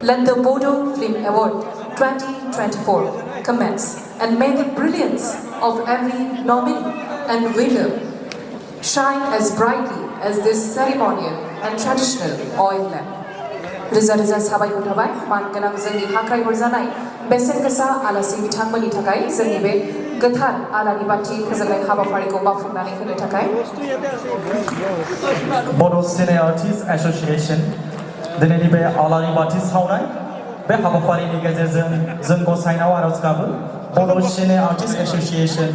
Let the BODO Film Award 2024 commence, and may the brilliance of every nominee and winner shine as brightly as this ceremonial and traditional oil lamp. रोजा साबायखर थाबाय मानगोनां जोंनि हांख्रायहरजानाय बेसेन गोसा आलासि बिथांमोननि थाखाय जोंनि बे गोथार आलारि बाथि फोजोंनाय हाबाफारिखौ मावफुंनानै होनो थाखाय BODO CINE Artists Association दिनैनि बे आलारि बाथि सावनाय बे हाबाफारिनि गेजेरजों जों गसाइनाव आरज गाबो BODO CINE Artists Association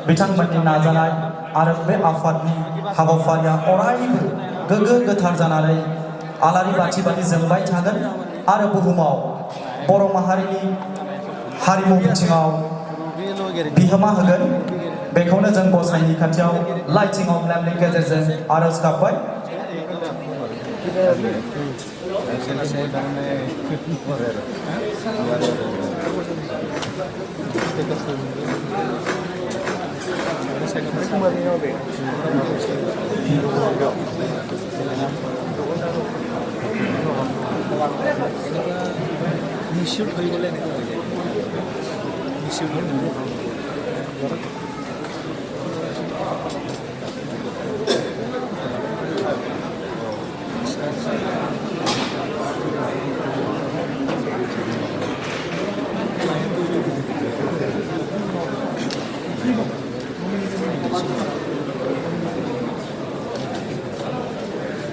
बिथांमोननि नाजानाय आरो बे आफादनि हाबाफारिया अरायबो गोग्गो गोथार जानानै आलारि बाथि बादि जोंबाय थागोन आरो बुहुमाव बर' माहारिनि हारिमु बिथिङाव बिहोमा होगोन बेखौनो जों गसाइनि खाथियाव लाइटिं अफ लेम्पनि गेजेरजों आरज गाबबाय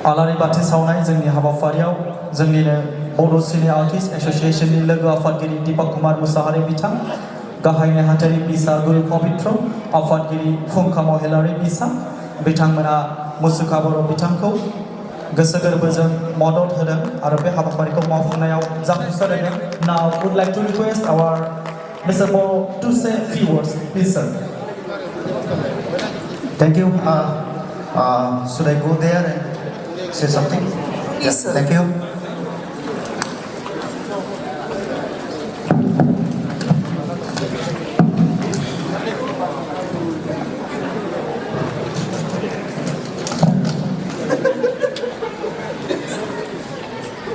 आलारि बाथि सावनाय जोंनि हाबाफारियाव जोंनिनो BODO CINE Artists Associationनि लोगो आफादगिरि दीपक कुमार मुसाहारि बिथां गाहाय नेहाथारि बिसा गुरु पवित्र आफादगिरि फुंखा महिलारि बिसा बिथांमोना मुसुखा बर' बिथांखौ गोसो गोरबोजों मदद होदों आरो बे हाबाफारिखौ मावफुंनायाव जाफुंसार होदों. Now would like to request our Mr. BODO to say a few words, please sir. Thank you. Should I go there and say something? Yes, sir. Thank you.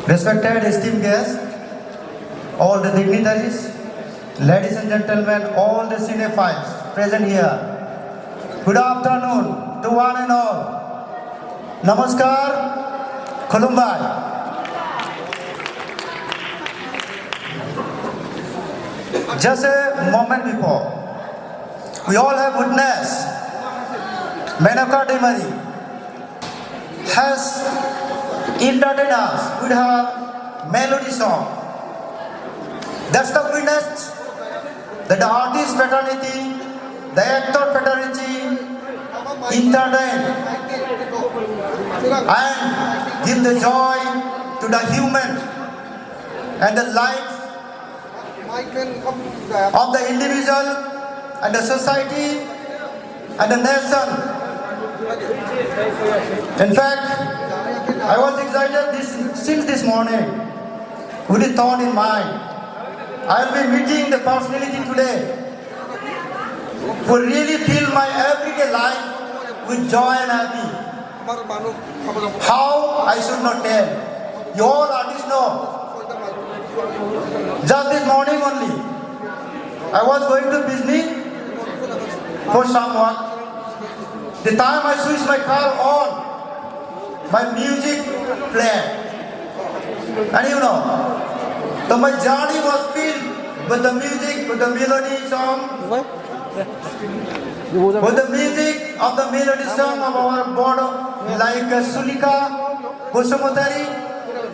respected esteemed guests, all the dignitaries, ladies and gentlemen, all the cinephiles present here. Good afternoon to one and all. Namaskar, Khulumbai. Just a moment before, we all have witnessed Menaka Demari has entertained us with her melody song. That's the witness that the artist fraternity, the actor fraternity entertain and give the joy to the human and the life of the individual and the society and the nation. In fact, I was excited since this morning with the thought in mind. I will be meeting the personality today who really fill my everyday life with joy and happy. How I should not tell. You all artists know. Just this morning only, I was going to business for some work. The time I switched my car on, my music played. And you know, so my journey was filled with the music, with the melody song, with the music of the melody song of our BODO, like Sulika, Kusumotari,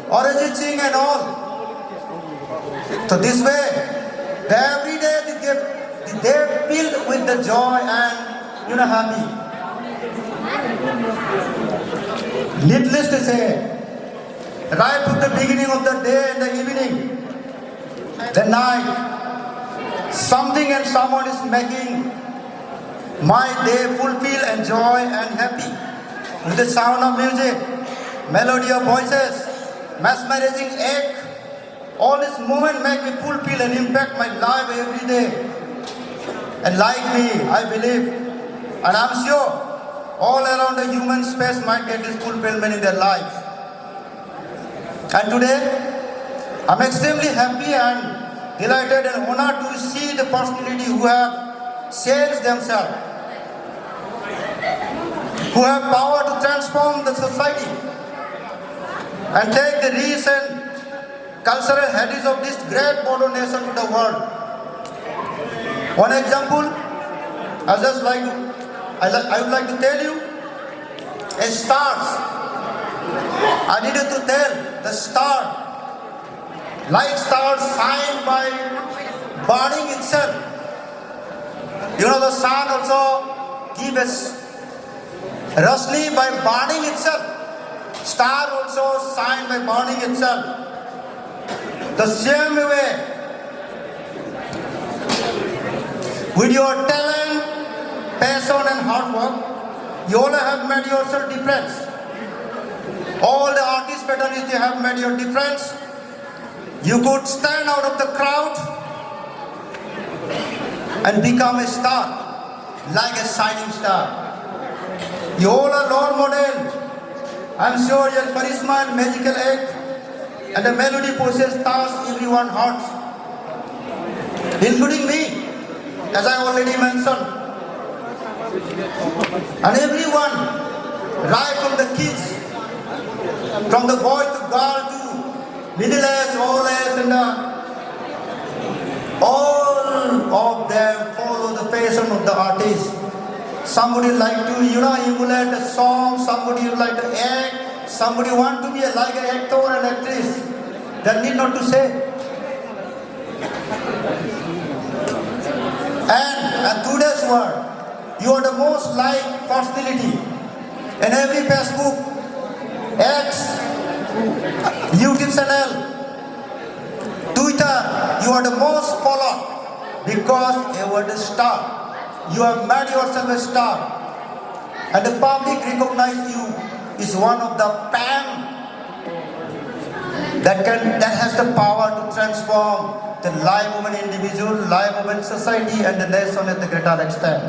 Orajit Singh and all. So this way, every day they filled with the joy and happy. Needless to say, right from the beginning of the day and the evening, the night, something and someone is making my day fulfill and joy and happy. With the sound of music, melody of voices, mesmerizing ache, all this movement make me fulfill and impact my life every day. And like me, I believe, and I'm sure, all around the human space might get this fulfillment in their lives. And today, I'm extremely happy and delighted and honored to see the personality who have changed themselves, who have power to transform the society and take the recent cultural heritage of this great BODO nation to the world. One example, I would like to tell you, stars. I needed to tell the star, like stars shine by burning itself. You know, the sun also gives rosny by burning itself. Star also shine by burning itself. The same way, with your talent, passion and hard work, you all have made yourself difference. All the artists fraternities, they have made your difference. You could stand out of the crowd and become a star, like a shining star. You all are role model. I'm sure your charisma and magical act and the melody possess touch everyone's hearts, including me, as I already mentioned. And everyone, right from the kids, from the boy to girl to middle age, old age, and all of them follow the passion of the artist. Somebody like to, emulate a song, somebody like to act, somebody want to be like an actor or an actress. That need not to say. And today's world, you are the most liked personality in every Facebook, X, YouTube channel, Twitter. You are the most followed because you are the star. You have made yourself a star, and the public recognize you is one of the PAM that has the power to transform the life of an individual, life of a society, and the nation at the greater extent.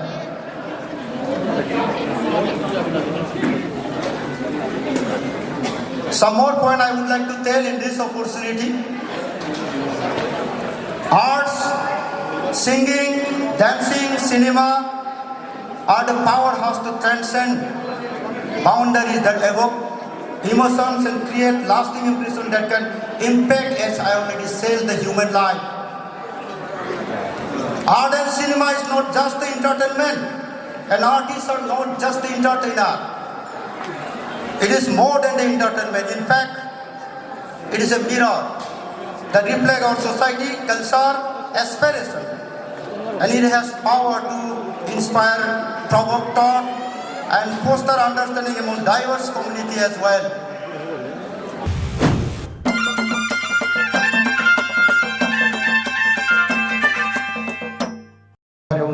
Some more point I would like to tell in this opportunity. Arts, singing, dancing, cinema are the powerhouse to transcend boundaries that evoke emotions and create lasting impression that can impact, as I already said, the human life. Art and cinema is not just the entertainment, and artists are not just the entertainer. It is more than the entertainment. In fact, it is a mirror that reflects our society, culture, aspiration, and it has power to inspire, provoke thought, and foster understanding among diverse community as well.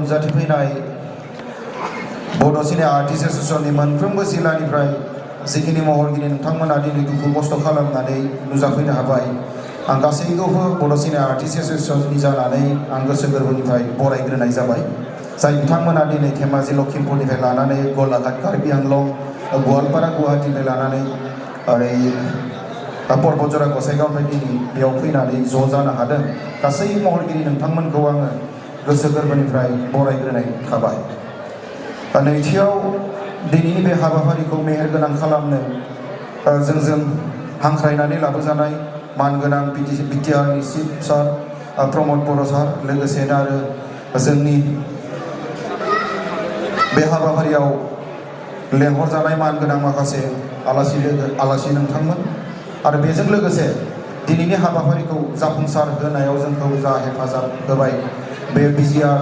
नुजाथि फैनाय बड' सिने artist एसोसिएशननि मोनफ्रोमबो जिल्लानिफ्राय जिखिनि महरगिरि नोंथांमोना दिनै दुखु खस्थ' खालामनानै नुजाफैनो हाबाय आं गासैखौबो बड' सिने आर्टिस्ट एसोसिएशननि जानानै आं गोसो गोरबोनिफ्राय बरायग्रोनाय जाबाय जाय बिथांमोना दिनै धेमाजि लखिमपुरनिफ्राय लानानै गलाघाट कार्बि आंलं गवालपारा गुवाहाटीनिफ्राय लानानै ओरै पर्बतजरा गसाइगावनिफ्राय दिनै बेयाव फैनानै ज' जानो हादों गासै महरगिरि नोंथांमोनखौ आङो गोसो गोरबोनिफ्राय बरायग्रोनाय थाबाय नैथियाव दिनैनि बे हाबाफारिखौ मेहेरगोनां खालामनो जोंजों हांख्रायनानै लाबोजानाय मानगोनां बिटिआरनि चिफ सार प्रमद बर' सार लोगोसेनो आरो जोंनि बे हाबाफारियाव लेंहरजानाय मानगोनां माखासे आलासि नोंथांमोन आरो बेजों लोगोसे दिनैनि हाबाफारिखौ जाफुंसार होनायाव जोंखौ जा हेफाजाब होबाय बे बिजिआर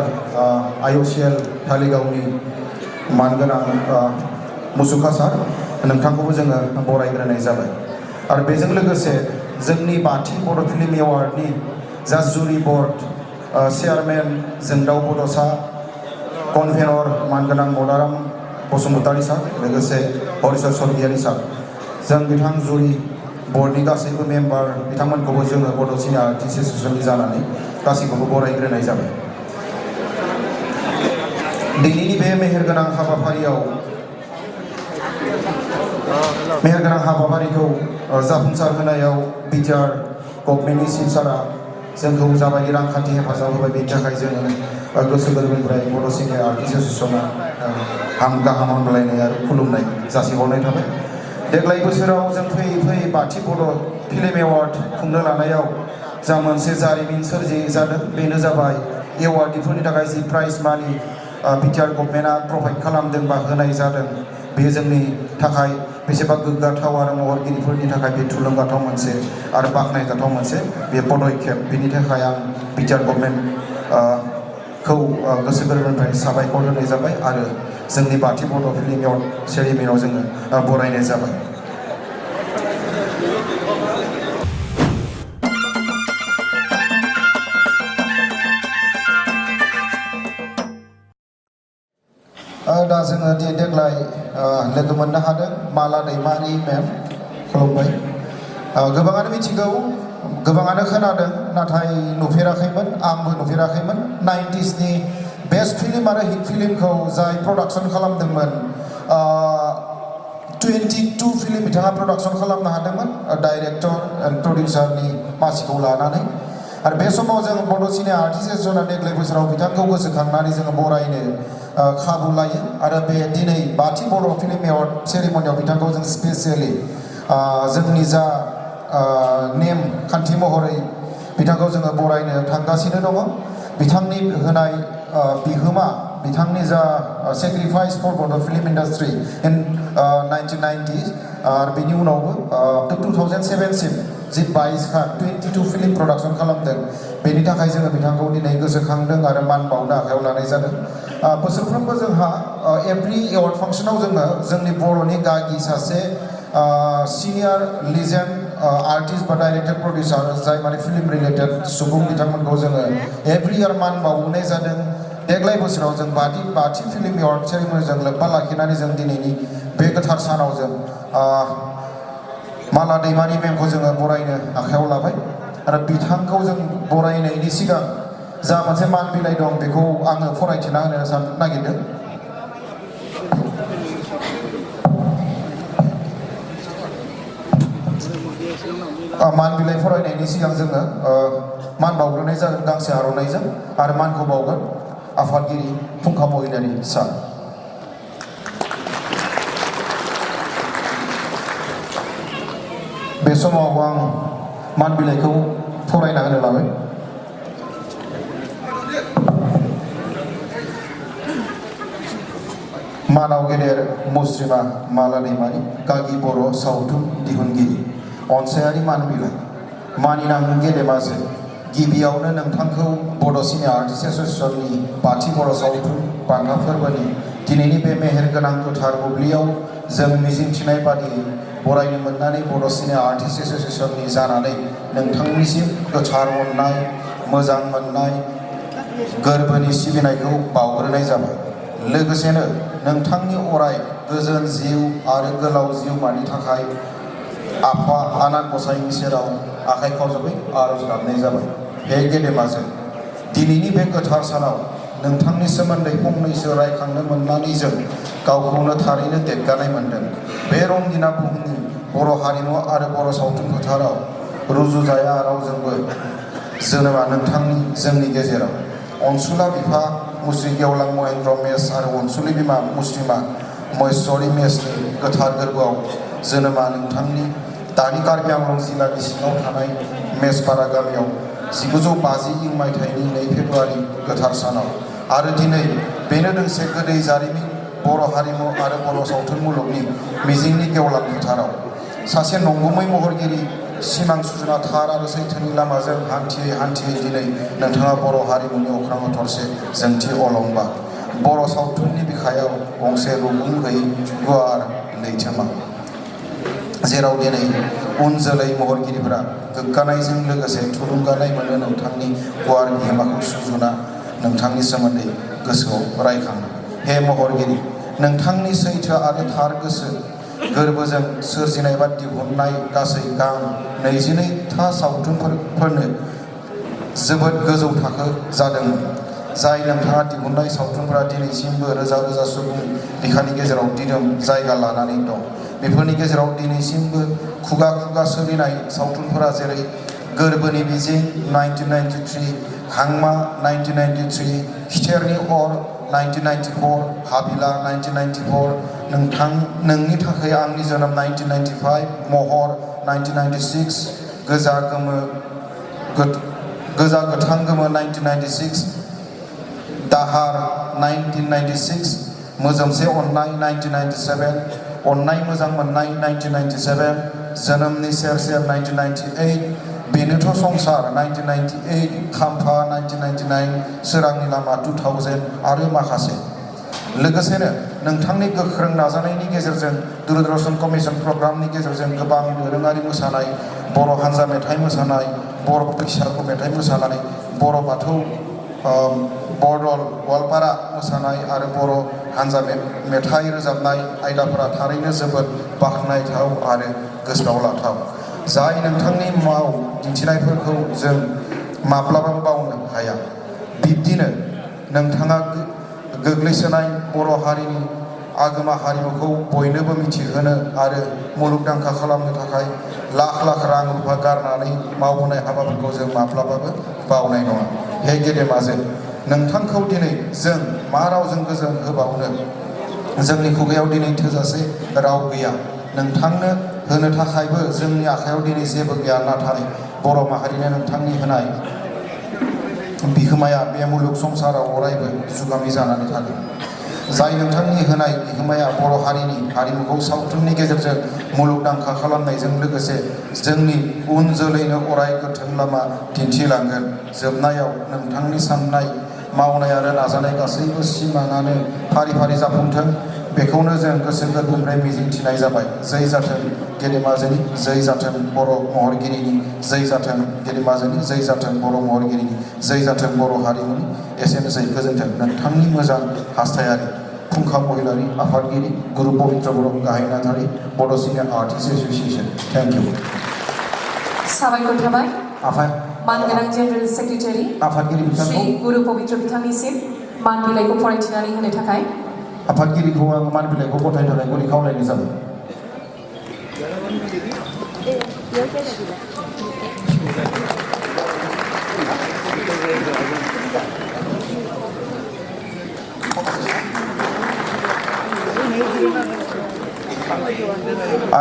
आइअसिएल धालिगावनि मानगोनां मुसुखा सार नोंथांखौबो जोङो बरायग्रोनाय जाबाय आरो बेजों लोगोसे जोंनि बाथि बड' फिल्म एवार्डनि जा जुरि बर्ड चेयारमेन जोंदाव बड'सा कनभेनर मानगोनां मदाराम बसुमतारी सार लोगोसे हरिचर स्वर्गियारि सार जों बिथां जुरि बर्डनि गासैबो मेम्बार बिथांमोनखौबो जोङो बड' सिने आर्टिस्ट एसोसिएशननि जानानै गासैखौबो बरायग्रोनाय जाबाय दिनैनि बे मेहेरगोनां हाबाफारिखौ जाफुंसार होनायाव बिटिआर गभर्नमेन्टनि चिफ सारा जोंखौ जाबायदि रांखान्थि हेफाजाब होबाय बेनि थाखाय जोङो गोसो गोरबोनिफ्राय बड' सिने आर्टिस्ट एसोसिएशना गाहाम हामलायनाय आरो खुलुमनाय जासिहरनाय थाबाय देग्लाय बोसोराव जों फैयै फैयै बाथि बड' फिल्म एवार्ड खुंनो लानायाव जा मोनसे जारिमिन सोरजि जादों बेनो जाबाय एवार्डफोरनि थाखाय जि प्राइज मानि बिटिआर गभर्नमेन्टआ प्रोभाइड खालामदों बा होनाय जादों बे जोंनि थाखाय बेसेबा गोग्गाथाव आरो महरगिरिफोरनि थाखाय बे थुलुंगाथाव मोनसे आरो बाख्नायजाथाव मोनसे बे पदक्षेप बेनि थाखाय आं बिटिआर गभर्नमेन्टखौ गोसो गोरबोनिफ्राय साबायखर होनाय जाबाय आरो जोंनि बाथि बड' फिल्म एवार्ड सेरेमनियाव जोङो बरायनाय जाबाय दा जोङो देग्लाय लोगो मोननो हादों माला दैमारि मेम खुलुमबाय गोबाङानो मिथिगौ गोबाङानो खोनादों नाथाय नुफेराखैमोन आंबो नुफेराखैमोन 90sनि बेस्ट फिल्म आरो हिट फिल्मखौ जाय प्रडाक्सन खालामदोंमोन 22 फिल्म बिथाङा प्रडाक्सन खालामनो हादोंमोन डाइरेक्टर एन्ड प्रडिउसारनि मासिखौ लानानै आरो बे समाव जों बड' सिने आर्टिस्ट एसोसिएशना देग्लाय बोसोराव बिथांखौ गोसोखांनानै जोङो बरायनो खाबु लायो आरो बे दिनै बाथि बर' फिल्म एवार्ड सेरेमनियाव बिथांखौ जों स्पेसियेलि जोंनि जा नेम खान्थि महरै बिथांखौ जोङो बरायनो थांगासिनो दङ बिथांनि होनाय बिहोमा बिथांनि जा सेक्रिफाइस फर बड' फिल्म इन्डास्ट्रि इन 1990s आरो बिनि उनावबो 2007सिम जि 22 फिल्म प्रडाक्सन खालामदों बेनि थाखाय जोङो बिथांखौ दिनै गोसोखांदों आरो मान बावनो आखायाव लानाय जादों बोसोरफ्रोमबो जोंहा एभ्रि एवार्ड फांसनाव जोङो जोंनि बर'नि गागि सासे सिनियर लिजेन्ड आर्टिस्ट बा डाइरेक्टर प्रडिउसार जाय माने फिल्म रिलेटेड सुबुं बिथांमोनखौ जोङो एभ्रि इयार मान बावनाय जादों देग्लाय बोसोराव जों बाथि फिल्म एवार्ड सेरेमनिजों लोब्बा लाखिनानै जों दिनैनि बे गोथार सानाव जों माला दैमारि मेमखौ जोङो बरायनो आखायाव लाबाय आरो बिथांखौ जों बरायनायनि सिगां जा मोनसे मान बिलाइ दं बेखौ आङो फरायथिना होनो नागिरदों मान बिलाइ फरायनायनि सिगां जोङो मान बावग्रोनाय जागोन गांसे आर'नाइजों आरो मानखौ बावगोन आफादगिरि फुंखा महिलारि सार। बे समाव आं मान बिलाइखौ फरायना होनो लाबाय। मानाव गेदेर मुस्रिमा माला दैमारि गागि बर' सावथुन दिहुनगिरि अनसायारि मान बिलाइ मानिनां गेदेमाजो गिबियावनो नोंथांखौ बड' सिने आर्टिस्ट एस'सिएशननि बाथि बर' सावथुन बान्था फोरबोनि दिनैनि बे मेहेरगोनां गोथार बुब्लियाव जों मिजिंथिनाय बादियै बरायनो मोननानै बड' सिने आर्टिस्ट एस'सिएशननि जानानै नोंथांनिसिम गोथार अननाय मोजां मोननाय गोरबोनि सिबिनायखौ बावग्रोनाय जाबाय। लोगोसेनो नोंथांनि अराय गोजोन जिउ आरो गोलाव जिउमानि थाखाय आफा आनान गसाइनि सेराव आखाइ खावजोबै आर'ज गाबनाय जाबाय। हे गेदेमाजो दिनैनि बे गोथार सानाव नोंथांनि सोमोन्दै फंनैसो रायखांनो मोननानै जों गावखौनो थारैनो देरगानाय मोनदों। बे रंगिना बुहुमनि बर' हारिमु आरो बर' सावथुन फोथाराव रुजुजाया रावजोंबो जोनोमा नोंथांनि जोंनि गेजेराव अनसुला बिफा मुस्रि गेवलां महेन्द्र मेस आरो अनसुलि बिमा मुस्रिमा महेश्वरी मेसनि गोथार गोरबोआव जोनोमा नोंथांनि दानि कार्बि आंलं जिल्लानि सिङाव थानाय मेसपारा गामियाव 1950 मायथाइनि 2 फेब्रुवारि गोथार सानाव आरो दिनै बेनो दोंसे गोदै जारिमिन बर' हारिमु आरो बर' सावथुन मुलुगनि मिजिंनि गेवलां फोथाराव सासे नंगुमै महरगिरि सिमां सुजुना थार आरो सैथोनि लामाजों हान्थियै दिनै नोंथाङा बर' हारिमुनि अख्राङाव थरसे जोंथि अलंबा बर' सावथुननि बिखायाव गंसे रुगुं गैयै गुवार लैथोमा जेराव दिनै उन जोलै महरगिरिफोरा गोग्गानायजों लोगोसे थुलुंगानाय मोनो नोंथांनि गुवार बिहोमाखौ सुजुना नोंथांनि सोमोन्दै गोसोआव रायखांनो। हे महरगिरि नोंथांनि सैथो आरो थार गोसो गोरबोजों सोरजिनाय बा दिहुननाय गासै गां 22 सावथुनफोरनो जोबोद गोजौ थाखो जादोंमोन जाय नोंथाङा दिहुननाय सावथुनफोरा दिनैसिमबो रोजा रोजा सुबुं बिखानि गेजेराव दिदोम जायगा लानानै दं। बेफोरनि गेजेराव दिनैसिमबो खुगा खुगा सोलिनाय सावथुनफोरा जेरै गोरबोनि मिजिं 1993 हांमा 1993 खिथेरनि अर 1994 हाबिला 1994 नोंनि थाखाय आंनि जोनोम 1995 महर 1996 गोजा गोथां गोमो 1996 दाहार 1996 मोजोमसे अननाय 1997 अननाय मोजां मोननाय 1997 जोनोमनि सेर सेर 1998 बेनोथ' संसार 1998 खाम्फा 1999 सोरांनि लामा 2000 आरो माखासे लोगोसेनो नोंथांनि गोख्रों नाजानायनि गेजेरजों दूरदर्शन कमिसन प्रग्रामनि गेजेरजों गोबां दोरोङारि मोसानाय बर' हान्जा मेथाइ मोसानाय बर' बैसागु मेथाइ मोसानाय बर' बाथौ बरदल गवालपारा मोसानाय आरो बर' हान्जा मेथाइ रोजाबनाय आयदाफोरा थारैनो जोबोद बाख्नायथाव आरो गोसोआव लाथाव जाय नोंथांनि माव दिन्थिनायफोरखौ जों माब्लाबाबो बावनो हाया। बिब्दिनो नोंथाङा गोग्लैसोनाय बर' हारिनि आगोमा हारिमुखौ बयनोबो मिथिहोनो आरो मुलुगदांखा खालामनो थाखाय लाख लाख रां रुफा गारनानै मावबोनाय हाबाफोरखौ जों माब्लाबाबो बावनाय नङा। हे गेदेमाजो नोंथांखौ दिनै जों मा रावजों गोजोन होबावनो जोंनि खुगायाव दिनै थोजासे राव गैया। नोंथांनो होनो थाखायबो जोंनि आखायाव दिनै जेबो गैया नाथाय बर' माहारिनो नोंथांनि होनाय बिहोमाया बे मुलुग संसाराव अरायबो जुगामि जानानै थागोन। जाय नोंथांनि होनाय बिहोमाया बर' हारिनि हारिमुखौ सावथुननि गेजेरजों मुलुगदांखा खालामनायजों लोगोसे जोंनि उन जोलैनो अराय गोथों लामा दिन्थिलांगोन। जोबनायाव नोंथांनि साननाय मावनाय आरो नाजानाय गासैबो सिमाङानो फारि फारि जाफुंथों बेखौनो जों गोसो गोरबोनिफ्राय मिजिंथिनाय जाबाय। जै जाथों गेदेमाजोनि जै जाथों बर' महरगिरिनि जै जाथों गेदेमाजोनि जै जाथों बर' महरगिरिनि जै जाथों बर' हारिमुनि एसेनोसै गोजोन्थों। नोंथांनि मोजां हास्थायारि फुंखा महिलारि आफादगिरि गुरु पबित्र बर' गाहाय नेहाथारि बड' सिने आर्टिस्ट एस'सिएशन। Thank you. साबायखर थाबाय आफाद मानगोनां जेनेरेल सेक्रेटारि आफादगिरि श्री गुरु पबित्र बिथांनिसिम मान बिलाइखौ फरायथिनानै होनो थाखाय आफादगिरिखौ आं मान बिलाइखौ गथायनो थाखाय गुरै खावलायनाय जाबाय। आरो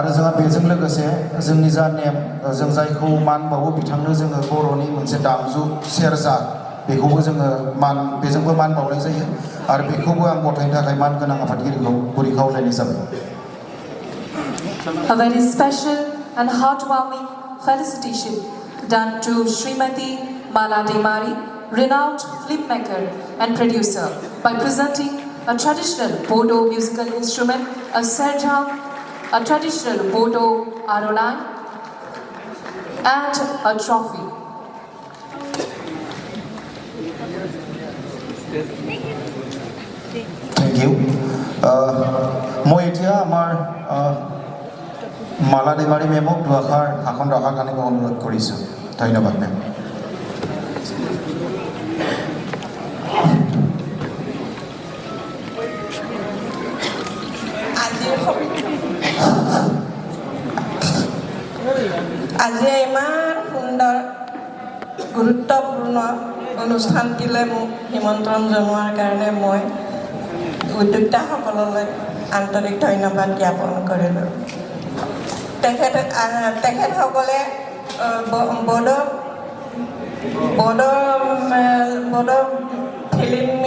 जोंहा बेजों लोगोसे जोंनि जा नेम जों जायखौ मान बावो बिथांनो जोङो बर'नि मोनसे दामजु सेरजा बेखौबो जोङो बेजोंबो मान बावनाय जायो आरो बेखौबो आं गथायनो थाखाय मान गोनां आफादगिरिखौ गुरै खावलायनाय जाबाय। A very special and heartwarming felicitation done to Srimati Mala Demari, renowned filmmaker and producer, by presenting a traditional BODO musical instrument, a serjam, a traditional BODO aronai, and a trophy. Thank you. মই এতিয়া আমাৰ মালা দেমাৰী মেমক দুআষাৰ ভাষণ ৰখাৰ কাৰণে মই অনুৰোধ কৰিছোঁ। ধন্যবাদ মেম। আজি ইমান সুন্দৰ গুৰুত্বপূৰ্ণ অনুষ্ঠানটিলৈ মোক নিমন্ত্ৰণ জনোৱাৰ কাৰণে মই উদ্যোক্তাসকললৈ আন্তৰিক ধন্যবাদ জ্ঞাপন কৰিলোঁ। তেখেতসকলে বড়ো ফিল্ম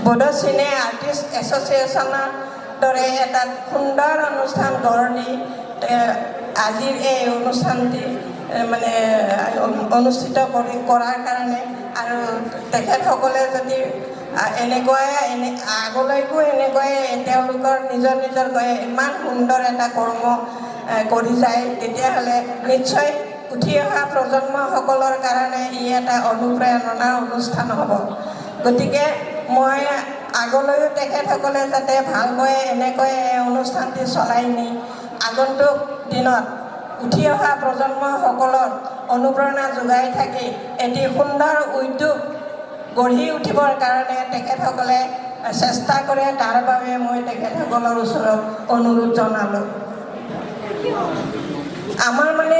বড়ো চিনে আৰ্টিষ্ট এছ'চিয়েশ্যনৰ দৰে এটা সুন্দৰ অনুষ্ঠান গঢ় দি আজিৰ এই অনুষ্ঠানটি মানে অনুষ্ঠিত কৰাৰ কাৰণে আৰু তেখেতসকলে যদি আগলৈকো এনেকুৱাই তেওঁলোকৰ নিজৰ ইমান সুন্দৰ এটা কৰ্ম কৰি যায় তেতিয়াহ'লে নিশ্চয় উঠি অহা প্ৰজন্মসকলৰ কাৰণে ই এটা অনুপ্ৰেৰণাৰ অনুষ্ঠান হ'ব। গতিকে মই আগলৈও তেখেতসকলে যাতে ভালকৈ এনেকৈ এই অনুষ্ঠানটি চলাই নি আগন্তুক দিনত উঠি অহা প্ৰজন্মসকলৰ অনুপ্ৰেৰণা যোগাই থাকি এটি সুন্দৰ উদ্যোগ গঢ়ি উঠিবৰ কাৰণে তেখেতসকলে চেষ্টা কৰে, তাৰ বাবে মই তেখেতসকলৰ ওচৰত অনুৰোধ জনালোঁ। আমাৰ মানে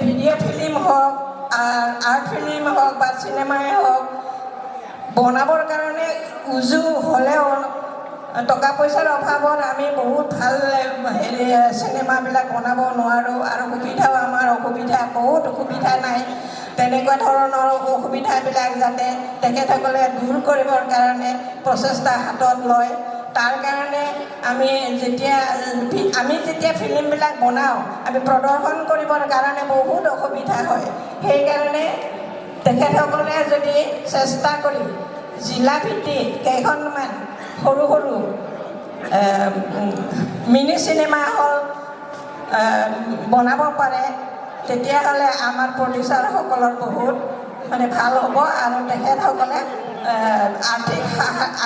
ভিডিঅ' ফিল্ম হওক, আৰ্ট ফিল্ম হওক বা চিনেমাই হওক বনাবৰ কাৰণে উজু হ'লেও টকা পইচাৰ অভাৱত আমি বহুত ভাল চিনেমাবিলাক বনাব নোৱাৰোঁ আৰু সুবিধাও আমাৰ বহুত অসুবিধা নাই। তেনেকুৱা ধৰণৰ অসুবিধাবিলাক যাতে তেখেতসকলে দূৰ কৰিবৰ কাৰণে প্ৰচেষ্টা হাতত লয়। তাৰ কাৰণে আমি যেতিয়া ফিল্মবিলাক বনাওঁ আমি প্ৰদৰ্শন কৰিবৰ কাৰণে বহুত অসুবিধা হয়। সেইকাৰণে তেখেতসকলে যদি চেষ্টা কৰি জিলা ভিত্তিত কেইখনমান সৰু মিনি চিনেমা হল বনাব পাৰে তেতিয়াহ'লে আমাৰ প্ৰডিউচাৰসকলৰ বহুত মানে ভাল হ'ব আৰু তেখেতসকলে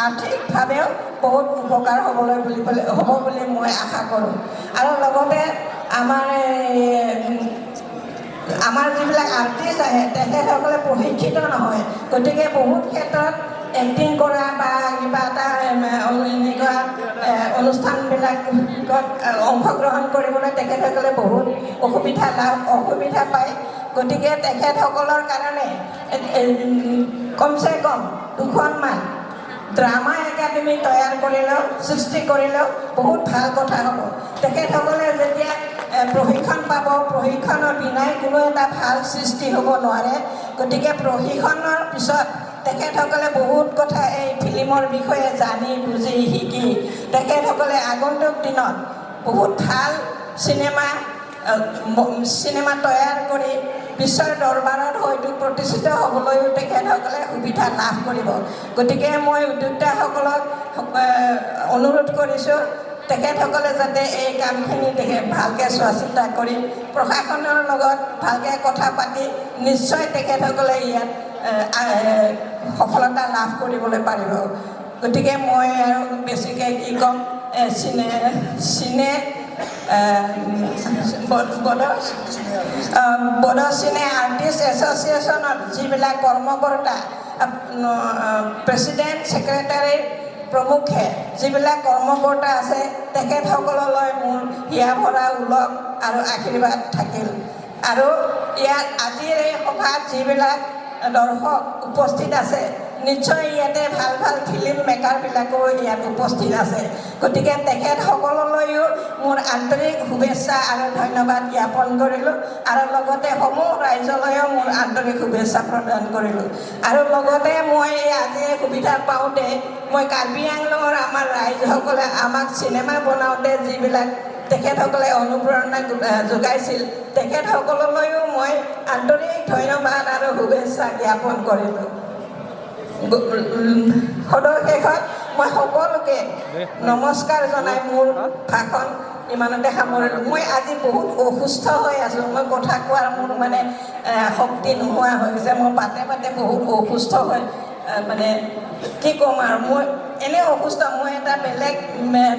আৰ্থিকভাৱেও বহুত উপকাৰ হ'ব বুলি মই আশা কৰোঁ। আৰু লগতে আমাৰ যিবিলাক আৰ্টিষ্ট আহে তেখেতসকলে প্ৰশিক্ষিত নহয়, গতিকে বহুত ক্ষেত্ৰত এক্টিং কৰা বা কিবা এটা এনেকুৱা অনুষ্ঠানবিলাকত অংশগ্ৰহণ কৰিবলৈ তেখেতসকলে বহুত অসুবিধা পায়। গতিকে তেখেতসকলৰ কাৰণে কমচে কম 2খনমান ড্ৰামা একাডেমি তৈয়াৰ সৃষ্টি কৰিলেও বহুত ভাল কথা হ'ব। তেখেতসকলে যেতিয়া প্ৰশিক্ষণ পাব, প্ৰশিক্ষণৰ বিনাই কোনো এটা ভাল সৃষ্টি হ'ব নোৱাৰে। গতিকে প্ৰশিক্ষণৰ পিছত তেখেতসকলে বহুত কথা এই ফিল্মৰ বিষয়ে জানি বুজি শিকি তেখেতসকলে আগন্তুক দিনত বহুত ভাল চিনেমা তৈয়াৰ কৰি বিশ্বৰ দৰবাৰত হয়তো প্ৰতিষ্ঠিত হ'বলৈও তেখেতসকলে সুবিধা লাভ কৰিব। গতিকে মই উদ্যোক্তাসকলক অনুৰোধ কৰিছোঁ তেখেতসকলে যাতে এই কামখিনি ভালকৈ চোৱা চিতা কৰি প্ৰশাসনৰ লগত ভালকৈ কথা পাতি নিশ্চয় তেখেতসকলে ইয়াত সফলতা লাভ কৰিবলৈ পাৰিব। গতিকে মই আৰু বেছিকৈ কি ক'ম, বড়ো চিনে আৰ্টিষ্ট এছ'চিয়েশ্যনত যিবিলাক কৰ্মকৰ্তা, প্ৰেচিডেণ্ট, ছেক্ৰেটাৰী, প্ৰমুখে যিবিলাক কৰ্মকৰ্তা আছে তেখেতসকললৈ মোৰ হিয়া ভৰা ওলগ আৰু আশীৰ্বাদ থাকিল আৰু ইয়াত আজিৰ এই সভাত যিবিলাক দৰ্শক উপস্থিত আছে নিশ্চয় ইয়াতে ভাল ভাল ফিল্ম মেকাৰবিলাকো ইয়াত উপস্থিত আছে গতিকে তেখেতসকললৈও মোৰ আন্তৰিক শুভেচ্ছা আৰু ধন্যবাদ জ্ঞাপন কৰিলোঁ আৰু লগতে সমূহ ৰাইজলৈও মোৰ আন্তৰিক শুভেচ্ছা প্ৰদান কৰিলোঁ আৰু লগতে মই আজি সুবিধা পাওঁতে মই কাৰ্বি আংলঙৰ আমাৰ ৰাইজসকলে আমাক চিনেমা বনাওঁতে যিবিলাক তেখেতসকলে অনুপ্ৰেৰণা যোগাইছিল তেখেতসকললৈও মই আন্তৰিক ধন্যবাদ আৰু শুভেচ্ছা জ্ঞাপন কৰিলোঁ সদশেষত মই সকলোকে নমস্কাৰ জনাই মোৰ ভাষণ ইমানতে সামৰিলোঁ মই আজি বহুত অসুস্থ হৈ আছোঁ মই কথা কোৱাৰ মোৰ মানে শক্তি নোহোৱা হৈ গৈছে মই পাতে পাতে বহুত অসুস্থ হৈ মানে কি ক'ম আৰু মই এনে অসুস্থ মই এটা বেলেগ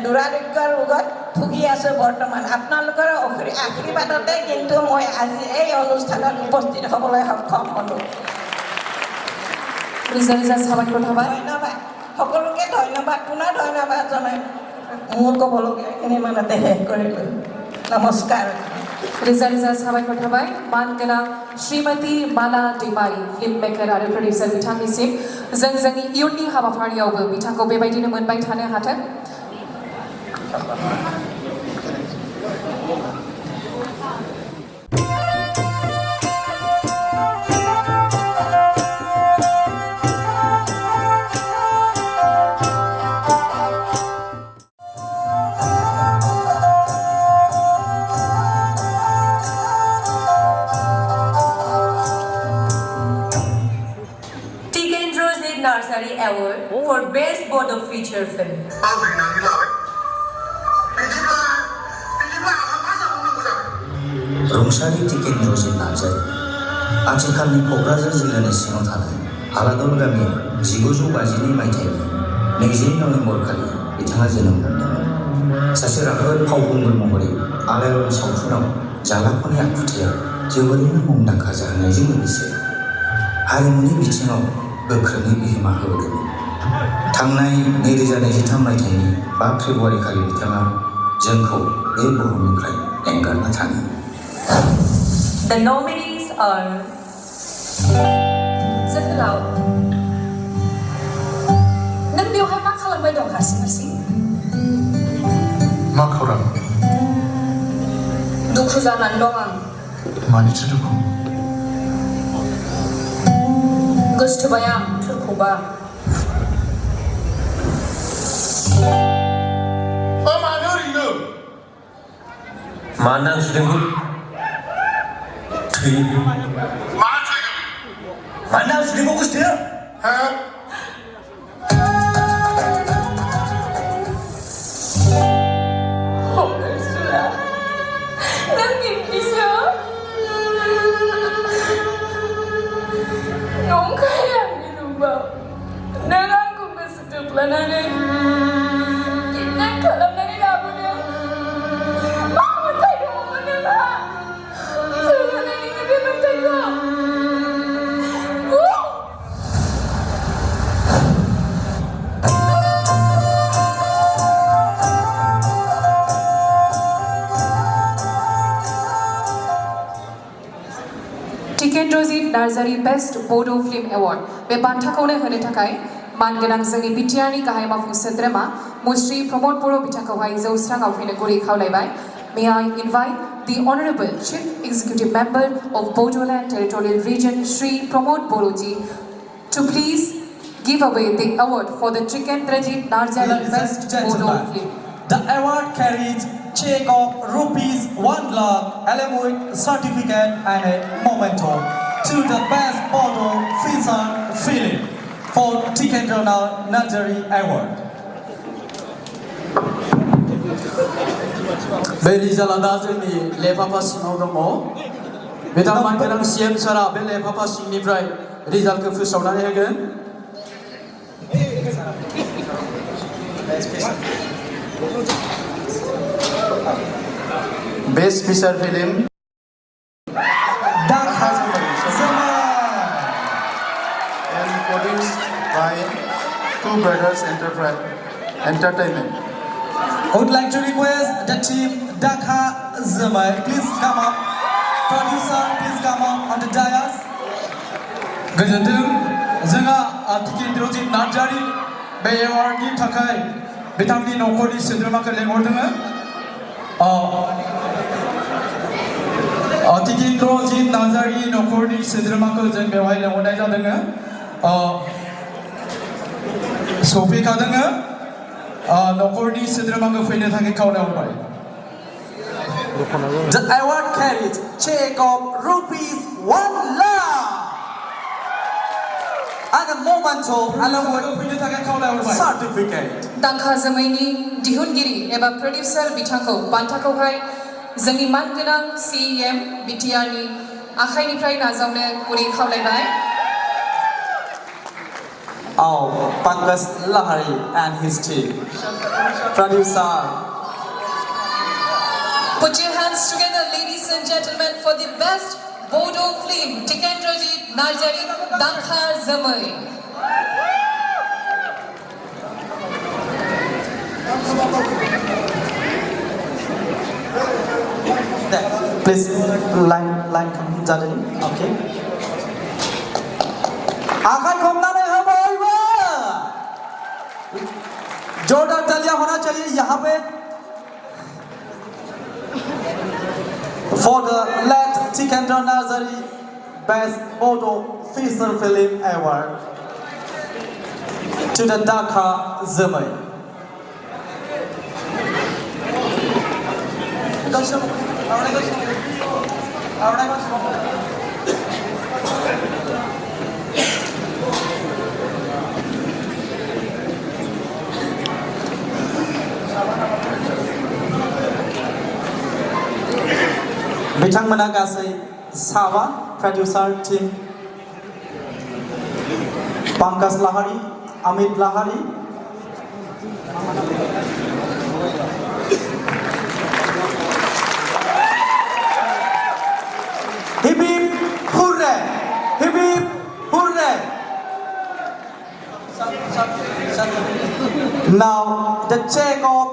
দুৰাৰোগ্য ৰোগত ভুগি আছোঁ বৰ্তমান আপোনালোকৰ আশীৰ্বাদতে কিন্তু মই আজি এই অনুষ্ঠানত উপস্থিত হ'বলৈ সক্ষম হ'লোঁ ধন্যবাদ সকলোকে ধন্যবাদ পুনৰ ধন্যবাদ জনাই মোৰ ক'বলগীয়াখিনি ইমানতে শেষ কৰিলোঁ নমস্কাৰ रोजा रोजा साबायखर थाबाय मानगोनां श्रीमती माला दैमारि फिल्म मेकार आरो प्रडिउसार बिथांनिसिम जों जोंनि इयुननि हाबाफारियावबो बिथांखौ बेबायदिनो मोनबाय थानो हाथों Award for Best BODO Feature Film. रंसारि टिकेन्द्रजित Narzary आथिखालनि क'क्राझार जिल्लानि सिङाव थानाय हालागल गामियाव 1952 मायथाइनि 20 नभेम्बर खालि बिथाङा जोनोम मोनदोंमोन सासे राफोद फावखुंगुर महरै आलायारन सावथुनाव जालाफोरनि आखुथाया जोबोरैनो मुंदांखा जाहोनायजों लोगोसे हारिमुनि बिथिङाव गोख्रोङै बिहोमा होबोदोंमोन थांनाय 2023 मायथाइनि 5 फेब्रुवारि खालि बिथाङा जोंखौ बे बुहुमनिफ्राय एंगारना थाङो The nominees are जोहोलाव नों बेवहाय मा खालामबाय दं हारसिं मा खौरां दुखु जानानै दं आं मानिथो दुखु गोसोथोबाय आं सोरखौबा मानो ओरैनो मानो आं सुदेंखौ थैयो मानो आं सुदेंखौ गोसोथोयो नों बिब्दिसो नंखाय आंनि रुपाव नों आंखौ गोसो थोफ्लानानै किडनेप खालामनानै लाबोदों मा मोन्थाय दङमोन नोंहा सोर होनाय नोंनि बे मोन्थायखौ टिकेन्द्रजित नार्जारि बेस्ट बड' फिल्म एवार्ड बे बान्थाखौनो होनो थाखाय मानगोनां जोंनि बिटिआरनि गाहाय मावफुं सोद्रोमा मुस्रि प्रमद बर' बिथांखौहाय जौस्राङाव फैनो गुरै खावलायबाय May I invite the Honorable Chief Executive Member of Bodoland Territorial Region, Shri Pramod Boroji, to please give away the award for the Tikendrajit Narzari Best Bodo Film. The award carries check of ₹1 lakh along with certificate and a memento to the best Bodo feature film for Tikendrajit Narzari Award. बे रिजाल्टआ दा जोंनि लेफाफा सिङाव दङ बिथां मानगोनां CM सारा बे लेफाफा सिंनिफ्राय रिजाल्टखौ फोसावनानै होगोन best feature film and produced by Two Brothers Enterprise entertainment. I would like to request the team Dhaka Zamai, please come up. Producer, please come up on the dais. Goजोन्थों जोंहा टिकेन्द्रजित नार्जारि बे एवार्डनि थाखाय बिथांनि नखरनि सोद्रोमाखौ लेंहरदों टिकेन्द्रजित नार्जारिनि नखरनि सोद्रोमाखौ जों बेवहाय लेंहरनाय जादों सफैखादों नखरनि सोद्रोमाखौ फैनो थाखाय खावलायहरबाय The award carries check of ₹1 lakh and a memento along with certificate. दांखा जोमैनि दिहुनगिरि एबा प्रडिउसार बिथांखौ बान्थाखौहाय जोंनि मानगोनां CEM बिटिआरनि आखाइनिफ्राय नाजावनो गुरै खावलायबाय Pankaj Lahari and his team. Producer. Put your hands together, ladies and gentlemen, for the best BODO film, Tikendrajit Narjari Dankha Zamai. Please line come Jadani. Okay. आखाई घूमने हैं बॉयवा जोरदार तालियां होना चाहिए यहाँ पे for the late Tikendra Nazari Best BODO Feature Film Award to the Dhaka Zamai. बिथांमोना गासै साबा producer team Pankaj Lahari Amit Lahari hip hip hurray hip hip hurray Now the check of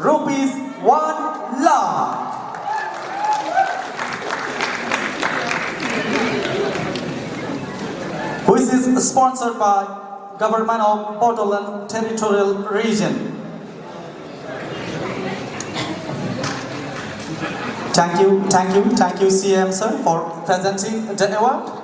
₹1 lakh which is sponsored by Government of Bodoland Territorial Region. Thank you CM sir for presenting the award.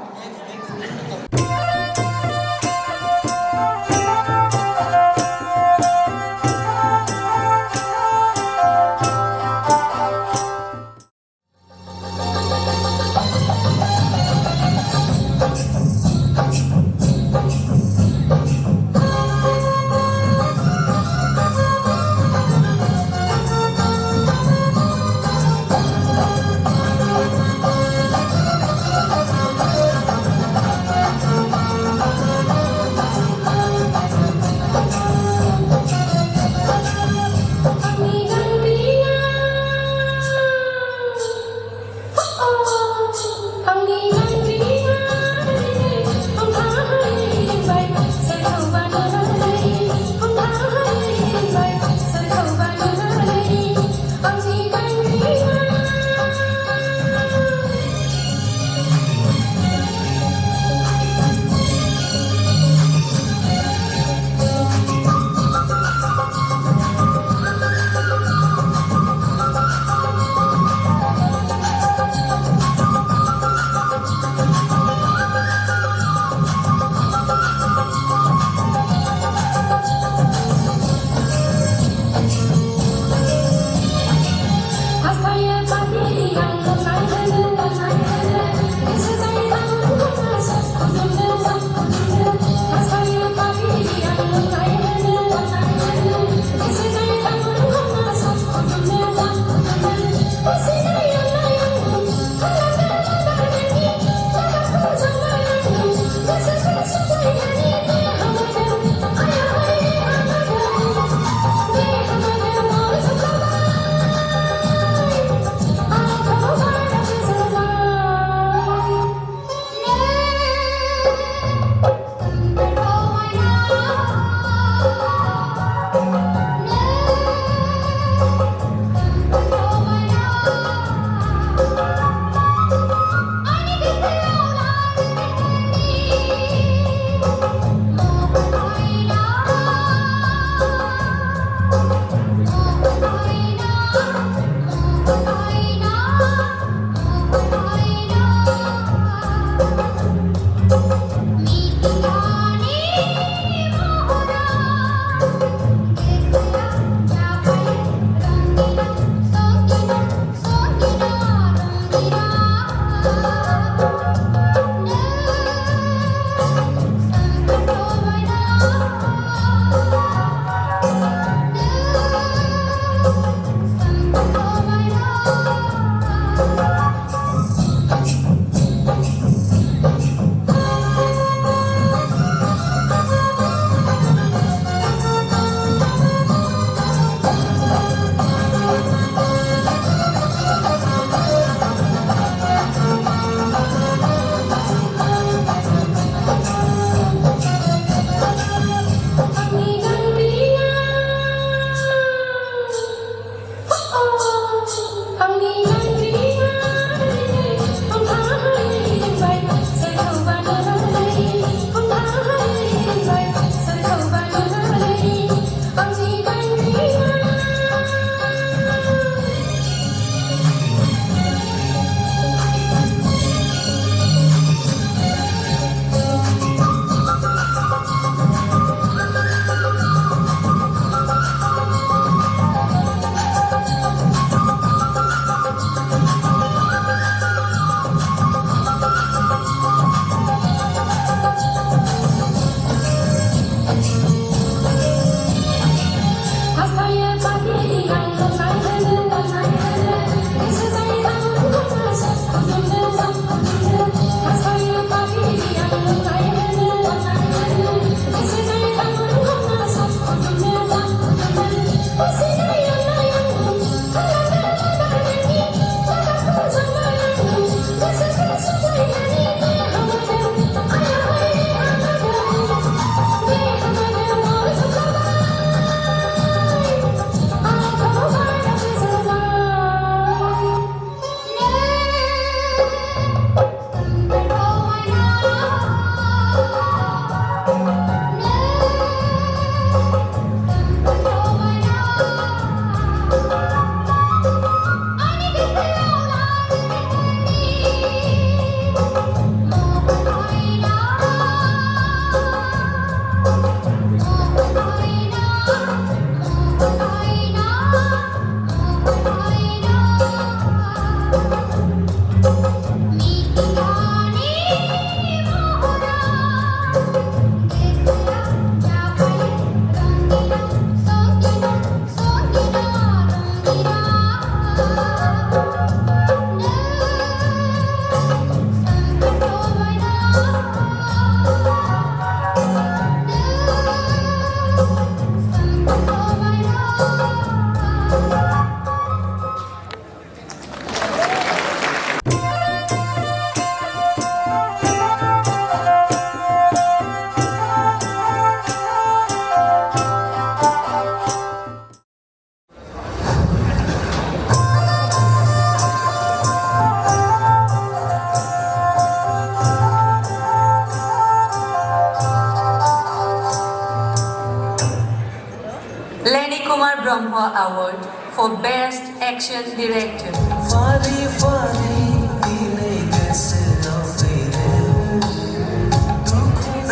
for Best Action Director.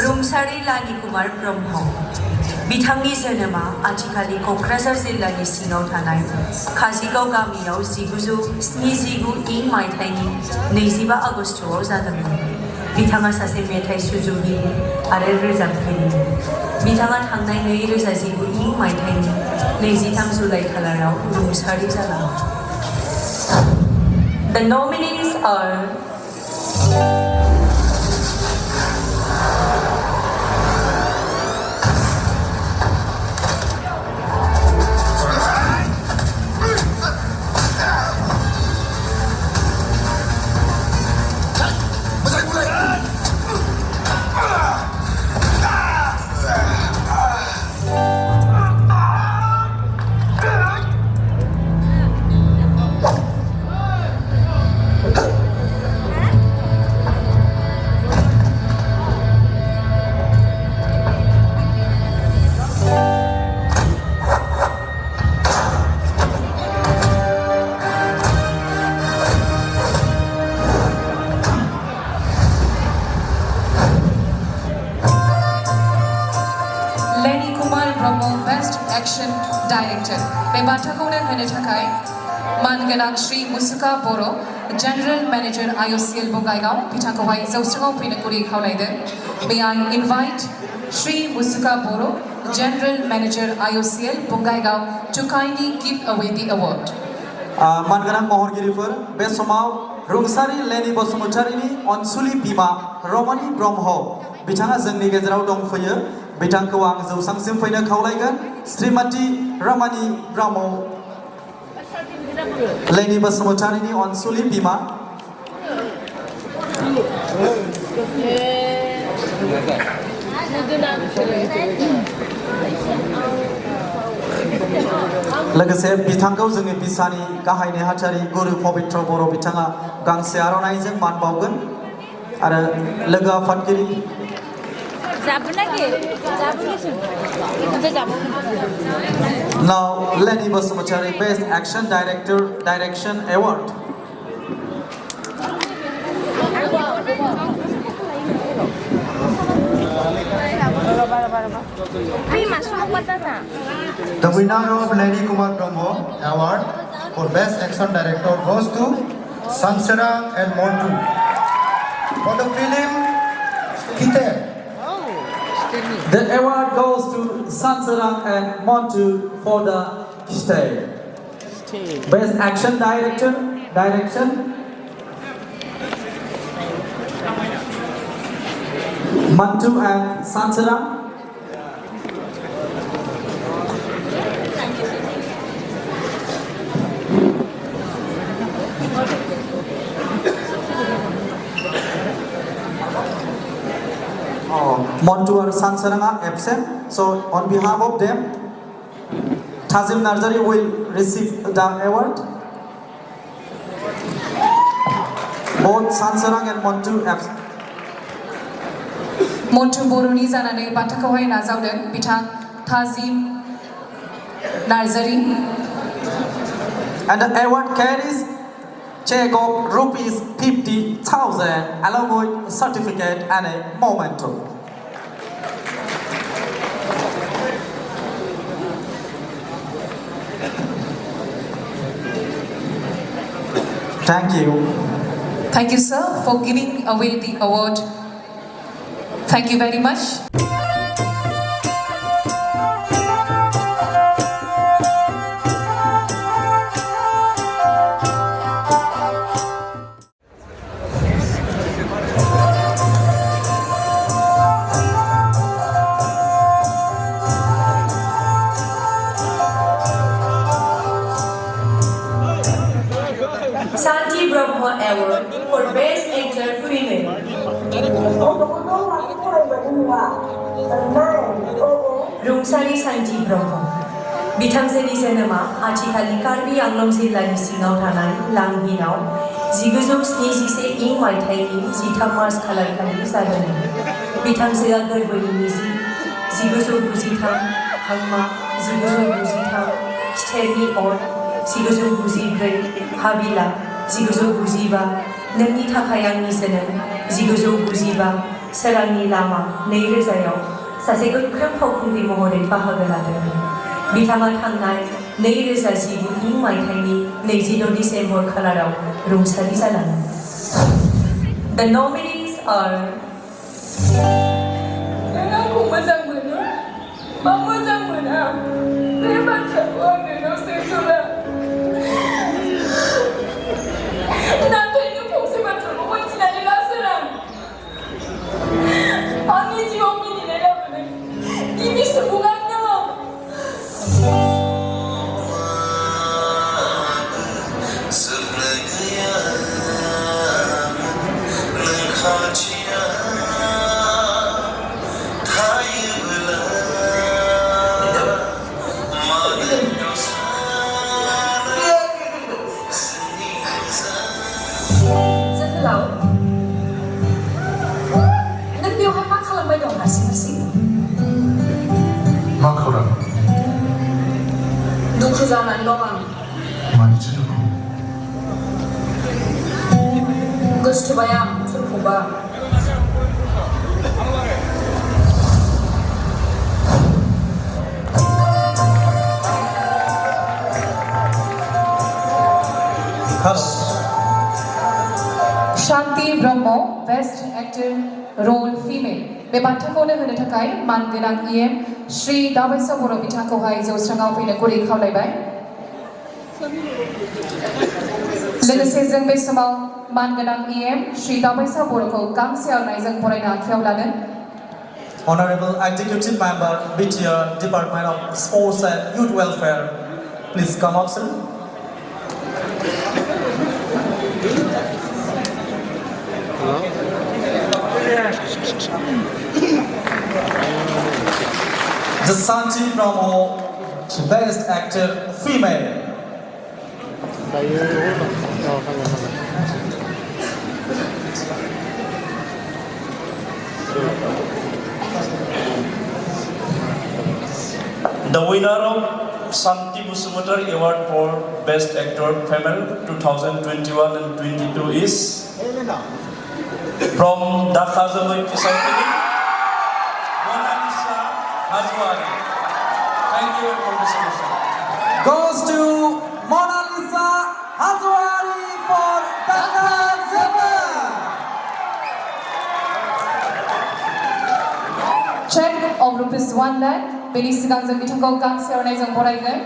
रुंसारि लानि कुमार ब्रह्म बिथांनि जोनोमा आथिखालनि क'क्राझार जिल्लानि सिङाव थानाय काजिगाव गामियाव 1979 इं मायथाइनि 25 आगस्टआव जादोंमोन। बिथाङा सासे मेथाइ सुजुगिरि आरो रोजाबगिरि। बिथाङा थांनाय 2019 इं मायथाइनि 23 जुलाइ खालाराव रुंसारि जालाङो। The nominees are Best Action Director बे बान्थाखौनो होनो थाखाय मानगोनां श्री मुसुका बर' General Manager IOCL बंगाइगाव बिथांखौहाय जौस्राङाव फैनो गुरै खावलायदों। May I invite Shri Musuka Boro, General Manager IOCL Bongaigaon to kindly give away the award. मानगोनां महरगिरिफोर बे समाव रुंसारि लेनि बसुमतारिनि अनसुलि बिमा रमनि ब्रह्म बिथाङा जोंनि गेजेराव दंफैयो। बिथांखौ आं जौसांसिम फैनो खावलायगोन। श्रीमती रमनि ब्रह्म लेनि बसुमतारिनि अनसुलि बिमा लोगोसे बिथांखौ जोंनि बिसानि गाहाय नेहाथारि गुरु पबित्र बर' बिथाङा गांसे आर'नाइजों मान बावगोन आरो लोगो आफादगिरि Now Lenny Basumachari Best Action Director Direction Award. The winner of Lenny Kumar Brahmo Award for Best Action Director goes to Sansarang and Montu for the film Kite. The award goes to Sansarang and Montu for the stay. Best Action Director Direction Montu and Sansarang. Montu and Sansarang are absent, so on behalf of them, Tazim Narzari will receive the award. Both Sansarang and Montu absent. Montu Boroni जानानै बान्थाखौहाय नाजावदों बिथां Tazim Narzari. And the award carries check of rupees 50,000 along with certificate and a memento. Thank you. Thank you, sir, for giving away the award. Thank you very much. Santi Brahma Award for Best Actor Female. रुंसारि सान्ति ब्रह्म बिथांजोनि जोनोमा आथिखालनि कार्बि आंलं जिल्लानि सिङाव थानाय लांगिनाव 1971 इं मायथाइनि 13 मार्च खालारखालि जादोंमोन। बिथांजोआ गोरबोनि मिजि 1993, हांमा 1993, खिथेरनि अर 1994 हाबिला 1995 नोंनि थाखाय आंनि जोनोम 1995 सोरांनि लामा 2000 सासे गोख्रों फावखुंग्रि महरै बाहागो लादोंमोन बिथाङा थांनाय 2019 मायथाइनि 26 डिसेम्बर खालाराव रुंसारि जालाङो The nominees are आंखौ मोजां मोनो मा मोजां मोना बे बाथ्राखौ आं नोंनाव सोंथ'ला नाथाय नों फंसे बाथ्राखौ मिथिनानै ला सोरां आंनि जिउआव मिनिनाय लाबोनाय गिबि सुबुङानो मा खौरां दुखु जानानै दं आं मानिथो दुखु गोसोथोबाय आं सोरखौबा Shanti Brahmo, Best Actor Role Female. बे बान्थाखौनो होनो थाखाय मानगोनां EM श्री दाबाइसा बर' बिथांखौहाय जौस्राङाव फैनो गुरै खावलायबाय। लोगोसे जों बे समाव मानगोनां EM श्री दाबाइसा बर'खौ गांसे आर'नाइजों बरायना आखायाव लागोन। Honorable Executive Member, BTR, Department of Sports and Youth Welfare, please come up, sir. The Shanti Brahmo, Best Actor Female. The winner of Shanti Busumutari Award for Best Actor Female 2021 and 22 is from Dhaka Jamui Kisarpini, Monalisa Hazwari. Thank you for this question. Goes to Monalisa Hazwari for Dhaka Jamui. Check of rupees 1 lakh. बेनि सिगां जों बिथांखौ गांसे आर'नाइजों बरायगोन।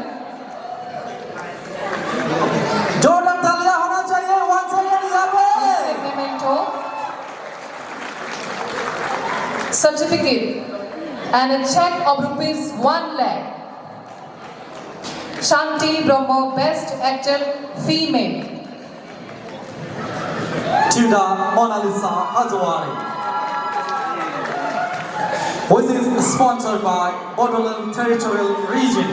जोरदार तालियां होना चाहिए once again यहाँ पे। Memento, certificate and a check of rupees 1 lakh. Shanti Brahmo, Best Actor Female. To the Monalisa Hazwari, which is sponsored by BODO Territorial Region.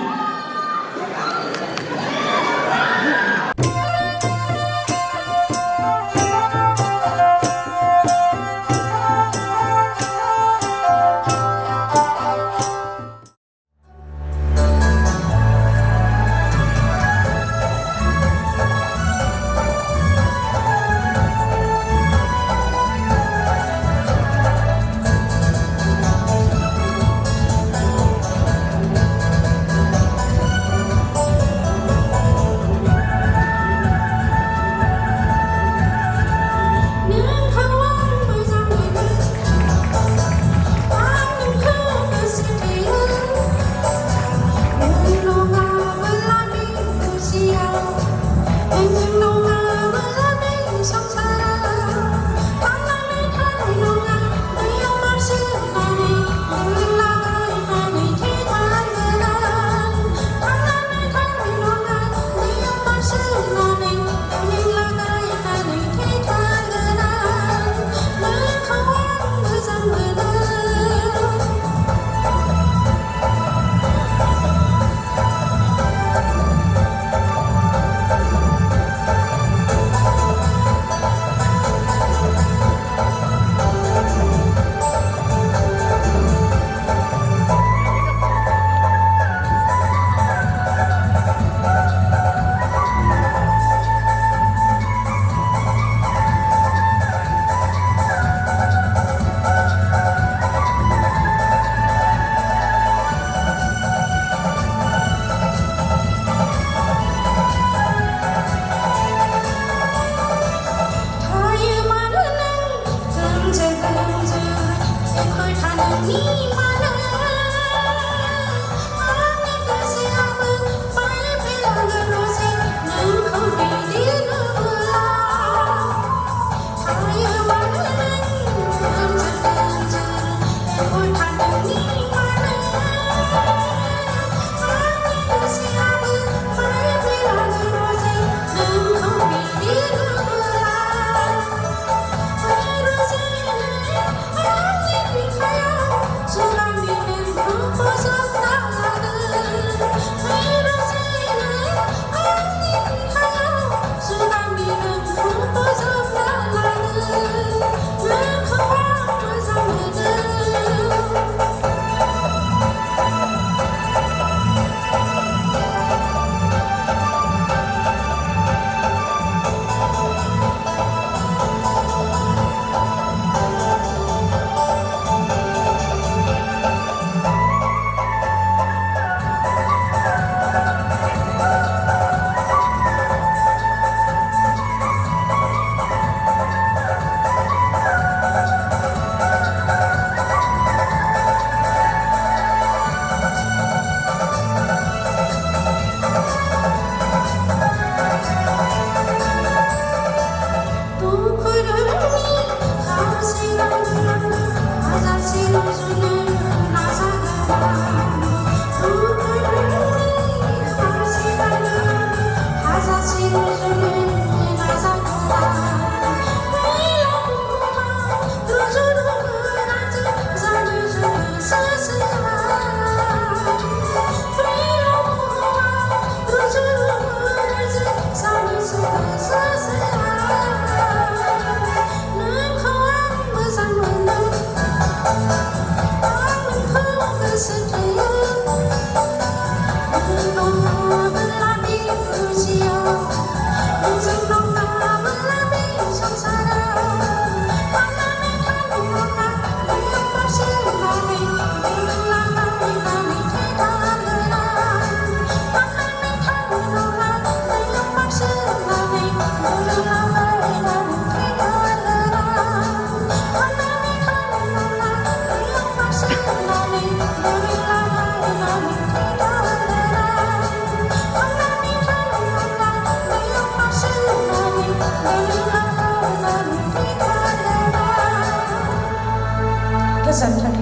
गोजोन्थों।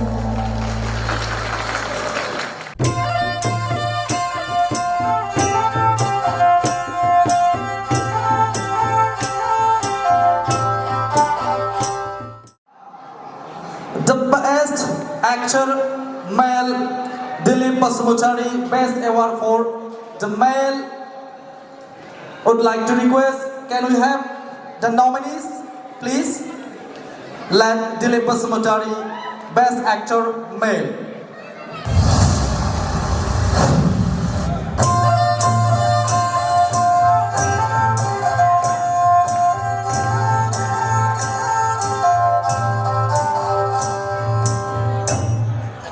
The best actor male Dilip Basumutari best award for the male. Would like to request, can we have the nominees, please? Let Dilip Basumutari best actor male.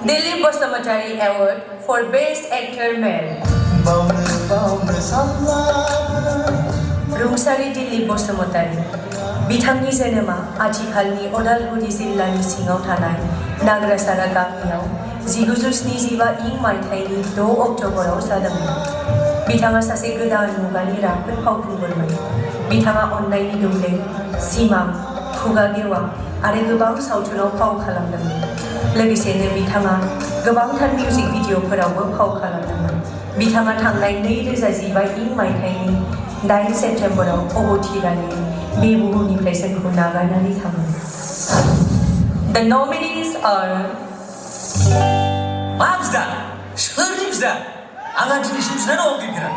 Dilip Basumutari Award for Best Actor Male. रुंसारि दिलीप बसुमतारी बिथांनि जोनोमा आथिखालनि अदालगुरि जिल्लानि सिङाव थानाय नाग्रासारा गामियाव 1975 इं मायथाइनि 6 अक्ट'बराव जादोंमोन। बिथाङा सासे गोदान मुगानि राफोद फावखुंगुरमोन। बिथाङा अन्नायनि दौलें, सिमां, खुगा गेवा आरो गोबां सावथुनाव फाव खालामदोंमोन। लोगोसेनो बिथाङा गोबांथार मिउजिक भिडिअफोरावबो फाव खालामदोंमोन। बिथाङा थांनाय 2015 इं मायथाइनि 8 सेप्टेम्बराव अबथिरानि बे बुहुमनिफ्राय जोंखौ नागारनानै थाङो। The nominees are मा बिदा सोरनि बिदा आंहा दिनैसिम बिनानाव गैफेरा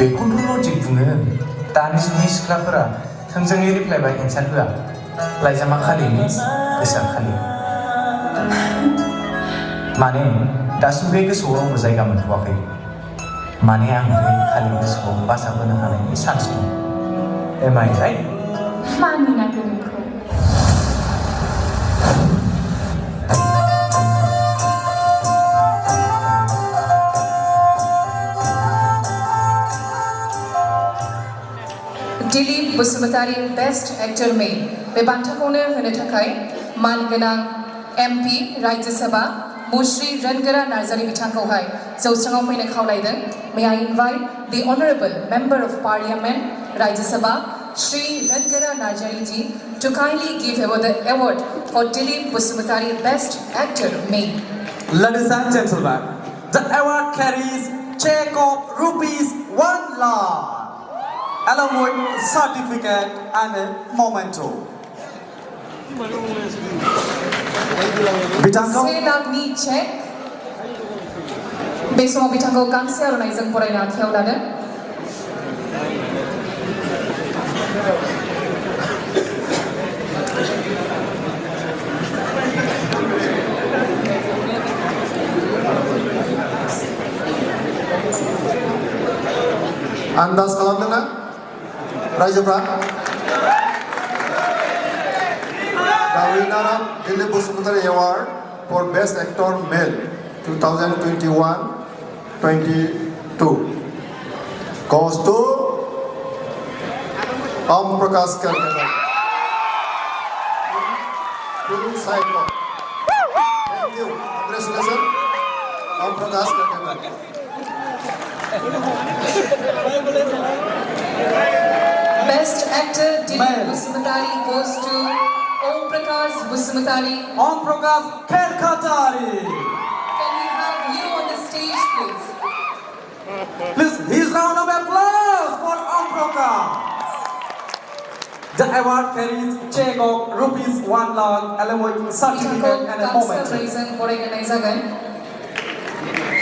बेखौनो लजिक बुङो दानि जुगनि सिख्लाफोरा थोंजोङै रिप्लाइ बा एन्सार होआ लाइजामा खालि मिन्स गोसोआ खालि माने दासिम बे गोसोआव रावबो जायगा मोनथ'वाखै माने आं बे खालि गोसोखौ बासा होनो हानायनि चान्स दं Am I right? मानिना दोनखौ Dilip Basumatary best actor male बे बान्थाखौनो होनो थाखाय मानगोनां एमपि राज्यसभा मुश्री रनगोरा नार्जारी बिथांखौहाय जौस्राङाव फैनो खावलायदों May I invite the Honorable Member of Parliament Rajya Sabha Shri Rangara Narjari ji to kindly give award the award for Dilip Basumatari Best Actor Male. Ladies and gentlemen, the award carries check of rupees 1 lakh along with certificate and a memento. Bitangko 1 लाखनि check बे समाव बिथांखौ गांसे आर'नाइजों बरायना आखायाव लादों आन्दाज खालामदोंना रायजोफ्रा The winner of Dilip Basumatari Award for Best Actor Male 2021-22 goes to Om Prakash Karkera. Full cycle. Thank you. Congratulations, Om Prakash Karkera. Best Actor Dilip Basumatari goes to Om Prakash Basumatari. Om Prakash Karkera. Can we have you on the stage, please? Please, his round of applause for Om Prakash. The award carries check of rupees 1 lakh along with certificate and a moment.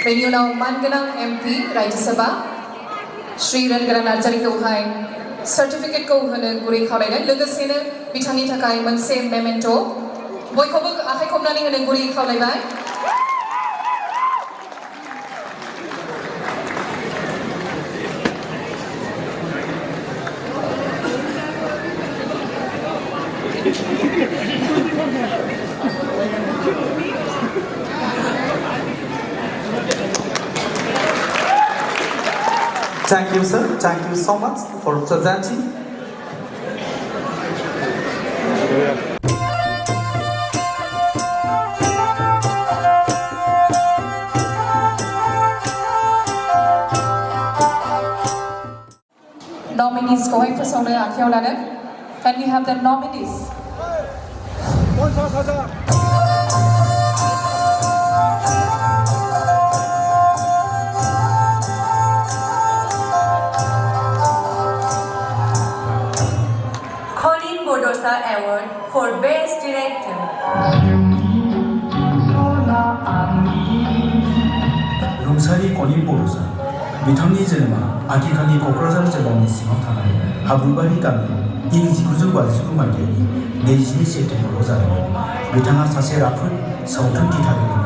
बेनि उनाव मानगोनां MP Rajya Sabha Shri रनगोरा नार्जारीखौहाय सार्टिफिकेटखौ होनो गुरै खावलायदों लोगोसेनो बिथांनि थाखाय मोनसे मेमेन्ट' बयखौबो आखाइ खबनानै होनो गुरै खावलायबाय Thank you, sir. Thank you so much for presenting. Nominees ko ay pasonay akyaw ladan. Can we have the nominees? BODO Award for Best Director. रुंसारि कनिल बड'सा बिथांनि जोनोमा आथिखालनि क'क्राझार जिल्लानि सिङाव थानाय हाब्रुबारि गामियाव इं 1959 मायथाइनि 22 सेप्तेम्बराव जादोंमोन। बिथाङा सासे राफोद सावथुन दिथागिरिमोन।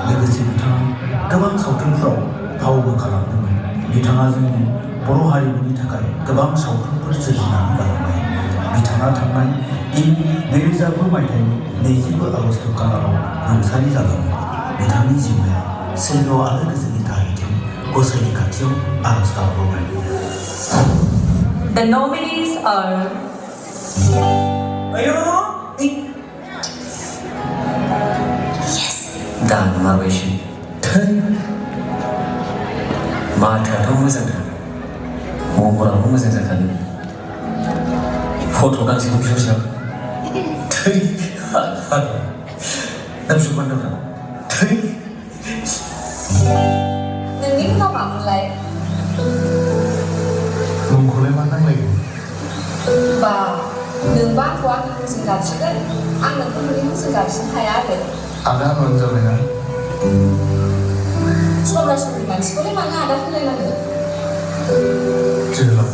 लोगोसे बिथाङा गोबां सावथुनफोराव फावबो खालामदोंमोन। बिथाङा जोंनि बर' हारिमुनि थाखाय गोबां सावथुनफोर सोरजिनानै गालांबाय। बिथाङा थांनाय इं 2009 मायथाइनि 20 आगस्त खालाराव रुंसारि जालाङो। बिथांनि जिउमाया सोरगोआव आलो गोजोनै थाहैथों गसाइनि खाथियाव आरज गाबबावबाय। The nominees are दान माबायसै थै माथोआथ' मोजांथार महराबो मोजां जाखादों फट' गांसेखौ बिहरसां थै नामसुमानदोंना थै नोंनि मुङा मामोनलाय? मुंखौलाय मा नांलायगौ बा नोंबा आंखौ आंनि मुंजों गाबज्रिगोन आं नोंखौ नोंनि मुंजों गाबज्रिनो हाया आरो आदा होनबानो जाबायना सरासनस्रा मानसिखौलाय मानो आदा होनलायनांगौ जोहोलाव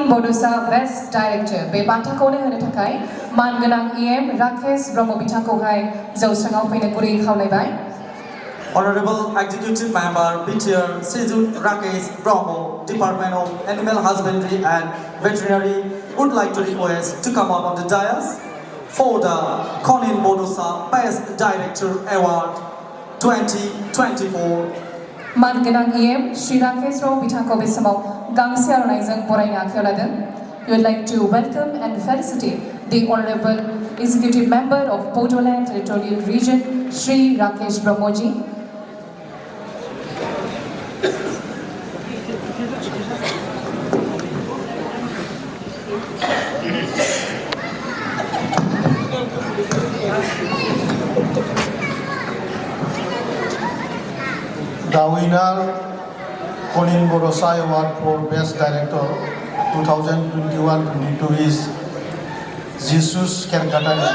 BODO Best Director बे बान्थाखौनो होनो थाखाय मानगोनां EM राकेश ब्रह्म बिथांखौहाय जौस्राङाव फैनो गुरै खावलायबाय। Honorable Executive Member BTR Sejut Rakesh Brahmo, Department of Animal Husbandry and Veterinary would like to request to come up on the dais for the Conin BODO Best Director Award 2024. मानगोनां EM Shri Rakesh ब्रह्म बिथांखौ बे समाव गांसे आर'नाइजों बरायनो आखायाव लादों। We would like to welcome and felicitate the Honorable Executive Member of Bodoland Territorial Region, Shri Rakesh Brahmoji. The winner, Conin BODO Award for Best Director 2021-22 is Jesus Kerkatari.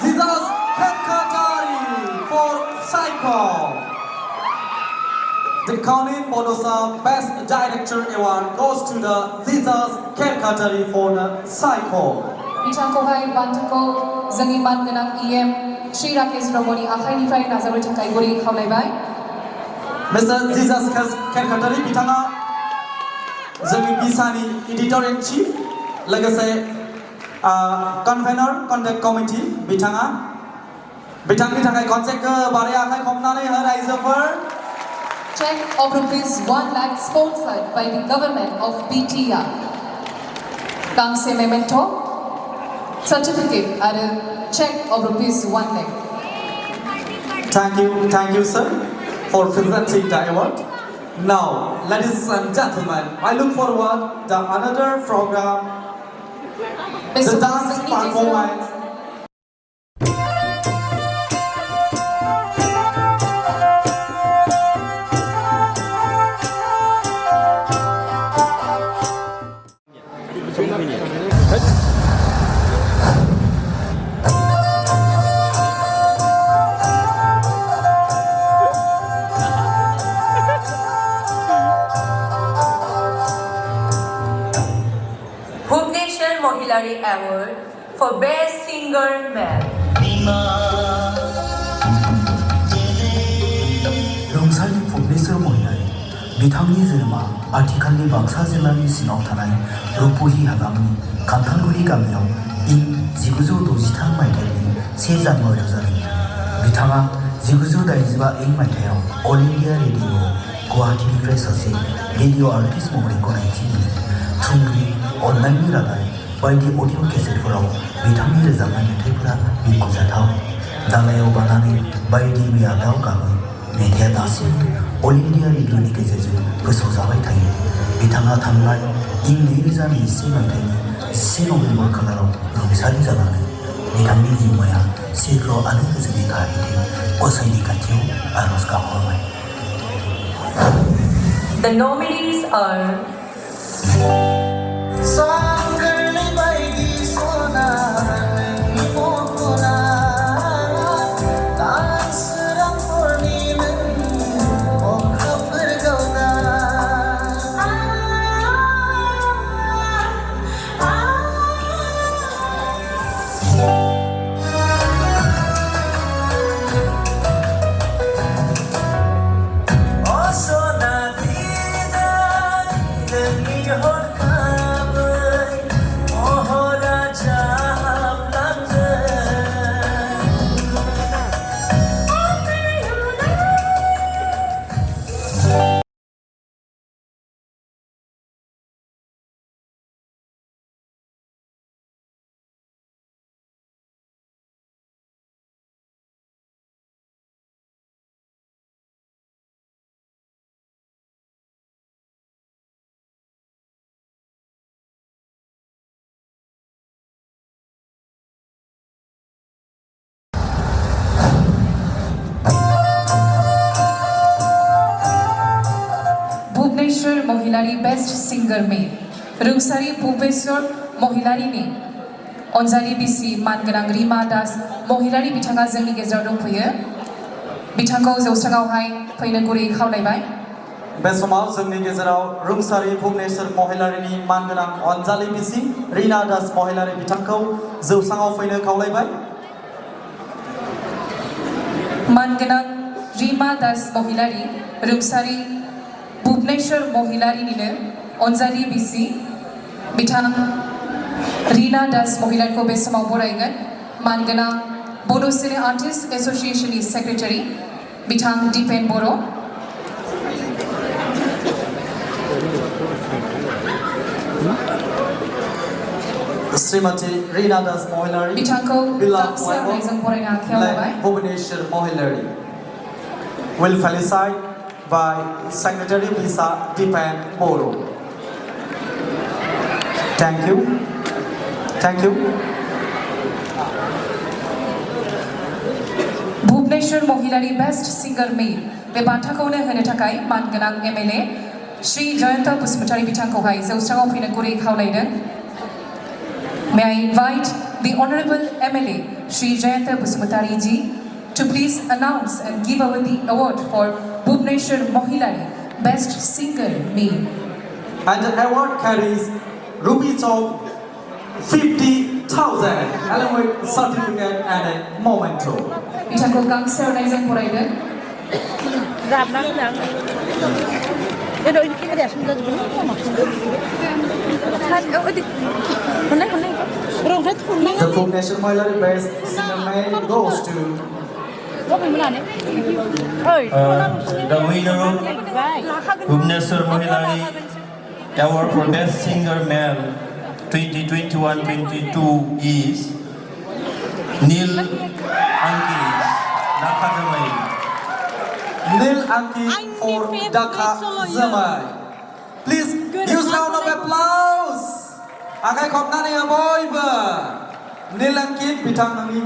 Jesus Kerkatari for Psycho. The Conin BODO Best Director Award goes to the Jesus Kerkatari for the Psycho. बिथांखौहाय बान्थाखौ जोंनि मानगोनां EM Shri Rakesh ब्रह्मनि आखाइनिफ्राय नाजावनो थाखाय गुरै खावलायबाय। Mr. Jesus Kerkatari बिथाङा जोंनि बिसानि editor in chief लोगोसे कन्वेनर कन्टेक्ट कमिटि बिथांनि थाखाय खनसे गोबारै आखाइ खबनानै हो रायजोफोर। Check of rupees 1 lakh sponsored by the government of BTR. गांसे मेमेन्टो certificate आरो check of rupees 1 lakh. Thank you, sir, for presenting the award. Now, ladies and gentlemen, I look forward to another program, the dance performance. Mohilari Award for Best Singer Male. रंसारि फुटनेसर महिलारि बिथांनि जोनोमा आथिखालनि बाक्सा जिल्लानि सिङाव थानाय रुपहि हालामनि खान्थालगुरि गामियाव इं 1963 मायथाइनि 1 जानुवारियाव जादोंमोन। बिथाङा 1985 मायथाइयाव अल इन्डिया रेडिअ गुवाहाटीनिफ्राय सासे रेडिअ आर्टिस्ट महरै गनायथि मोनो। थुंग्रि अननायनि रादाय बायदि अडिअ केसेटफोराव बिथांनि रोजाबनाय मेथाइफोरा मुंख'जाथाव। दालायाव बानानै बायदि मैया दाव गाबो मेथाइया दासिमबो अल इन्डिया रेडिअनि गेजेरजों फोसावजाबाय थायो। बिथाङा थांनाय इं 2021 मायथाइनि 1 नबेम्बर खालाराव रुंसारि जालाङो। बिथांनि जिउमाया सिग्र आरो गोजोनै थाहैथों गसाइनि खाथियाव आरज गाबहरबाय। The nominees are Bhubaneswar Mahilary best singer में रुंसारि भुवनेश्वर महिलारिनि अनजालि बिसि मानगोनां रिमा दास महिलारि बिथाङा जोंनि गेजेराव दंफैयो। बिथांखौ जौस्राङावहाय फैनो गुरै खावलायबाय। बे समाव जोंनि गेजेराव रुंसारि भुवनेश्वर महिलारिनि मानगोनां अनजालि बिसि रिना दास महिलारि बिथांखौ जौस्राङाव फैनो खावलायबाय। मानगोनां रिमा दास महिलारि रुंसारि भुवनेश्वर महिलारिनिनो अनजालि बिसि बिथां रिना दास महिलारिखौ बे समाव बरायगोन। मानगोनां बड' सिने आर्टिस्ट एसोसिएशननि सेक्रेटारि बिथां दिपेन बर'। श्रीमती रीना दास महिलारी बिथांखौ गामसा आर'नाइजों बरायनो आखायाव लाबाय। Bhubaneswar Mahilary will felicitate by Secretary Bisa Dipen Boro. Thank you. Thank you. Bhubaneswar Mahilary best singer में बे बान्थाखौनो होनो थाखाय मानगोनां एमएलए श्री जयंत बसुमतारी बिथांखौहाय जौस्राङाव फैनो गुरै खावलायदों। May I invite the Honorable MLA Shri Jayanta Busumutari ji to please announce and give away the award for Bhubaneswar Mohilari Best Singer Male. And the award carries rupees of 50,000 along with certificate and a memento. बिथांखौ गांसे आर'नाइजों बरायदों। The Bhubaneswar Mohilari Best Singer Male goes to The winner of Bhubaneswar Mohilari Award for Best Singer Male 2021-22 is Neil Anki Nakajamai. Neil Anki for Dhaka Zamai. Please use round of applause. Akai khopnani aboyba. Neil Anki bitangani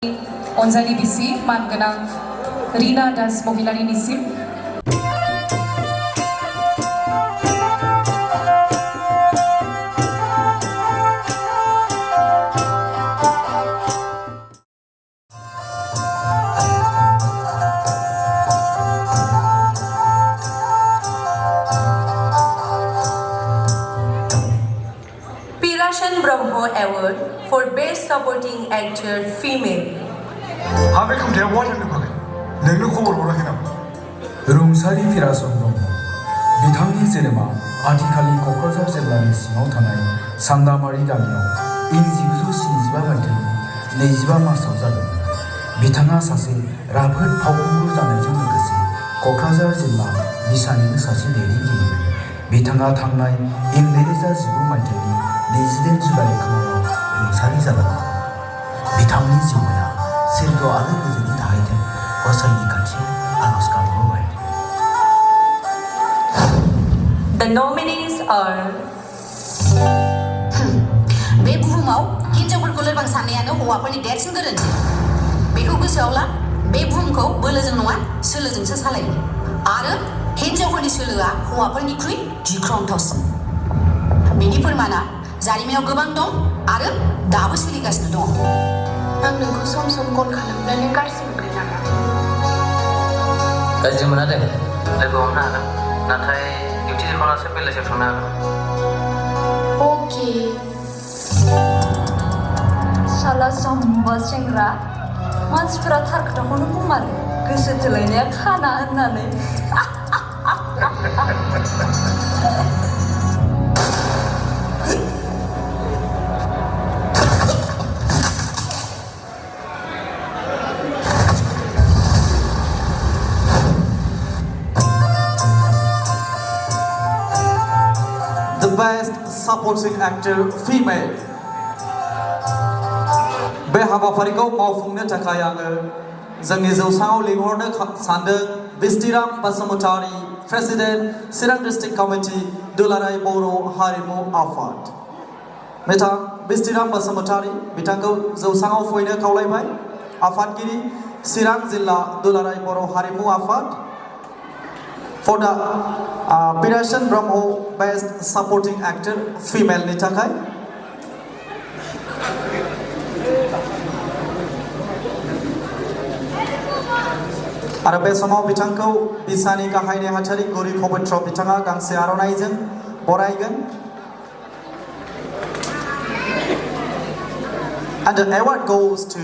Anjali बिसि मानगोनां रिना दास महिलारिनिसिम Brahmo Award for Best Supporting Actor Female. हाबे खन्थाइया वाट होनदों मालाय नोंनो खबर हराखै नामा रुंसारि फिरासन ब्रह्म बिथांनि जोनोमा आथिखालनि क'क्राझार जिल्लानि सिङाव थानाय सान्दामारि गामियाव इं 1975 मायथाइनि 25 मार्चआव जादोंमोन बिथाङा सासे राफोद फावखुंगुर जानायजों लोगोसे क'क्राझार जिल्ला बिसानिबो सासे दैदेनगिरिमोन बिथाङा थांनाय इं 2019 मायथाइनि 28 जुलाइ खालाराव रुंसारि जालांदों बिथांनि जिउमाया सोरगो आरो गोजोननि थाहैथों गसाइनि खाथियाव आरज गाबहरबाय The nominees are बे बुहुमाव हिन्जावफोरखौ लोरबां साननायानो हौवाफोरनि देरसिन गोरोन्थि बेखौ गोसोआव ला बे बुहुमखौ बोलोजों नङा सोलोजोंसो सालायो आरो हिन्जावफोरनि सोलोआ हौवाफोरनिख्रुइ गिख्रंथावसिन बेनि फोरमाना जारिमिनाव गोबां दं आरो दाबो सोलिगासिनो दं आं नोंखौ सम सम कल खालामनानै गाज्रि मोनगोन नामा गाज्रि मोना दे लोगो हमनो हागोन नाथाय डिउटि जोबखांनासो बेलासियाव थांनो हागोन अके साला जाम्बा सेंग्रा मानसिफोरा थार खोथाखौनो बुंमारो गोसो थोलायनाया खाना होननानै The Best Supporting Actor Female. बे हाबाफारिखौ मावफुंनो थाखाय आङो जोंनि जौसाङाव लिंहरनो सानदों बिस्तिराम बसुमतारी प्रेसिडेन्ट चिरां डिस्ट्रिक्ट कमिटि दुलाराय बर' हारिमु आफाद बिथां बिस्तिराम बसुमतारी बिथांखौ जौसाङाव फैनो खावलायबाय आफादगिरि चिरां जिल्ला दुलाराय बर' हारिमु आफाद for the Pirashan Brahmo Best Supporting Actor Female नि थाखाय आरो बे समाव बिथांखौ बिसानि गाहाय नेहाथारि गौरी पवित्र बिथाङा गांसे आर'नाइजों बरायगोन and the award goes to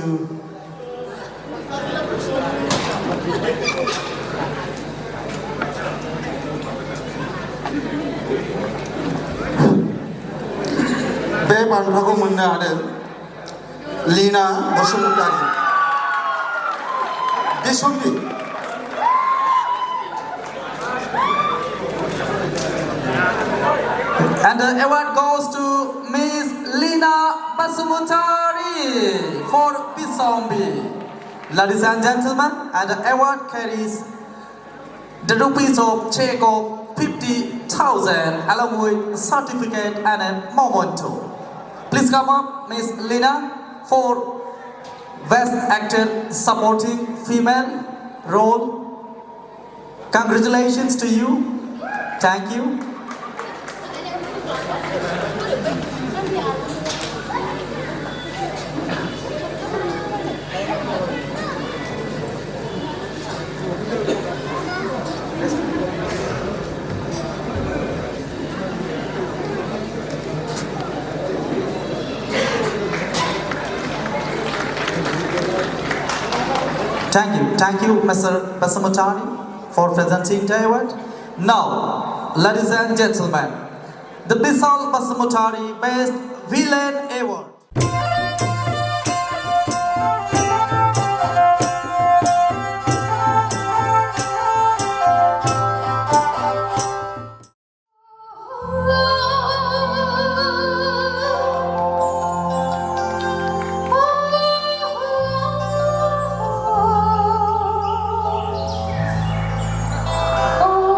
बे बान्थाखौ मोननो हादों Leena Basumatary बिसंगि and the award goes to Miss Lina Basumutari for Bisombi. Ladies and gentlemen, and the award carries the rupees of check of 50,000 along with certificate and a memento. Please come up, Miss Lina, for Best Actor Supporting Female Role. Congratulations to you. Thank you. Thank you, Mr. Basumutari, for presenting the award. Now, ladies and gentlemen, the Bisal Basumutari Best Villain Award. Oh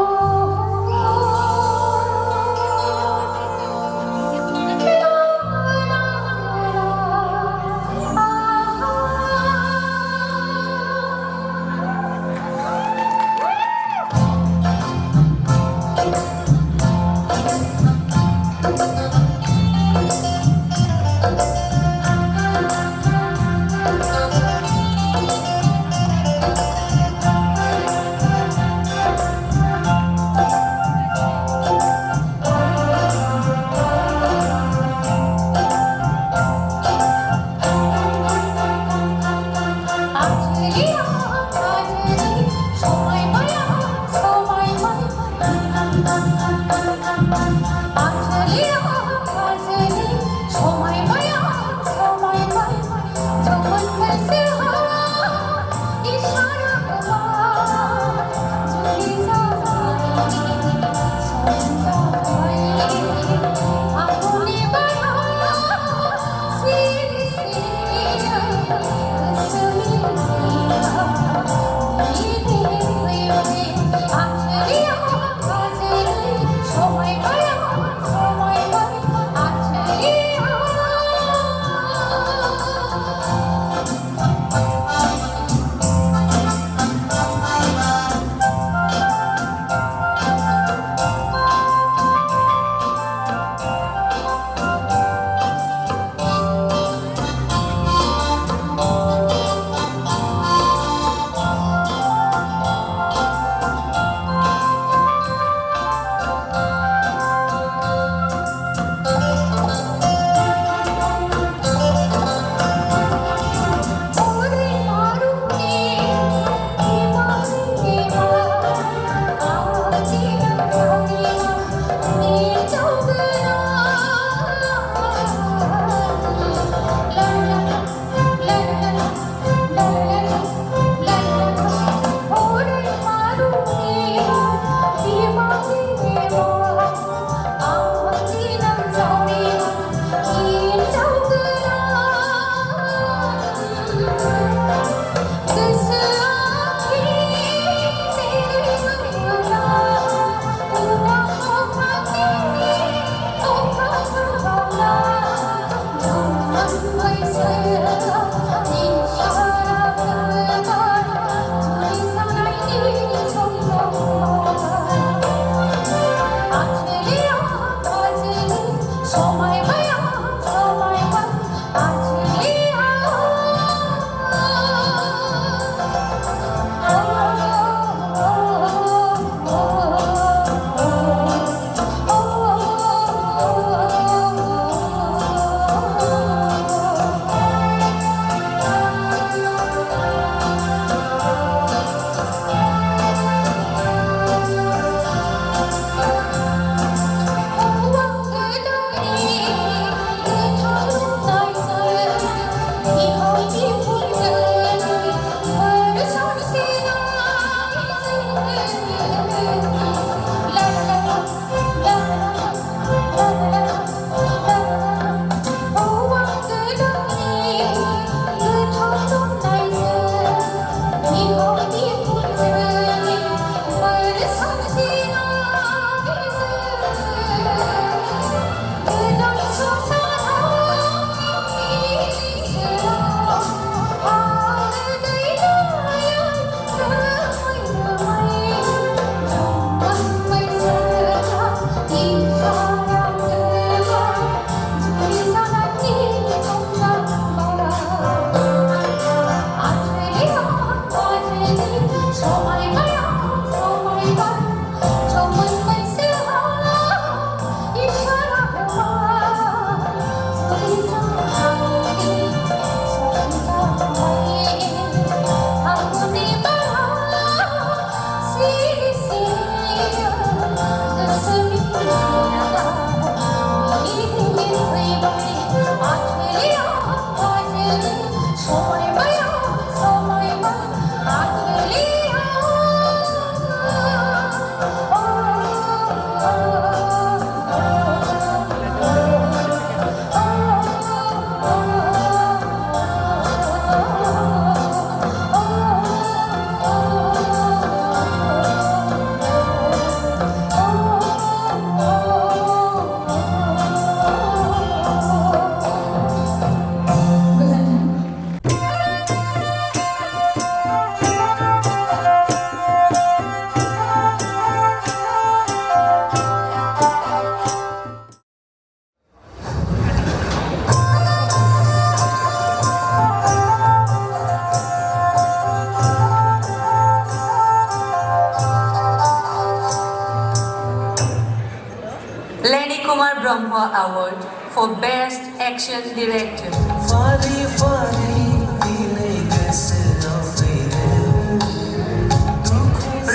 Kumar Brahma Award for Best Action Director.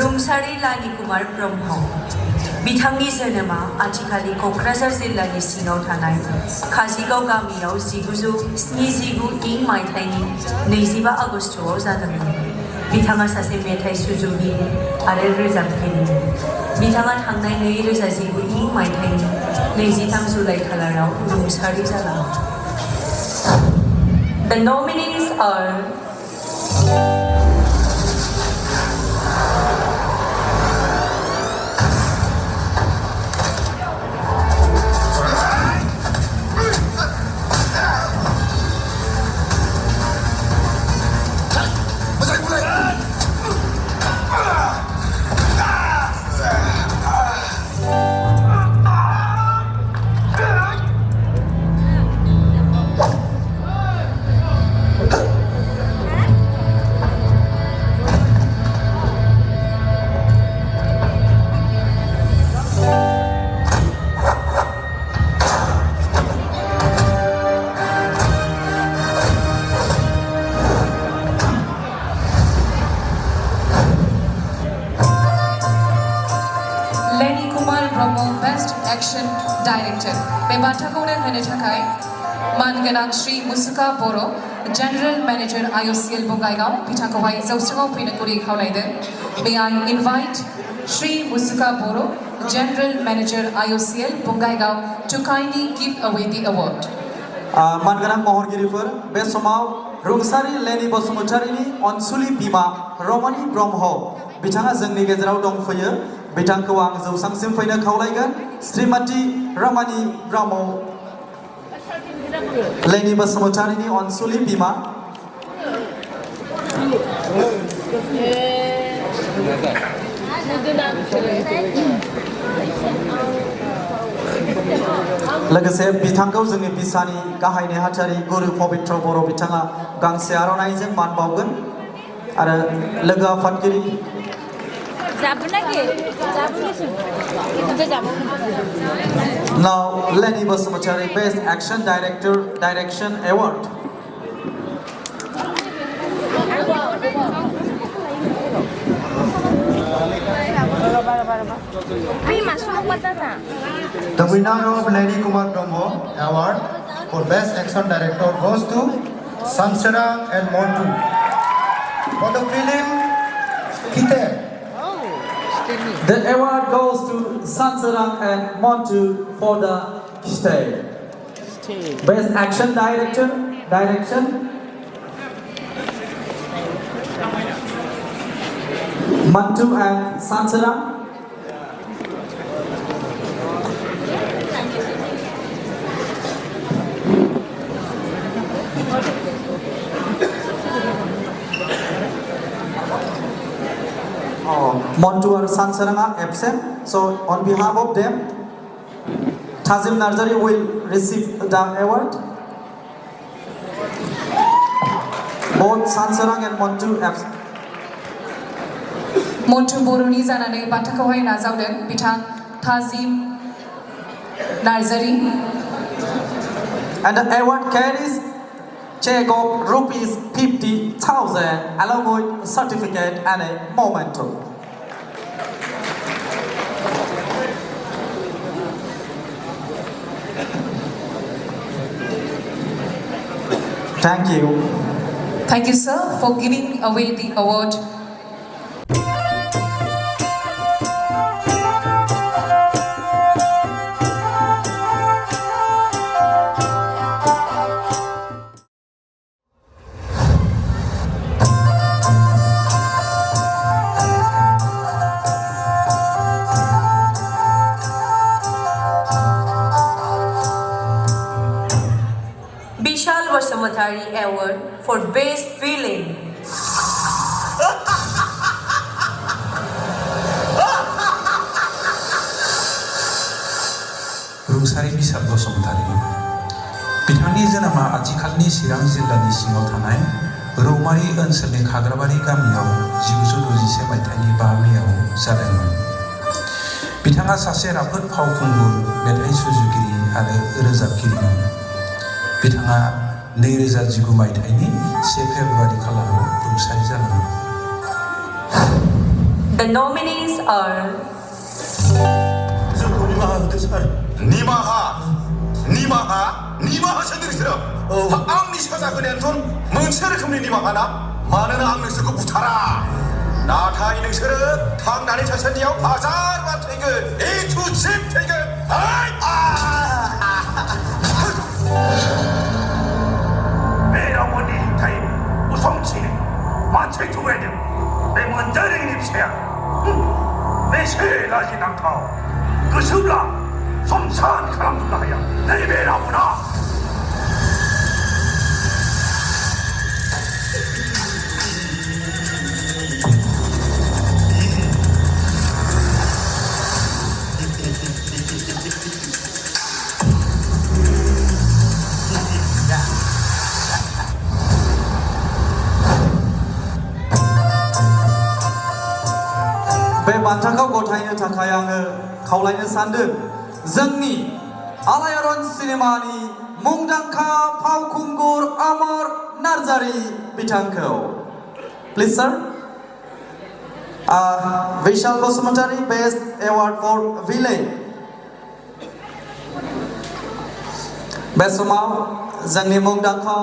रुंसारि लानि कुमार ब्रह्म बिथांनि जोनोमा आथिखालनि क'क्राझार जिल्लानि सिङाव थानाय काजिगाव गामियाव 1979 इं मायथाइनि 25 आगस्टआव जादोंमोन। बिथाङा सासे मेथाइ सुजुगिरि आरो रोजाबगिरि। बिथाङा थांनाय 2019 इं मायथाइनि 23 जुलाइ खालाराव रुंसारि जालाङो। The nominees are Best Action Director. बे बान्थाखौनो होनो थाखाय मानगोनां श्री मुसुका बर' General Manager IOCL बंगाइगाव बिथांखौहाय जौस्राङाव फैनो गुरै खावलायदों। May I invite Shri Musuka Boro, General Manager IOCL Bongaigaon to kindly give away the award. मानगोनां महरगिरिफोर बे समाव रुंसारि लेनि बसुमतारीनि अनसुलि बिमा रमणी ब्रह्म बिथाङा जोंनि गेजेराव दंफैयो। बिथांखौ आं जौसांसिम फैनो खावलायगोन। श्रीमती रमणी ब्रह्म लेनि बसुमतारीनि अनसुलि बिमा। लोगोसे बिथांखौ जोंनि बिसानि गाहाय नेहाथारि गुरु पबित्र बर' बिथाङा गांसे आर'नाइजों मान बावगोन आरो लोगो आफादगिरि Now Lenny Basumachari Best Action Director Direction Award. The winner of Lenny Kumar Brahmo Award for Best Action Director goes to Sansarang and Montu for the film Kite. The award goes to Sansarang and Montu for the Stay. Best Action Director Direction. Montu and Sansarang. Montu and Sansarang are absent, so on behalf of them, Tazim Narzari will receive the award. Both Sansarang and Montu absent. Montu Boroni जानानै बान्थाखौहाय नाजावदों बिथां Tazim Narzari. And the award carries check of rupees 50,000 along with certificate and a memento. Thank you. Thank you, sir, for giving away the award. Award for Best Villain. रुंसारि बिसार बसुमतारी बिथांनि जोनोमा आथिखालनि चिरां जिल्लानि सिङाव थानाय रौमारि ओनसोलनि खाग्राबारि गामियाव 1961 मायथाइनि 5 मेआव जादोंमोन। बिथाङा सासे राफोद फावखुंगुर मेथाइ सुजुगिरि आरो रोजाबगिरिमोन बिथाङा 2019 मायथाइनि 1 फेब्रुआरि खालाराव रुंसारि जालांदों The nominees are जोंखौ निमाहा होदो सार निमाहासो नोंसोरो आंनि साजा होनायानोथ' मोनसे रोखोमनि निमाहा ना मानोना आं नोंसोरखौ बुथारा नाथाय नोंसोरो थांनानै थासान्दियाव हाजार बार थैगोन A to Z थैगोन बे रावनि हेंथायै गसंथिनो मानसि थुबायदों बे मोनजारिनि फिसाया बेसे लाजिनांथाव गोसोब्ला समसान खालामजोबनो हाया नैबे रावना बे बान्थाखौ गथायनो थाखाय आङो खावलायनो सानदों जोंनि आलायारन सिनेमानि मुंदांखा फावखुंगुर अमर नार्जारी बिथांखौ please sir Vishal Basumatary best award for villain बे समाव जोंनि मुंदांखा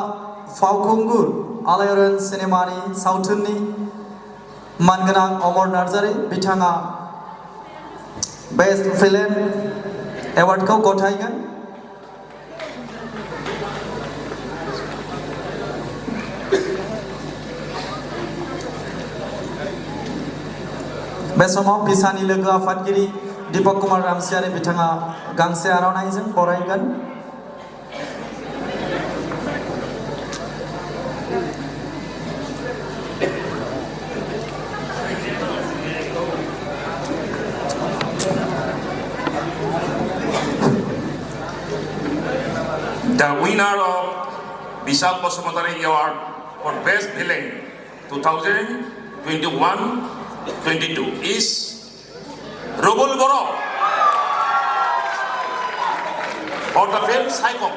फावखुंगुर आलायारन सिनेमानि सावथुननि मानगोनां अमर नार्जारी बिथाङा बेस्ट फिल्म एवार्डखौ गथायगोन बे समाव बिसानि लोगो आफादगिरि दीपक कुमार रामसियारि बिथाङा गांसे आर'नाइजों बरायगोन The winner of Vishal Basumatari Award for Best Villain 2021-22 is Rubul Boro for the film Psycho.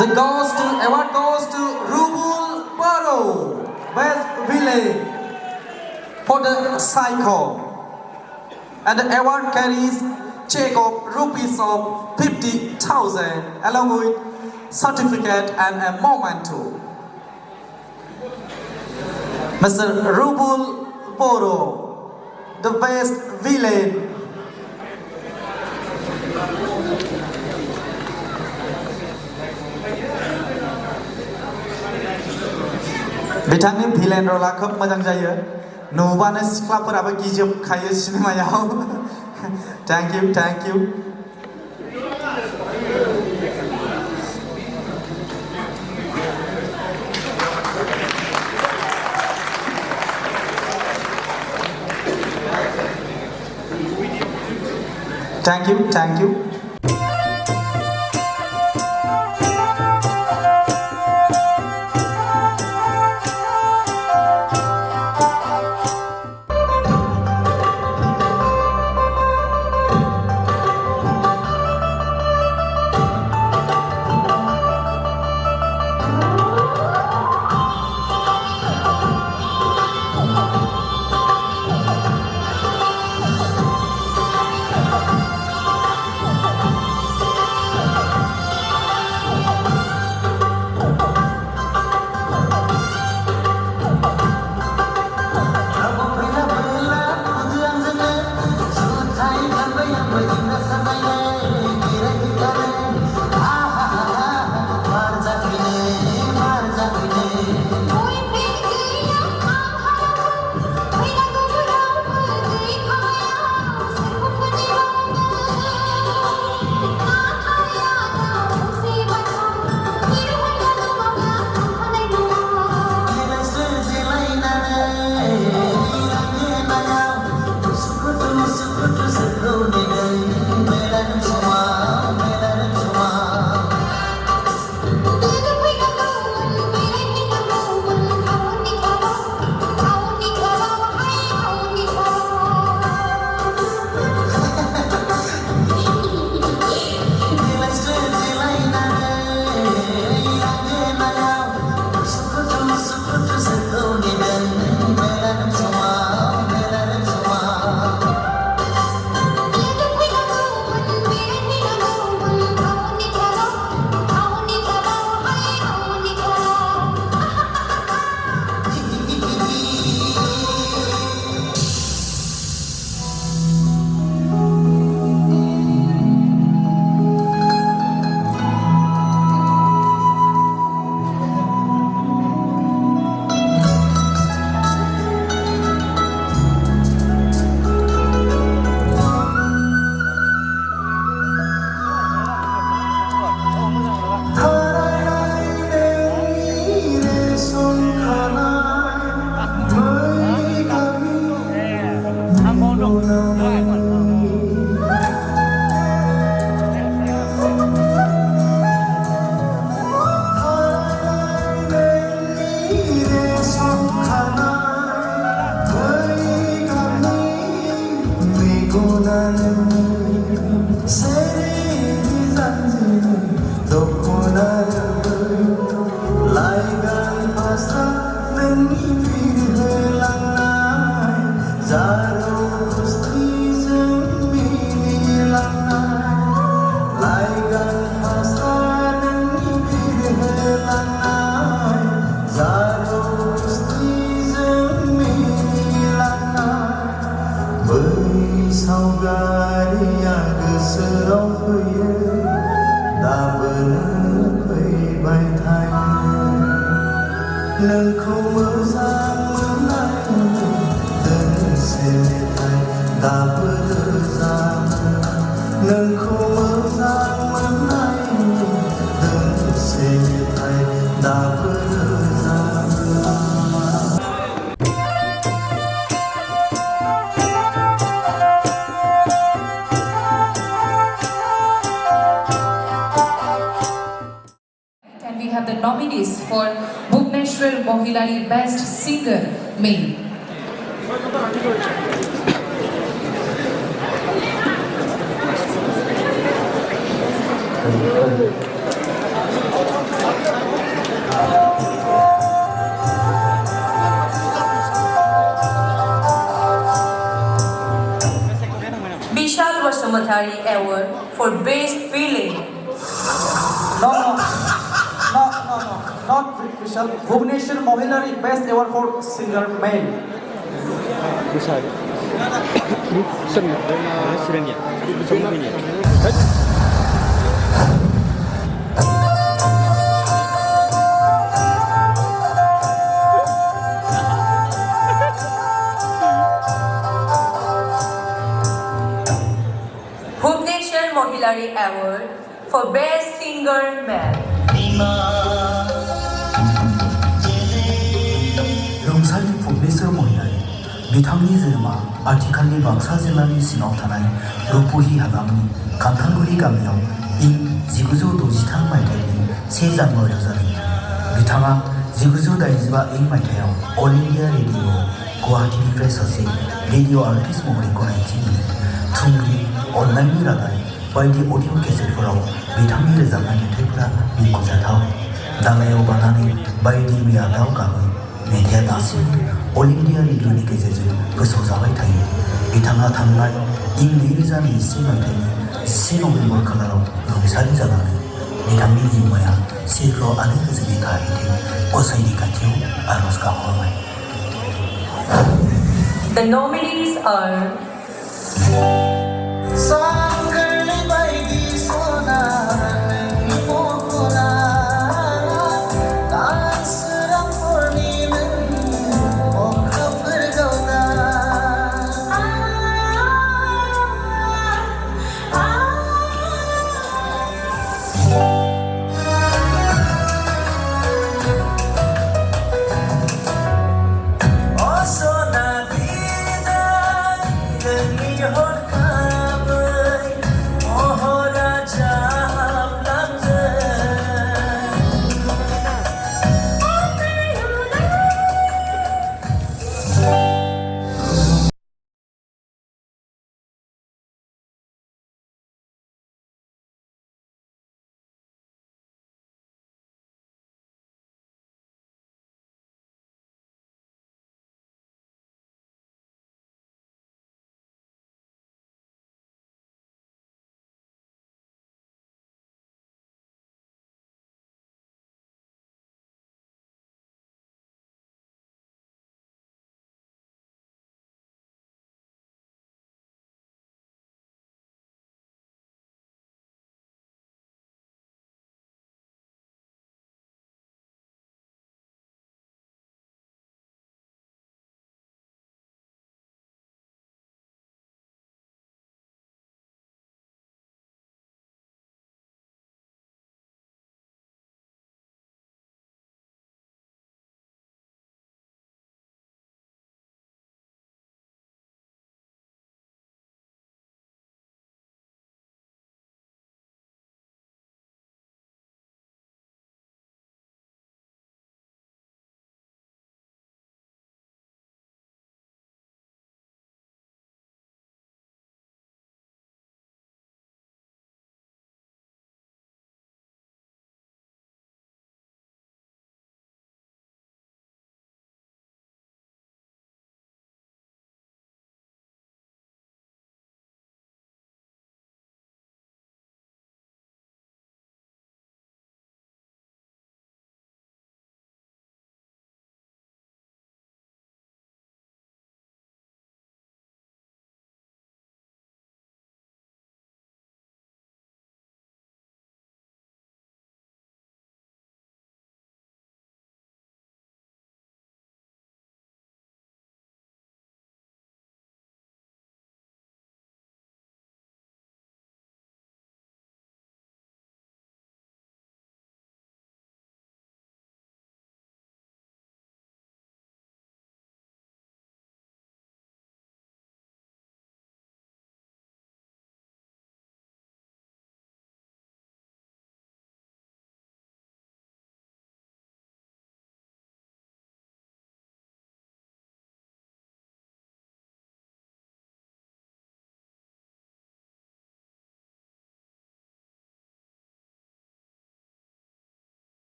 The award goes to Rubul Boro, Best Villain for the Psycho, and the award carries check of rupees of 50,000 along with certificate and a memento. Mr. Rubul Boro, the best villain. बिथांनि villain रला खोब मोजां जायो नुबानो सिख्लाफोराबो गिजोबखायो सिनेमायाव Thank you. Thank you. सावगारिया गोसोआव फैयो दाबोनो फैबाय थायो नोंखौ मोजां मोननाय दोंसे मेथाइ दाबो रोजाबो नोंखौ मोजां मोननाय दोंसे मेथाइ दाबो रोजाबो We have the nominees for Bhubaneswar Mohilari Best Singer Male. Vishal Vasumatari Award for Best Feeling. Not Vishal. Bhubaneswar Mohilari Best Award for Singer Male. Bhubaneswar Mohilari Award for Best Singer Male. रंसारि Bhubaneswar महिलारि बिथांनि जोनोमा आथिखालनि बाक्सा जिल्लानि सिङाव थानाय रुपहि हालामनि खान्थालगुरि गामियाव इं 1963 मायथाइनि 1 जानुवारियाव जादोंमोन बिथाङा 1985 इं मायथाइयाव अल इन्डिया रेडिअ गुवाहाटीनिफ्राय सासे रेडिअ आर्टिस्ट महरै गनायथि मोनो थुंग्रि अननायनि रादाय बायदि अडिअ केसेटफोराव बिथांनि रोजाबनाय मेथाइफोरा मुंख'जाथाव दालायाव बानानै बायदि मैया दाव गाबो मेथाइया दासिमबो अल इन्डिया रेडिअनि गेजेरजों फोसावजाबाय थायो बिथाङा थांनाय इं 2021 मायथाइनि 10 नभेम्बर खालाराव रुंसारि जानानै बिथांनि जिउमाया सिग्र आलो गोजोनै थाहैथों गसाइनि खाथियाव आरज गाबहरबाय The nominees are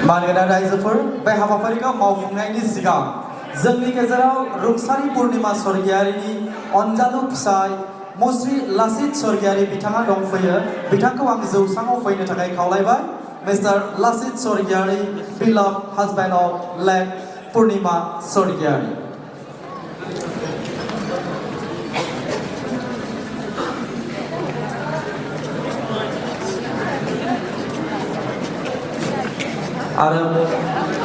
मानगोनां रायजोफोर बे हाबाफारिखौ मावफुंनायनि सिगां जोंनि गेजेराव रुंसारि पुर्णिमा स्वर्गियारिनि अनजालु फिसाय मुस्रि लासित स्वर्गियारि बिथाङा दंफैयो बिथांखौ आं जौसाङाव फैनो थाखाय खावलायबाय mister Lasit Swargiary beloved husband of late Purnima Swargiary आरो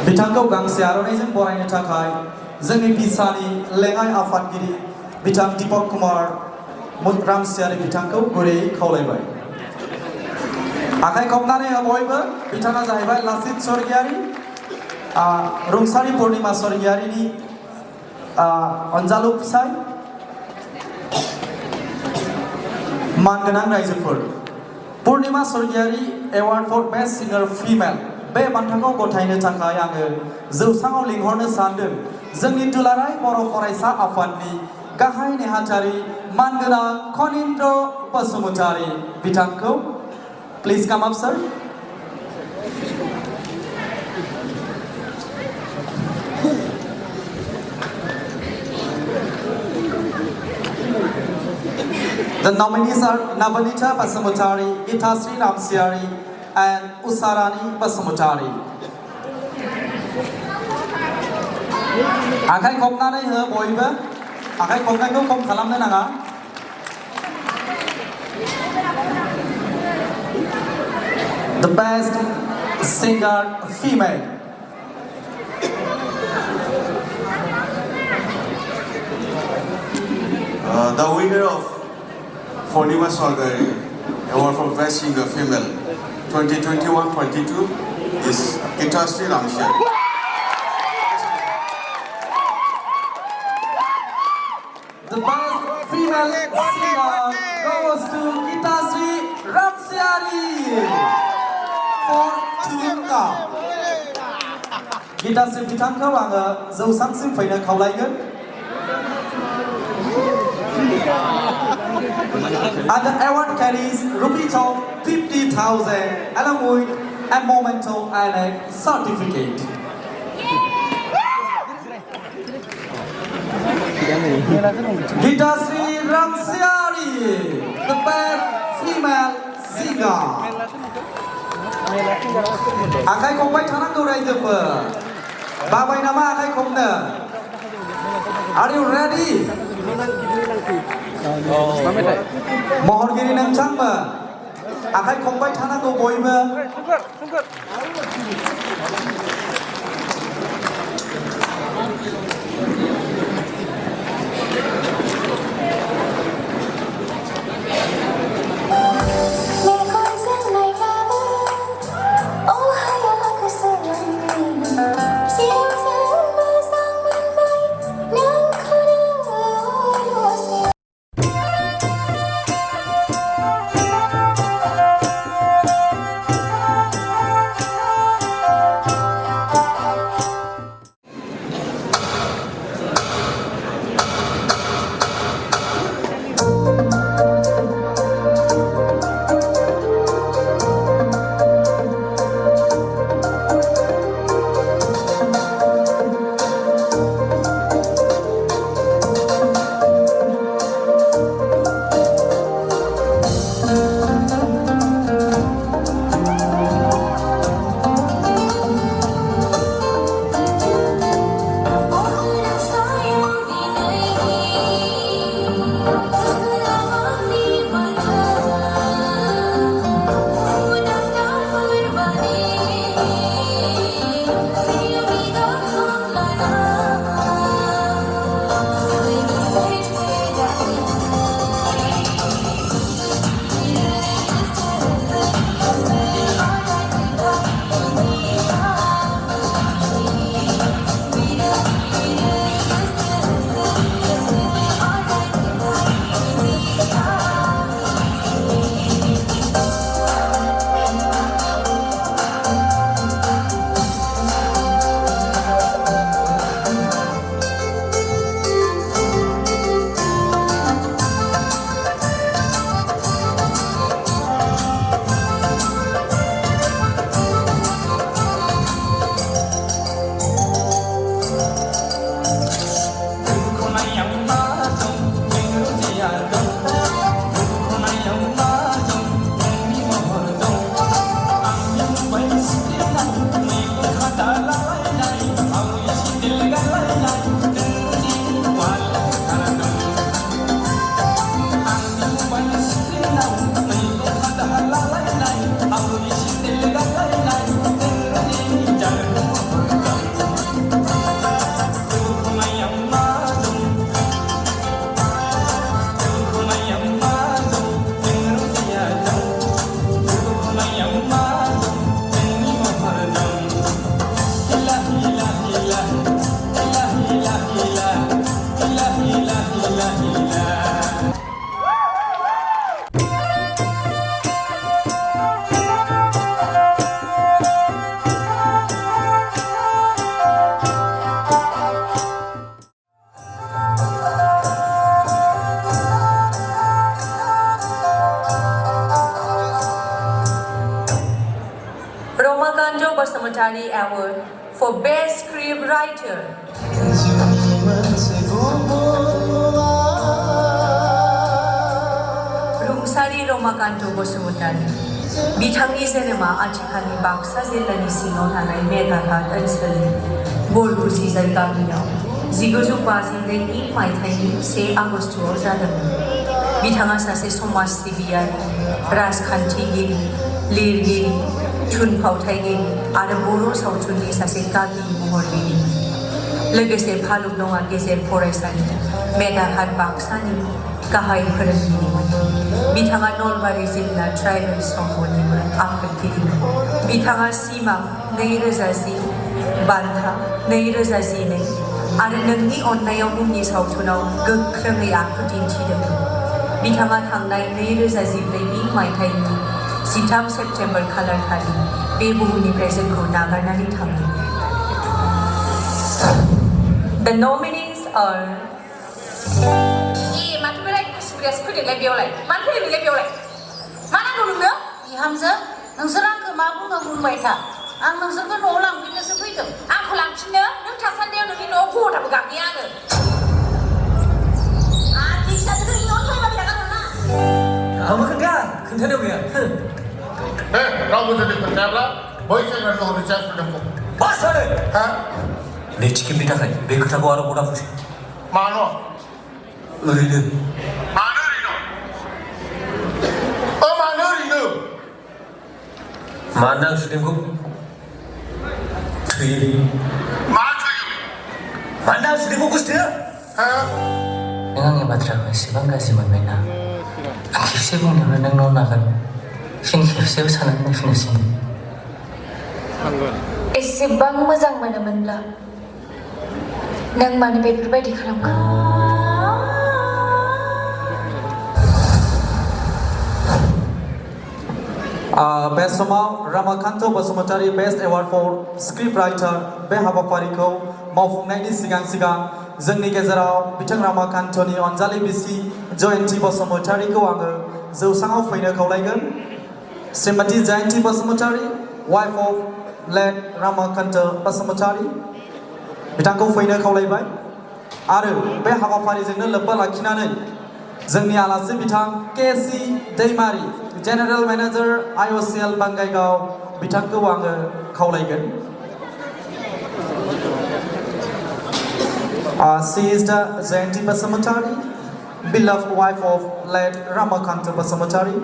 बिथांखौ गांसे आर'नाइजों बरायनो थाखाय जोंनि बिसानि लेङाइ आफादगिरि बिथां दीपक कुमार रामसियारि बिथांखौ गुरैयै खावलायबाय आखाइ खबनानै बयबो बिथाङा जाहैबाय लासित स्वर्गियारि रुंसारि पुर्णिमा स्वर्गियारिनि अनजालु फिसाय मानगोनां रायजोफोर पुर्णिमा स्वर्गियारि एवार्ड फर बेस्ट सिंगार फिमेल बे बान्थाखौ गथायनो थाखाय आङो जौसाङाव लिंहरनो सानदों जोंनि दुलाराय बर' फरायसा आफादनि गाहाय नेहाथारि मानगोनां खनिन्द्र बसुमतारी बिथांखौ प्लिज काम up sir The nominees are Navanita Basumutari, Gitasri Ramsiari, and Usarani Basumutari. आखाइ खबनानै हो बयबो आखाइ खबनायखौ खम खालामनो नाङा The best singer female. The winner of Purnima Swagari Award for Best Singer Female 2021-22 is Gitasri Ramsha. The best female singer goes to Gitasri Ramsiari for Tulunga. Gitasri बिथांखौ आङो जौसांसिम फैनो खावलायगोन. And the award carries rupees of 50,000 along with a memento and a certificate. Gitasri Ramsiari, the best female singer. आखाइ खबबाय थानांगौ रायजोफोर बाबाय नामा आखाइ खबनो Are you ready? महरगिरि नोंथांमोन आखाइ खबबाय थानांगौ बयबो Romakanto Basumantari Award for Best Scriptwriter. Rungsari Romakanto Basumantari बिथांनि जोनोमा आथिखालनि बाक्सा जिल्लानि सिङाव थानाय मेघाघाट ओनसोलनि बरगुसिजाय गामियाव 1952 मायथाइनि 1 आगस्टआव जादोंमोन। बिथाङा सासे समाज सिबियारि, राजखान्थिगिरि, लिरगिरि, थुनफावथायगिरि आरो बर' सावथुननि सासे गागि महरगिरिमोन। लोगोसे भालुकदंगा गेजेर फरायसालि मेघाघाट बाक्सानि गाहाय फोरोंगिरिमोन। बिथाङा नलबारि जिल्ला ट्राइबेल संघनिबो आफादगिरिमोन। बिथाङा सिमां 2010, बान्था 2012 आरो नोंनि अननायाव मुंनि सावथुनाव गोख्रोङै आखु दिन्थिदोंमोन। बिथाङा थांनाय 2014 मायथाइनि 13 सेप्टेम्बर खालारखालि बे बुहुमनिफ्राय जोंखौ नागारनानै थाङो। The nominees are माथो बेलाय कुसुबियासो फैदोंलाय बेयावलाय मानो फैदों नोंलाय बेयावलाय मा नांगौ नोंनो बिहामजो नोंसोर आंखौ मा बुङो बुंबाय था आं नोंसोरखौ न'आव लांफिननोसो फैदों आंखौ लांफिननो नों थासान्दियाव नोंनि न'आव खबरथाबो गाबनिया आङो आंनि फिसाजोखौ नोंनि न'आव थाबाय थानांगौ ना आंबो खोन्थानायाव गैया रावबो जुदि खोन्थायाब्ला बै सेंग्राखौ रिचार्ज होदोंमोन बास जादों हा नै टिकेटनि थाखाय बे खोथाखौ आरो बदा बुंसै मानो ओरैनो मानो ओरैनो मानो आं सुदेमखौ थैयो मा थैयो मानो आं सुदेमखौ गोसोथोयो नों आंनि बाथ्राखौ एसेबां गाज्रि मोनबायना आं खेबसे बुंनायावनो नोंनाव नागार फिन खेबसेबो साननानै नायफिननोसै एसेबां मोजां मोनोमोनब्ला नों मानो बेफोरबायदि खालामखो बे समाव रामाकान्त बसुमतारी बेस्ट एवार्ड फर स्क्रिप्ट राइटार बे हाबाफारिखौ मावफुंनायनि सिगां जोंनि गेजेराव बिथां रामाकान्तनि अनजालि बिसि जयन्ती बसुमतारीखौ आङो जौसाङाव फैनो खावलायगोन। Shrimati Jayanti Basumatary wife of late Ramakant Basumatary बिथांखौ फैनो खावलायबाय आरो बे हाबाफारिजोंनो लोब्बा लाखिनानै जोंनि आलासि बिथां केसि Daimari general manager IOCL Bongaigaon बिथांखौ आङो खावलायगोन। She is the Jayanti Basumantari, beloved wife of late Ramakanta Basumantari.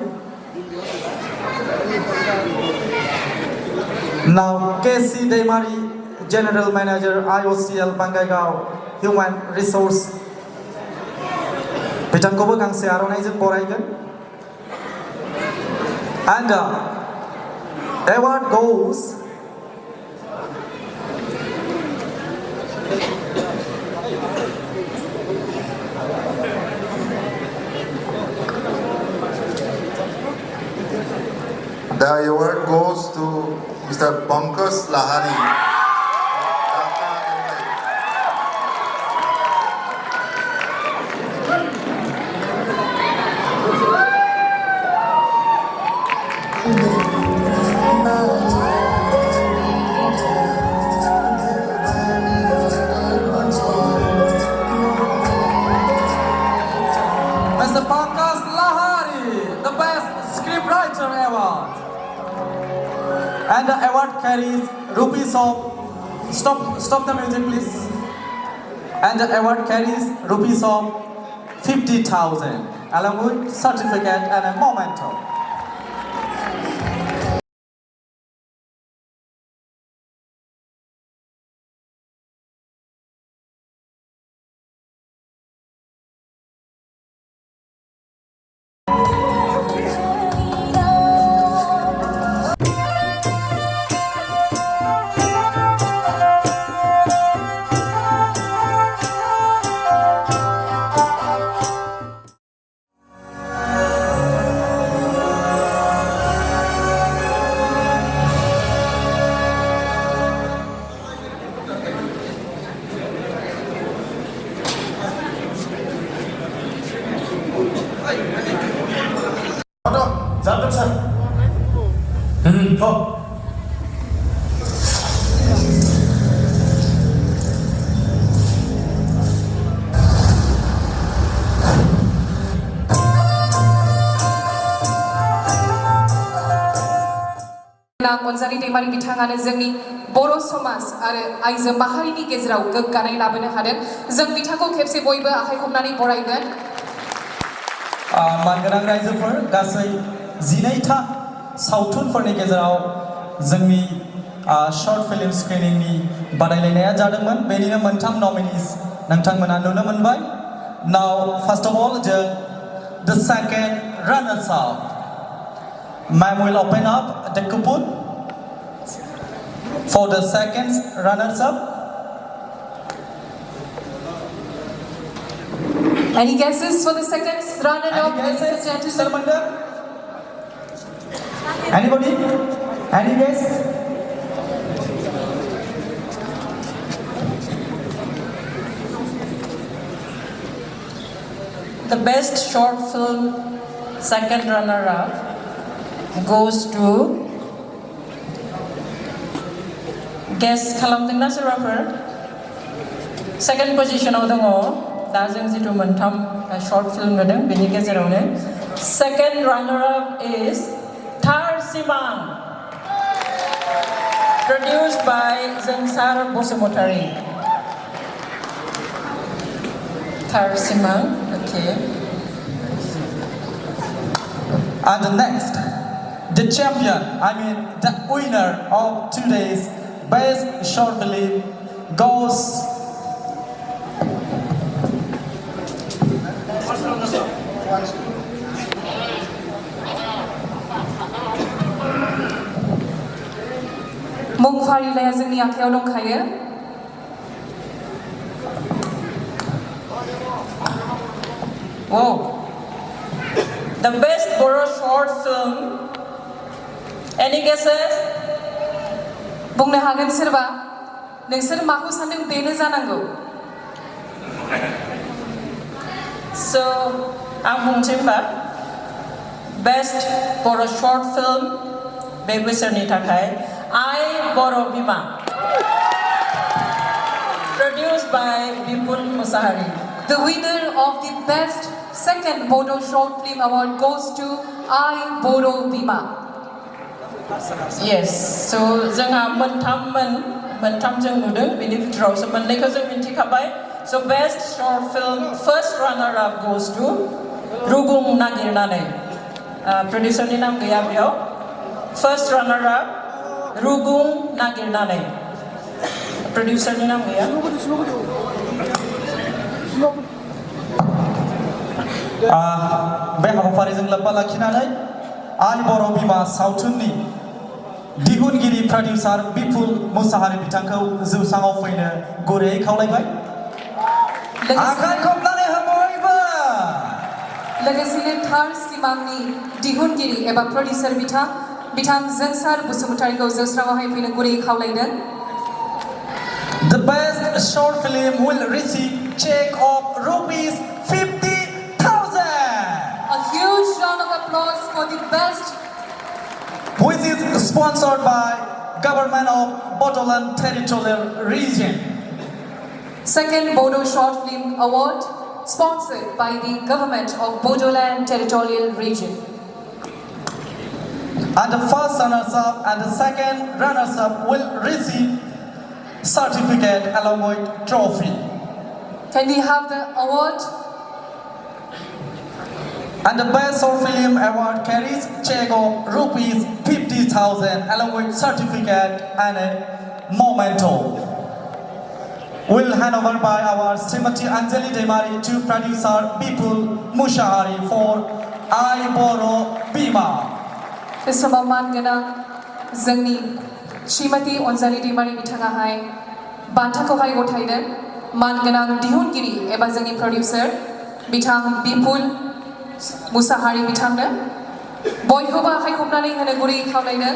Now, KC Deimari, General Manager IOCL Bangaigaon Human Resource बिथांखौबो गांसे आर'नाइजों बरायगोन। And award goes The award goes to Mr. Pankaj Lahari. Mr. Pankaj Lahari, the best scriptwriter award. And the award carries rupees of stop the music please. And the award carries rupees of 50,000 along with certificate and a memento. Anjali Daimari बिथाङानो जोंनि बर' समाज आरो आइजो माहारिनि गेजेराव गोग्गानाय लाबोनो हादों जों बिथांखौ खेबसे बयबो आखाइ खबनानै बरायगोन मानगोनां रायजोफोर गासै 12था सावथुनफोरनि गेजेराव जोंनि शर्ट फिल्म स्क्रिनिंनि बादायलायनाया जादोंमोन बेनिनो मोनथाम नमिनिस नोंथांमोना नुनो मोनबाय नाउ फार्स्ट अफ ऑल जों the second runners up ma'am will open up the coupon for the second runners up. Any guesses for the second runner-up, ladies and gentlemen? Anybody? Any guess? The best short film second runner-up goes to guess खालामदोंना सोरबाफोर second position आव दङ दा जों जिथु मोनथाम short film नुदों बेनि गेजेरावनो second runner-up is Thar Simang produced by Zengsar Bosumotari. Thar Simang, okay. And the next, the champion, the winner of today's best short film goes मुं फारिलाइया जोंनि आखायाव दंखायो Wow. The best BODO short film. Any guesses? बुंनो हागोन सोरबा नोंसोर माखौ सानदों बेनो जानांगौ So आं बुंसै होमबा Best BODO short film बे बोसोरनि थाखाय I BODO Bima produced by Bipul Musahari. The winner of the best second BODO short film award goes to I BODO Bima. Yes, so जोंहा मोनथाम जों नुदों बेनि भितरावसो मोननैखौ जों मिन्थिखाबाय. So best short film first runner up goes to रुगुं नागिरनानै. Producerनि नाम गैया बेयाव. First runner up रुगुं नागिरनानै. Producerनि नाम गैया. बे हाबाफारिजों लोब्बा लाखिनानै आइ बर' बिमा सावथुननि दिहुनगिरि प्रडिउसार बिपुल मुसाहारि बिथांखौ जौसाङाव फैनो गुरैयै खावलायबाय आखाइ खबनानै हो बयबो लोगोसेनो थार सिमांनि दिहुनगिरि एबा प्रडिउसार बिथां जोंसार बसुमतारीखौ जौस्राङावहाय फैनो गुरैयै खावलायदों The best short film will receive check of rupees 50,000. A huge round of applause for the best. Which is sponsored by Government of Bodoland Territorial Region. Second BODO Short Film Award sponsored by the Government of Bodoland Territorial Region. And the first runners-up and the second runners-up will receive certificate along with trophy. Can we have the award? And the best short film award carries check of rupees 50,000 along with certificate and a memento. Will hand over by our Srimati Anjali Demari to producer Bipul Mushahari for I BODO Bima. Mr. Manggana जोंनि श्रीमती अन्जालि दैमारि बिथाङाहाय बान्थाखौहाय गथायदों मानगोनां दिहुनगिरि एबा जोंनि producer बिथां बिपुल मुसाहारि बिथांनो बयखौबो आखाइ खबनानै होनो गुरै खावलायदों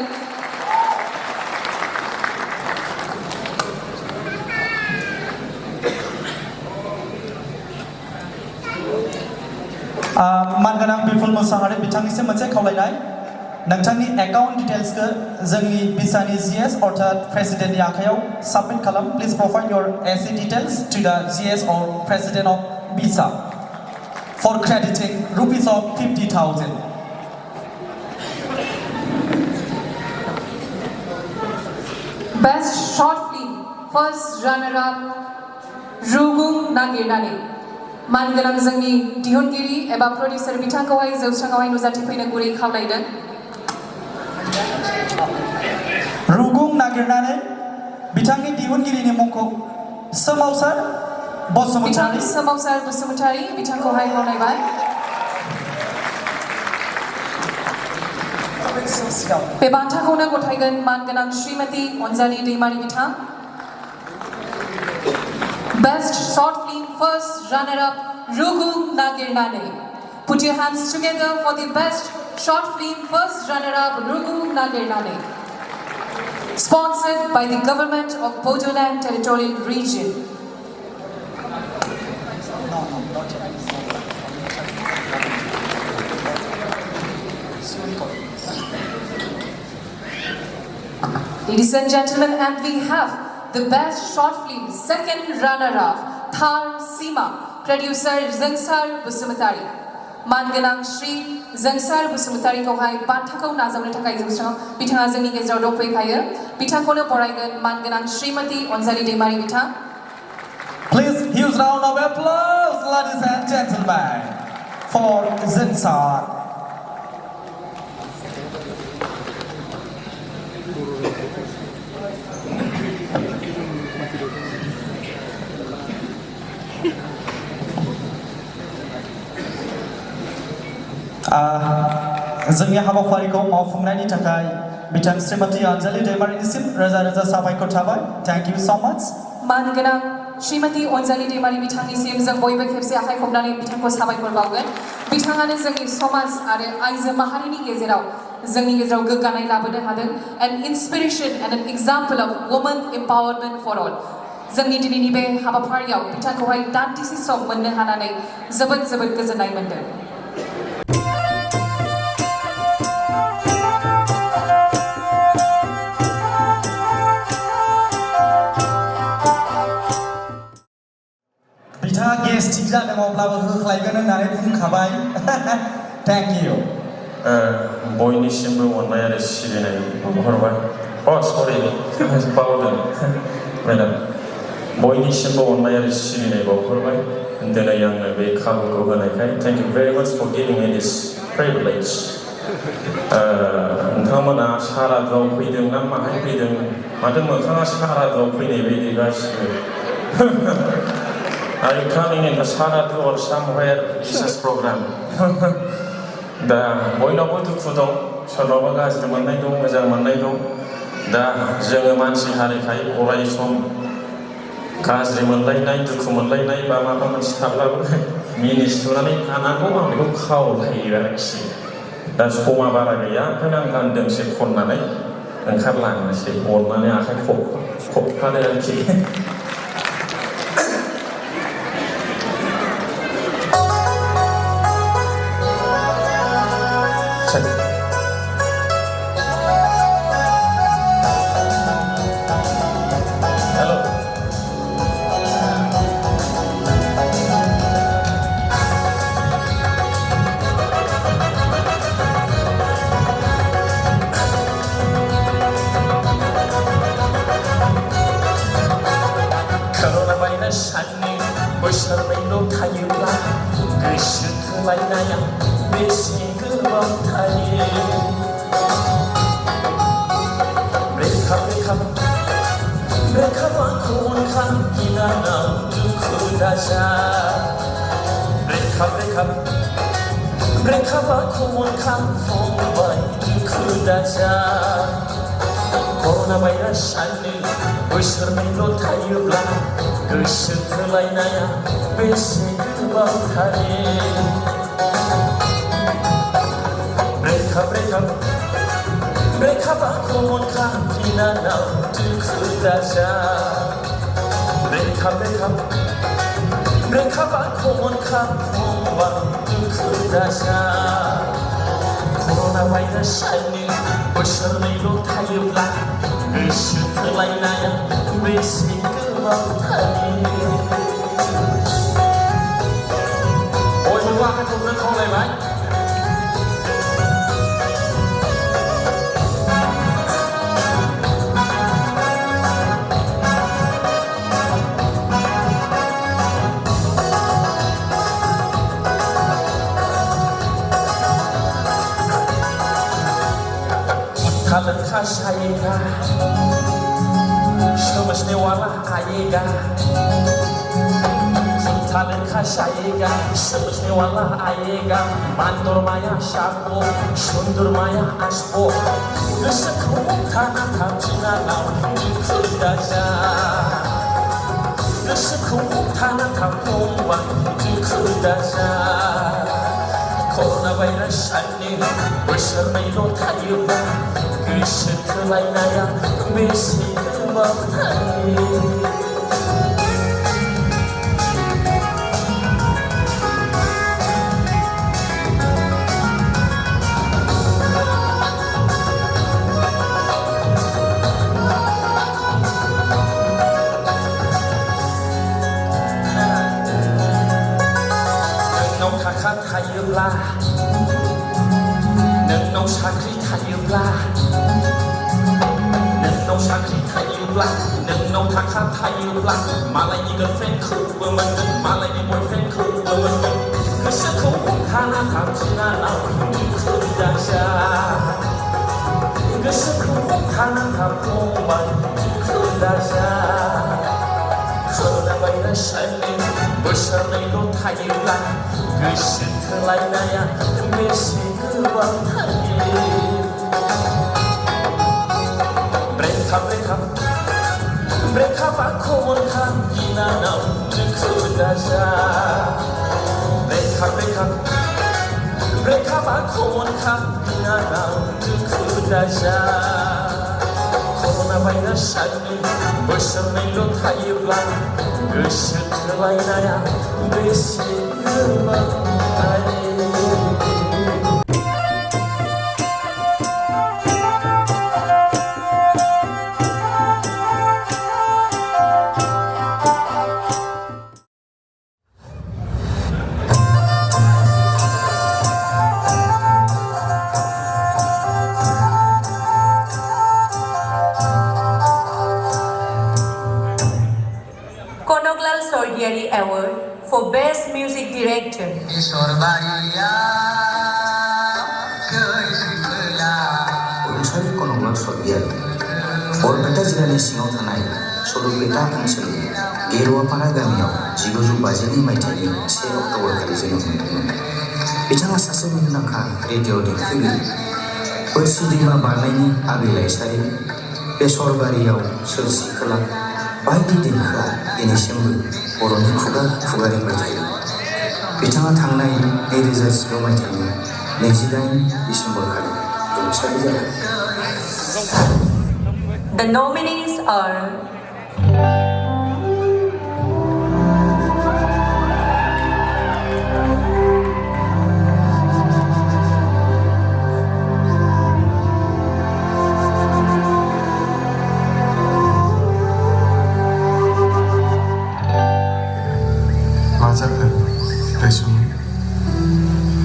मानगोनां बिपुल मुसाहारि बिथांनिसिम मोनसे खावलायनाय नोंथांनि एकाउन्ट डिटेल्सखौ जोंनि बिसानि जीएस अर्थात प्रेसिडेन्टनि आखायाव साबमिट खालाम प्लिज प्रोवाइड योर एसि डिटेल्स टु द जीएस और प्रेसिडेन्ट ऑफ बिसा for crediting rupees of 50,000 Best Short Film First Runner-up Rugung Nagirnani मानगोनां जोंनि दिहुनगिरि एबा प्रडिउसार बिथांखौहाय जौस्राङावहाय नुजाथिफैनो गुरै खावलायदों रुगुं नागिरनानै बिथांनि दिहुनगिरिनि मुंखौ सोमावसार बसुमतारी सोमावसार बसुमतारी बिथांखौहाय खावलायबाय बे बान्थाखौनो गथायगोन मानगोनां श्रीमती अनजालि दैमारि बिथां Best Short Film First Runner-up Rugung Nagirnani. Put your hands together for the Best Short Film First Runner-up Rugung Nagirnani. Sponsored by the Government of BODO Territorial Region. Ladies and gentlemen, and we have the Best Short Film Second Runner-up Thar Sima, Producer Zangsar Busumutari. मानगोनां श्री जोंसार बसुमतारी खौहाय बान्थाखौ नाजावनो थाखाय जौस्राङाव बिथाङा जोंनि गेजेराव दंफैखायो बिथांखौनो बरायगोन मानगोनां श्रीमती अनजालि दैमारि बिथां Please huge round of applause ladies and gentlemen for Zongsar जोंनि हाबाफारिखौ मावफुंनायनि थाखाय बिथां श्रीमती अनजालि दैमारिनिसिम रोजा रोजा साबायखर थाबाय थैंक यू सो मच मानगोनां श्रीमती अनजालि दैमारि बिथांनिसिम जों बयबो खेबसे आखाइ खबनानै बिथांखौ साबायखर बावगोन बिथाङानो जोंनि समाज आरो आइजो माहारिनि गेजेराव गोग्गानाय लाबोनो हादों an inspiration and an example of woman empowerment for all जोंनि दिनैनि बे हाबाफारियाव बिथांखौहाय दान्दिसे सम मोननो हानानै जोबोद गोजोननाय मोनदों गेस्टिक जादों अब्लाबो होख्लायगोन होननानै बुंखाबाय थैंक यू बयनिसिमबो अननाय आरो सिबिनाय हरबाय सरि बावदों मेडाम बयनिसिमबो अननाय आरो सिबिनाय बावहरबाय दिनै आंनो बे खाबुखौ होनायखाय थैंक यू भेरि माच फर गिविं मी दिस प्रिभिलेज नोंथांमोना सारादुआव फैदों ना माहाय फैदों माथो मोखाङा सारादुआव फैनाय बायदि गासिबो Are you coming in the Saradu or somewhere business program? दा बयनावबो दुखु दं सोरनावबा गाज्रि मोननाय दं मोजां मोननाय दं दा जोङो मानसि हारिखाय अराय सम गाज्रि मोनलायनाय दुखु मोनलायनाय बा माबा मोनसे थाब्लाबो मिनिस्लुनानै थानांगौ आं बेखौ खावलायो आरोखि दा समा बारा गैया ओंखायनो आं गानदोंसै खननानै ओंखारलांनोसै अननानै आखाइ खबफानो आरोखि बोसोरनैल' थायोब्ला गोसो थोलायनाया बेसे गोबाव थायो ब्रेकआपखौ अनखां गिनाङाव दुखु दाजा ब्रेकआपखौ अनखां फंबाय दुखु दाजा कर'ना भाइरासआनो बोसोरनैल' थायोब्ला गोसो थोलायनाया बेसे गोबाव थायो ब्रेकआपखौ अनखां गिनाङाव दुखु दाजा ब्रेकआपखौ अनखां फंबाय दुखु दाजा कर'ना भाइरासआनो बोसोरनैल' थायोब्ला गोसो थोलायनाया बेसे गोबाव थायो बयबो आखाइ खबनो खावलायबाय आएगा समझने वाला आएगा खुंथा खाशाएगा समझने वाला आएगा बांदर माया शाको सुंदर माया आसपो गोसोखौ हमथाना थाफिनानाव दुखु दाजा गोसोखौ हमथाना थाफंबा दुखु दाजा कर'ना भाइरासनि बोसोरनैल' थायोब्ला गोसो थोलायनाया बेसे गोबाव थायो थायोब्ला नोंनाव साख्रि थायोब्ला नोंनाव साख्रि थायोब्ला नोंनाव थाखा थायोब्ला मालायनि गार्लफ्रेन्डखौबो मोनगोन मालायनि बयफ्रेन्डखौबो मोनगोन गोसोखौ हमथाना थाफिनानाव दुखु दाजा गोसोखौ हमथाना थाफंबाय दुखु दाजा कर'ना भाइरासनि बोसोरनैल' थायोब्ला गोसो थोलायनाया बेसे गोबाव थायो ब्रेकआपआ खमनखा बिनानाव दुखु दाजा ब्रेकआपआ खमनखा बिनानाव दुखु दाजा कर'ना भाइरासनि बोसोरनैल' थायोब्ला गोसो थोलायनाया बेसे गोबाव थायो Award for Best Music Director. रुंसारि कनकल सर्गियारि बरपेटा जिल्लानि सिङाव थानाय सलुपेटा ओनसोलनि गेरुवापारा गामियाव 1952 मायथाइनि 1 अक्ट'बर खालि जोनोम मोनदोंमोन। बिथाङा सासे मुंदांखा रेडिअ' देंखोगिरि बोरसि दैमा बारनायनि आबै लाइसारि बेसरबारियाव सोरसि खोला बायदि देंखोआ दिनैसिमबो बर'नि खुगा खुगा रिंबाय थायो। बिथाङा थांनाय 2016 मायथाइनि 28 डिसेम्बर खालि रुंसारि जादों। The nominees are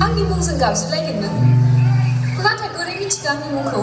आंनि मुंजों गाबज्रिलायदों नों नाथाय बोरै मिथिखो आंनि मुंखौ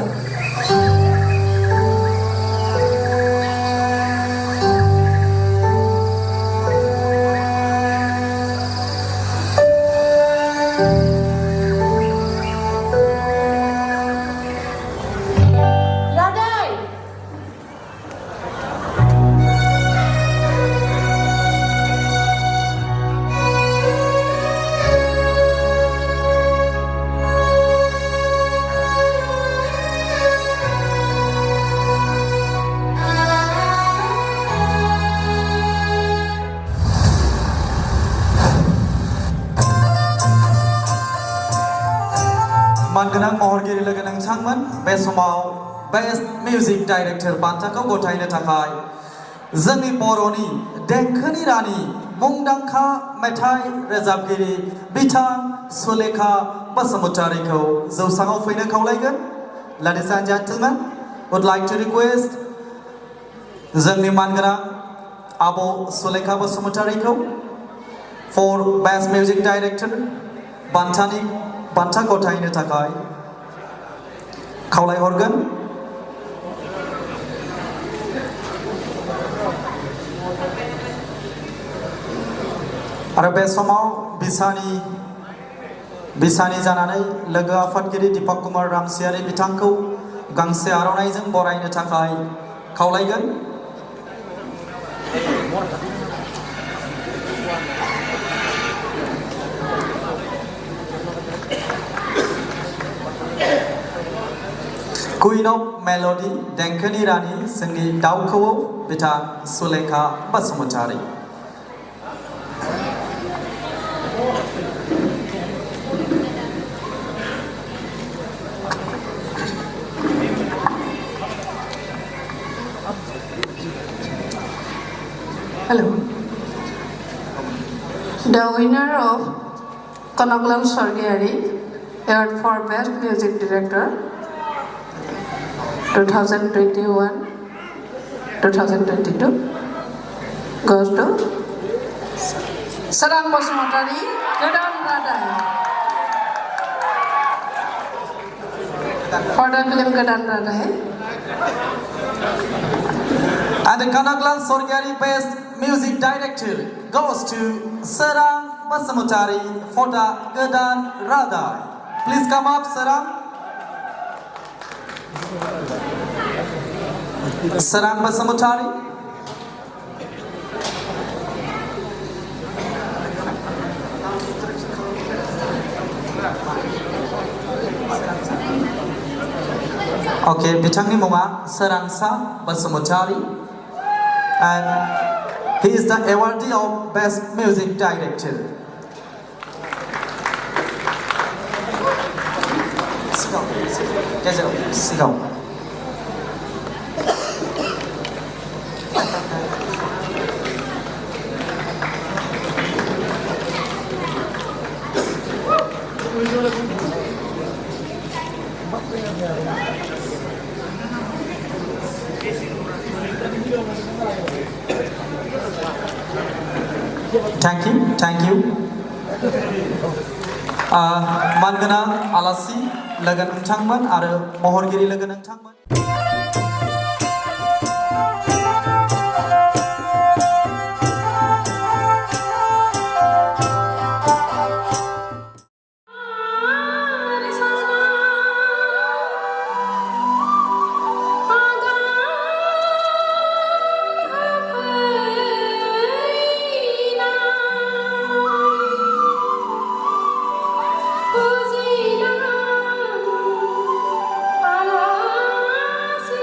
मानगोनां महरगिरि लोगो नोंथांमोन बे समाव बेस्ट मिउजिक डाइरेक्टर बान्थाखौ गथायनो थाखाय जोंनि बर'नि देंखोनि रानि मुंदांखा मेथाइ रोजाबगिरि बिथां सुलेखा बसुमतारीखौ जौसाङाव फैनो खावलायगोन। Ladies and gentlemen, would like to request जोंनि मानगोनां आब' Sulekha बसुमतारीखौ for best music director बान्था गथायनो थाखाय खावलायहरगोन। आरो बे समाव बिसानि जानानै लोगो आफादगिरि दीपक कुमार रामसियारि बिथांखौ गांसे आर'नाइजों बरायनो थाखाय खावलायगोन। Queen of Melody देंखोनि रानि जोंनि दाउखौवौ बिथा Sulekha Basumatary. Hello. The winner of Kanaklal Sargari Award for Best Music Director 2021-2022 goes to Sarang Basumatari, Gadan Radai. For the film Gadan Radai. And the Kanaklal Sargari Best Music Director goes to Sarang Basumatari for the Gadan Radai. Please come up, Sarang. Sarang Basumatari. Okay, bitangni munga Sarangsa Basumatari, and he is the awardee of Best Music Director. Sigaw. Thank you. Mangana alasi lagan nongchangman आरो महरगिरि लोगो नोंथांमोन। Puzina, ala, si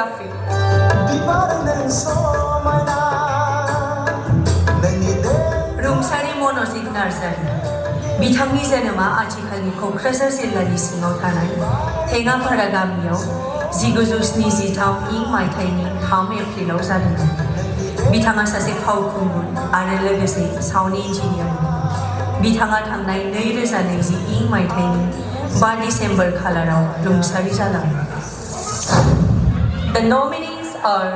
choreography. रुंसारि मनजित नार्जारि बिथांनि जोनोमा आथिखालनि क'क्राझार जिल्लानि सिङाव थानाय थेङापारा गामियाव 1973 इं मायथाइनि 3 एप्रिलाव जादोंमोन। बिथाङा सासे फावखुंगुर आरो लोगोसे साउन्ड इन्जिनियारमोन। बिथाङा थांनाय 2020 इं मायथाइनि 5 डिसेम्बर खालाराव रुंसारि जालाङो। The nominees are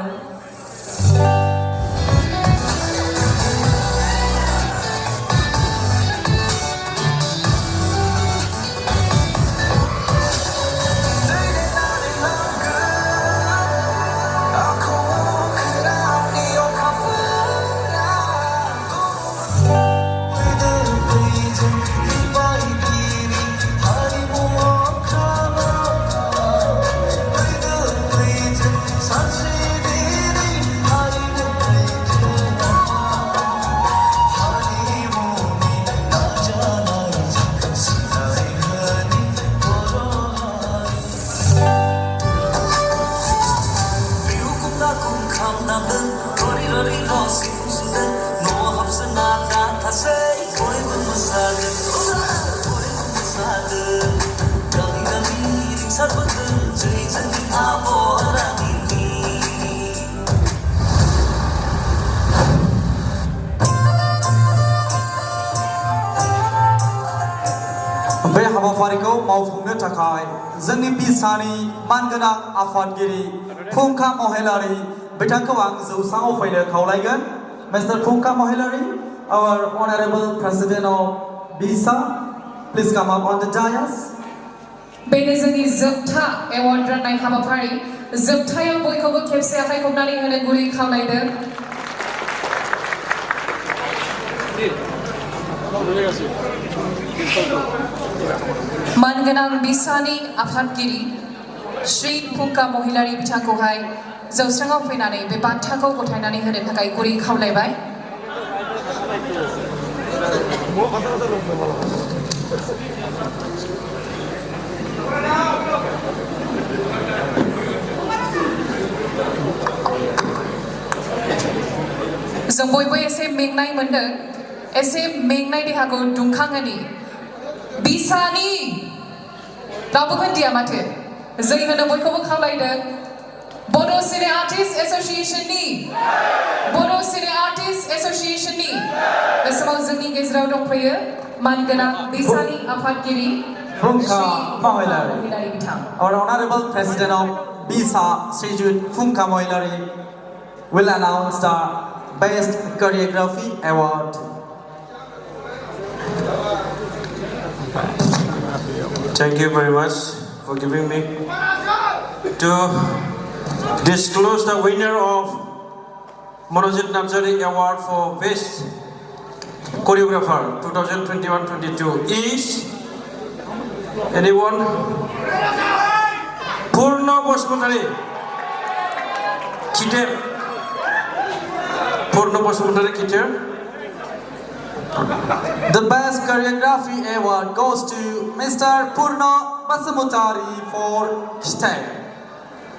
बे हाबाफारिखौ मावफुंनो थाखाय जोंनि बिसानि मानगोनां आफादगिरि फुंखा महिलारि बिथांखौ आं जौसाङाव फैनो खावलायगोन। Mr. Funka Mohilari, our Honorable President of BISA, please come up on the dais. बेनो जोंनि जोबथा एवार्ड राननाय हाबाफारि जोबथायाव बयखौबो खेबसे आखाइ खबनानै होनो गुरै खावलायदों। मानगोनां बिसानि आफादगिरि श्री फुंका महिलारि बिथांखौहाय जौस्राङाव फैनानै बे बान्थाखौ गथायनानै होनो थाखाय गुरै खावलायबाय। जों बयबो एसे मेंनाय मोनदों, एसे मेंनाय देहाखौ दुंखांहोनि बिसानि रावबो होनदिया माथो जै होनो बयखौबो खावलायदों। बड' सिने आर्टिस्ट एस'सिएशननि बे समाव जोंनि गेजेराव दंफैयो मानगोनां बिसानि आफादगिरि Funka Mohilari, बिथां। our Honorable President of BISA, Srijut Funka Mohilari, will announce the Best Choreography Award. Thank you very much for giving me to disclose the winner of Monojit Narzari Award for Best Choreographer 2021-22 is anyone? Purno Bosmotari Kiter. Purno Bosmotari Kiter. The Best Choreography Award goes to Mr. Purno Basamutari for Stay.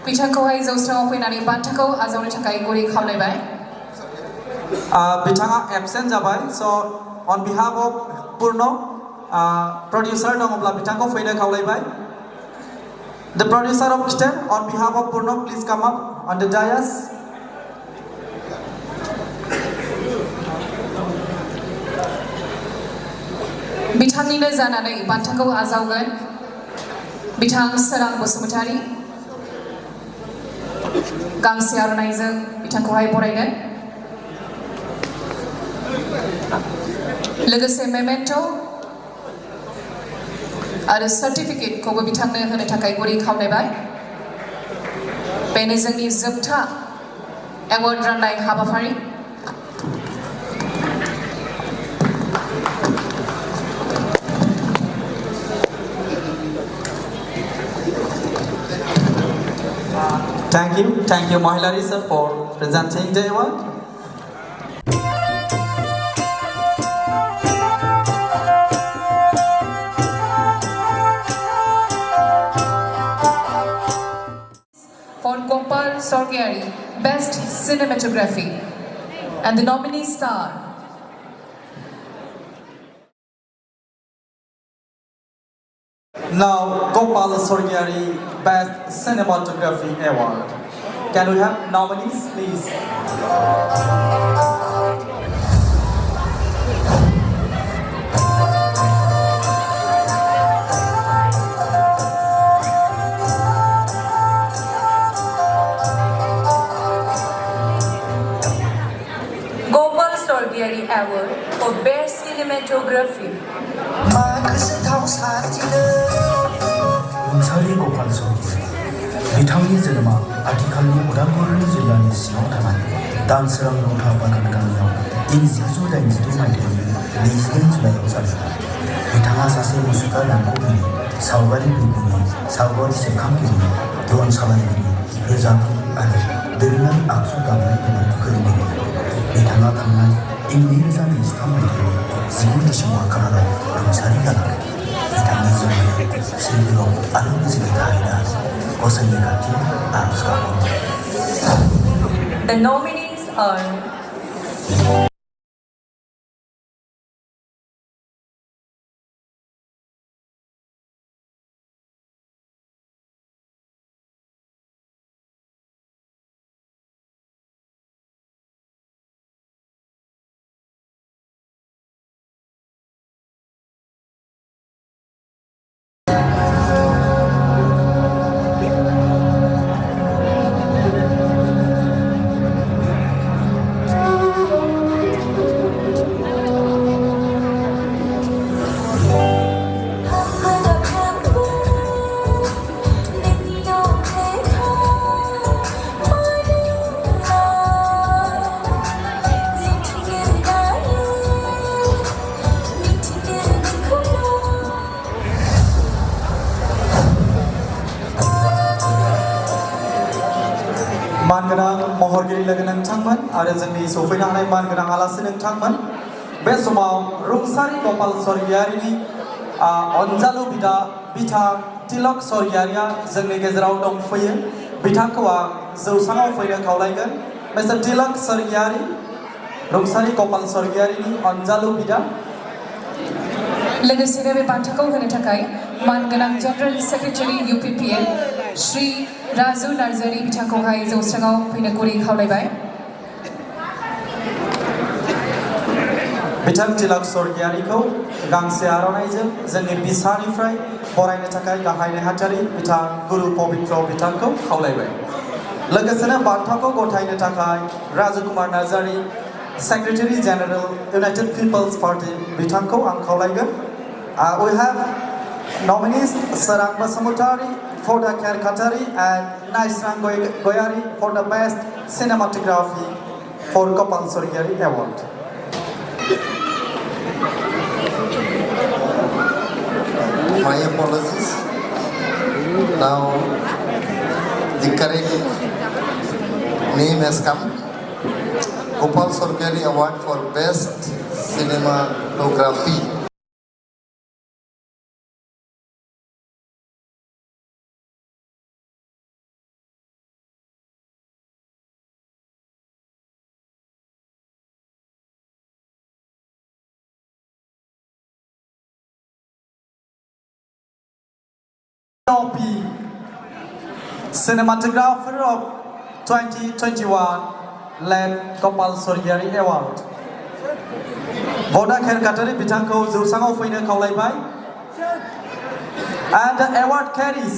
बिथांखौहाय जौस्राङाव फैनानै बान्थाखौ आजावनो थाखाय गुरै खावलायबाय। बिथाङा absent जाबाय, so on behalf of Purno, producer दङब्ला बिथांखौ फैनो खावलायबाय। The producer of Stay, on behalf of Purno, please come up on the dais. बिथांनिनो जानानै बान्थाखौ आजावगोन बिथां सोरां बसुमतारी। गांसे आर'नाइजों बिथांखौहाय बरायगोन। लोगोसे मेमेन्ट' आरो सार्टिफिकेटखौबो बिथांनो होनो थाखाय गुरै खावलायबाय। बेनो जोंनि जोबथा एवार्ड राननाय हाबाफारि। Thank you, Mohilari sir, for presenting the award. For Gopal cinematography. And the nominees are Now, Gopal Sorgyari Best Cinematography Award. Can we have nominees, please? Gopal Sorgyari Award for Best Cinematography. रुंसारि गपाल सरगियारि बिथांनि जोनोमा आथिखालनि उदालगुरि जिल्लानि सिङाव थानाय दानसोरां नौथा बागान गामियाव इं 1986 मायथाइनि 22 जुलाइआव जादोंमोन। बिथाङा सासे मुसुखा दानख'गिरि, सावगारि लिरगिरि, सावगारि सेबखांगिरि, ड्रन सालायगिरि, रोजाबगिरि आरो दोरोङारि आगजु दामनाय देनाय फोरोंगिरि। बिथाङा थांनाय इं 2023 मायथाइनि 19 डिसेम्बर खालाराव रुंसारि जालांदों। बिथांनि जिउमाया सोरगोआव आलो गोजोनै थाहैनो गसाइनि खाथियाव आरज गाबो। The nominees are मानगोनां महरगिरि लोगो नोंथांमोन आरो जोंनि सफैनो हानाय मानगोनां आलासि नोंथांमोन बे समाव रुंसारि गपाल सरगियारिनि अनजालु बिदा बिथां तिलक सरगियारिया जोंनि गेजेराव दंफैयो। बिथांखौ आं जौसाङाव फैनो खावलायगोन। मिस्टार तिलक सरगियारि, रुंसारि गपाल सरगियारिनि अनजालु बिदा। लोगोसेनो बे बान्थाखौ होनो थाखाय मानगोनां general secretary UPPN Shri Raju Narzary बिथांखौहाय जौस्राङाव फैनो गुरै खावलायबाय। बिथां तिलक सरगियारिखौ गांसे आर'नाइजों जोंनि बिसानिफ्राय बरायनो थाखाय गाहाय नेहाथारि बिथां गुरु पबित्र बिथांखौ खावलायबाय। लोगोसेनो बान्थाखौ गथायनो थाखाय Raju Kumar Narzary secretary general United People's Party बिथांखौ आं खावलायगोन। We have nominees Sarang Basamutari for the Kerkatari and Naisrang Goyari for the Best Cinematography for Gopal Sorgyari Award. My apologies. Now the correct name has come. Gopal Sorgyari Award for Best Cinematography. Cinematographer of 2021 led Gopal Sorgyari Award. Boda Kherkatari बिथांखौ जौसाङाव फैनो खावलायबाय. And the award carries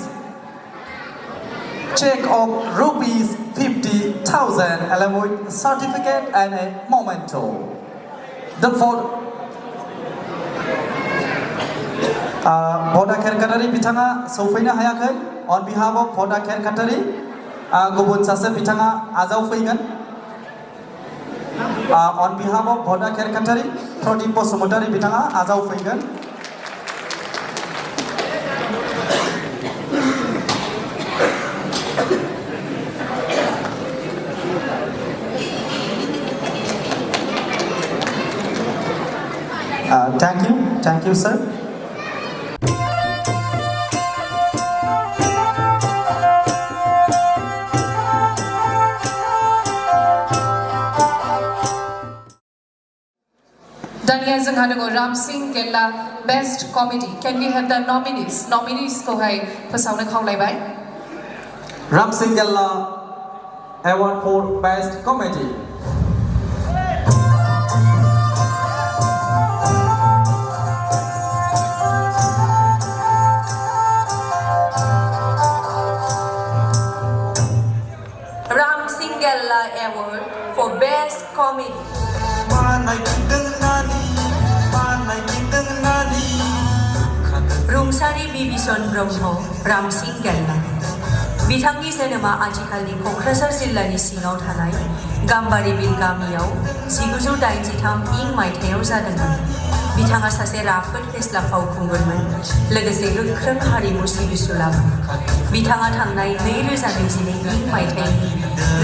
check of rupees 50,000 along with certificate and a memento. The Boda Kherkatari बिथाङा सौफैनो हायाखै. On behalf of Boda Kherkatari, गुबुन सासे बिथाङा आजाव फैगोन. On behalf of Boda Kherkatari, Pradeep Basumatary बिथाङा आजाव फैगोन. Thank you, sir. दानिया जोंहा दङ रामसिं गेल्ला best comedy can we have the nominees खौहाय फोसावनो खावलायबाय Ramsing Gella Award for Best Comedy. Ramsing Gella Award for Best Comedy. रुंसारि बिबिसन ब्रह्म रामसिं गेल्ला बिथांनि जोनोमा आथिखालनि क'क्राझार जिल्लानि सिङाव थानाय गाम्बारि बिल गामियाव 1983 इं मायथाइयाव जादोंमोन। बिथाङा सासे राफोद फेस्ला फावखुंगुरमोन लोगोसे गोख्रों हारिमु सिबिसुलामोन। बिथाङा थांनाय 2022 इं मायथाइनि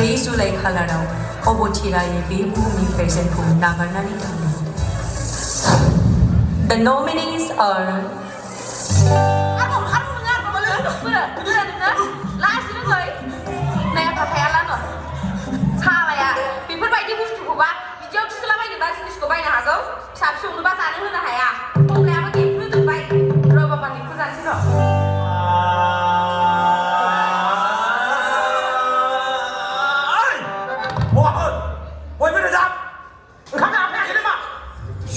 4 जुलाइ खालाराव अबथिरायै बे बुहुमनिफ्राय जोंखौ नागारनानै थांदोंमोन। The nominees are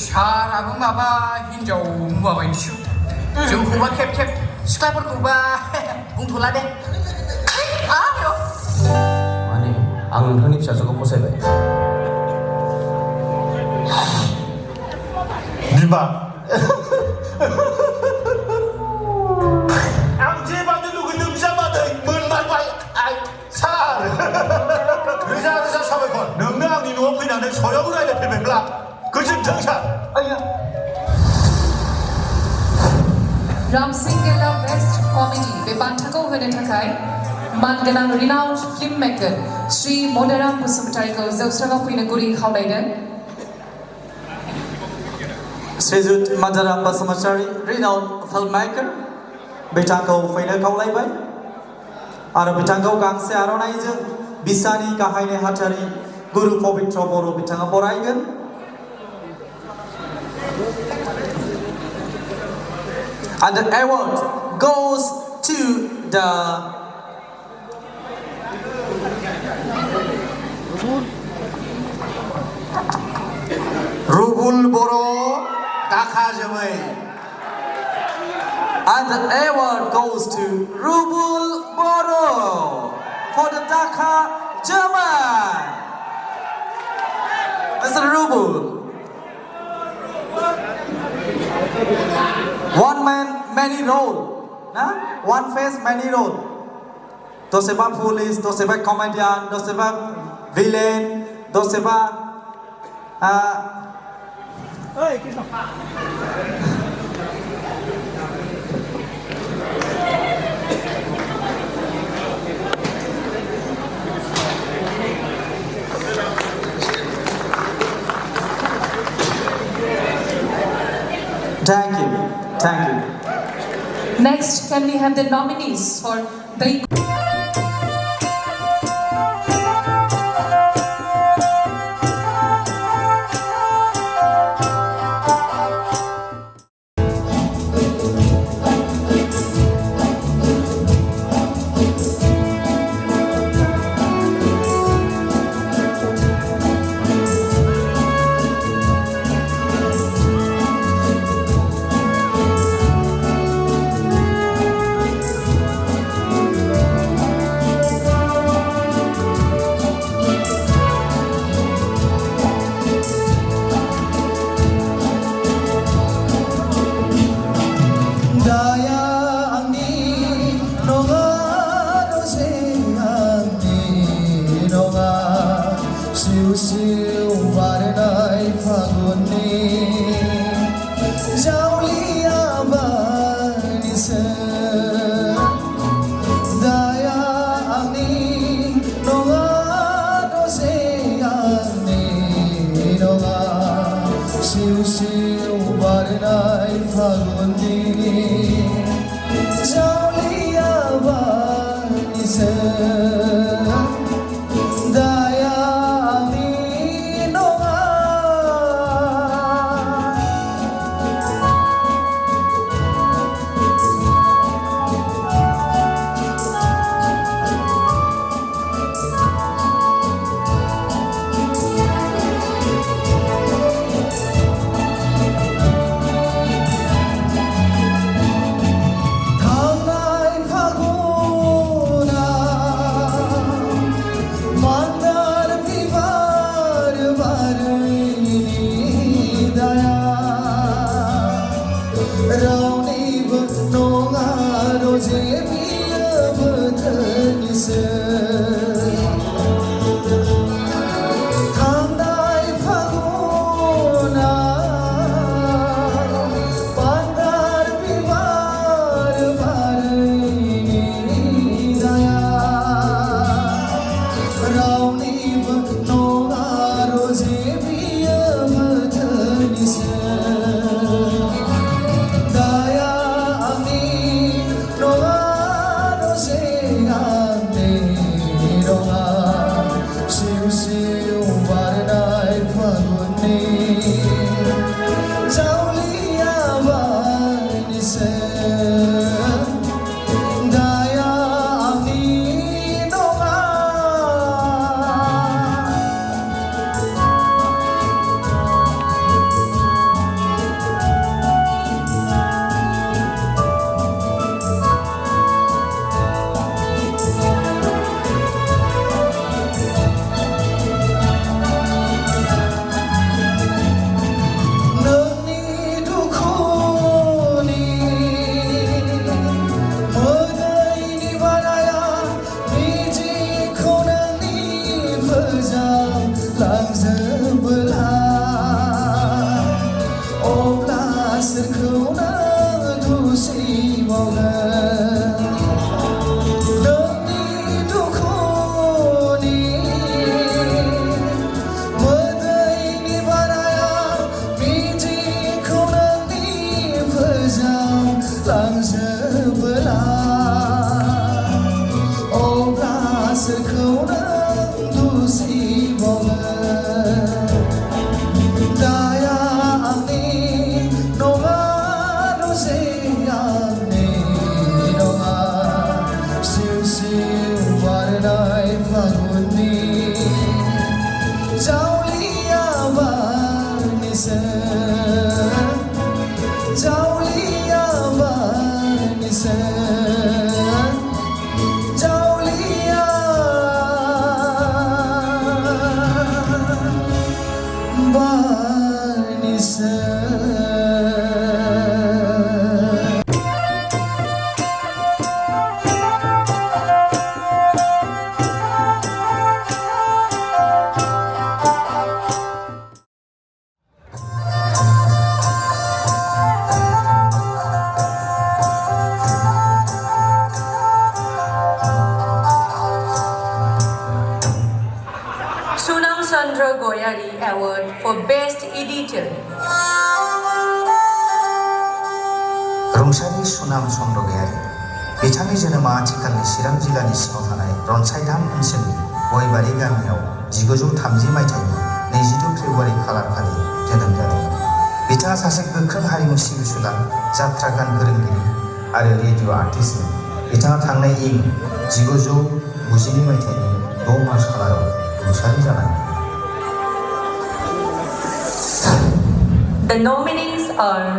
साराबो माबा हिन्जाव मुवा बायदिसो जोंखौबा खेब खेब सिख्लाफोरखौबा बुंथ'ला दे माने आं नोंथांनि फिसाजोखौ फसायबाय बिमा आं जेबादि लुगैदों बिजामादै मोनमारबाय सार रोजा रोजा साबायखर नोंनो आंनि न'आव फैनानै सयावबो रायज्लायफैबायब्ला गोजोन्थों सार रामसिं गेल्ला बेस्ट कमेडि बे बान्थाखौ होनो थाखाय मानगोनां renowned film maker Shri Madaram बसुमतारीखौ जौस्राङाव फैनो गुरै खावलायदों Srijut Madaram Basumatary renowned film maker बिथांखौ फैनो खावलायबाय आरो बिथांखौ गांसे आर'नाइजों बिसानि गाहाय नेहाथारि गुरु पबित्र बर' बिथाङा बरायगोन And the award goes to the Rubul Boro Dakha Jamai. And the award goes to Rubul Boro for the Dhaka German. Mr. Rubul. One man, many role. Nah? One face, many role. Doseba police, doseba comedian, doseba villain, doseba Thank you. Thank you. Next, can we have the nominees for the सोरखौनो दुसि बावगोन नोंनि दुखुनि मोदैनि बाराया बिदिखौ नोंनि फोजावलांजोबोला अब्ला सोरखौनो दुसि बावगोन दाया आंनि नङा दसे आंनि नङा सिउ सिउ बारनाय फागुननि जावलिया बारनिसो जावलिया बारनिसो जावलिया बारनिसो Sunam Chandra Goyari Award for Best Editor. रुंसारि सुनाम चन्द्र गयारि बिथांनि जोनोमा आथिखालनि चिरां जिल्लानि सिङाव थानाय रनसाइधाम ओनसोलनि गयबारि गामियाव 1930 मायथाइनि 22 फेब्रुवारि खालारखालि जोनोम जादों। बिथाङा सासे गोख्रों हारिमु सिबिसुला जात्रा गान फोरोंगिरि आरो रेडिअ' आर्टिस्टमोन। बिथाङा थांनाय इं 1992 मायथाइनि 6 मार्च खालाराव रुंसारि जानाय। The nominees are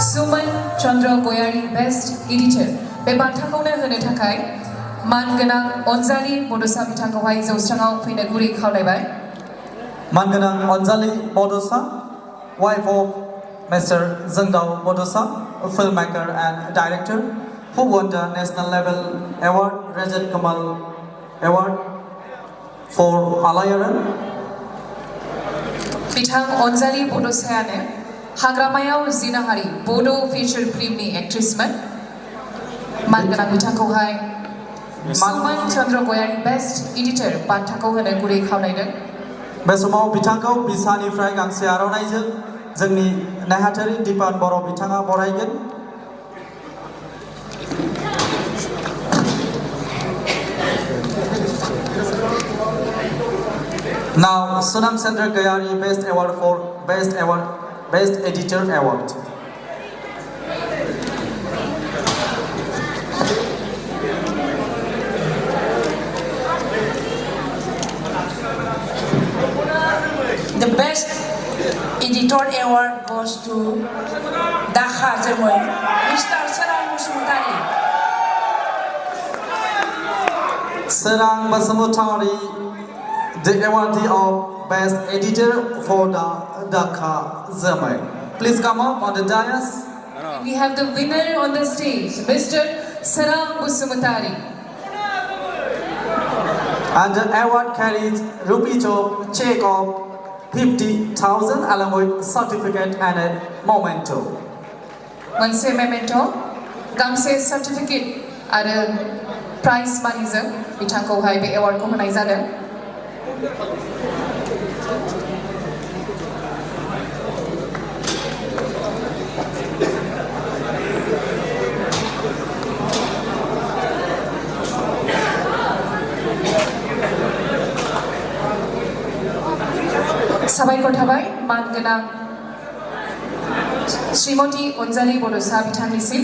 Suman Chandra Goyari Best Editor. बे बान्थाखौनो होनो थाखाय मानगोनां अनजालि बड'सा बिथांखौहाय जौस्राङाव फैनो गुरै खावलायबाय। मानगोनां अनजालि बड'सा, wife of Mr. Zengdao Bodosa, a filmmaker and director who won the national level award, Rajat Kamal Award for Alayaran. बिथां अनजालि बड'सायानो हाग्रामायाव जिनाहारि बड' फिचार फिल्मनि एक्ट्रेसमोन। मानगोनां बिथांखौहाय सुमन चन्द्र गयारि बेस्ट एडिटर बान्थाखौ होनो गुरै खावलायदों। बे समाव बिथांखौ बिसानिफ्राय गांसे आर'नाइजों जोंनि नेहाथारि दिपान बर' बिथाङा बरायगोन। Now, Sunam Chandra Gayari Best Award for Best Editor Award. The best editor award goes to Dakha Jermoy, Mr. Serang Musmutari. Serang Basmutari, the awardee of Best Editor for the Dhaka Jermoy. Please come up on the dais. We have the winner on the stage, Mr. Serang Busumutari. And the award carries rupees of check of 50,000 along with certificate and a memento. मोनसे मेमेन्ट' गांसे certificate आरो prize मानिजों बिथांखौहाय बे एवार्डखौ होनाय जादों। साबायखर थाबाय मानगोनां श्रीमती अनजालि बड'सा बिथांनिसिम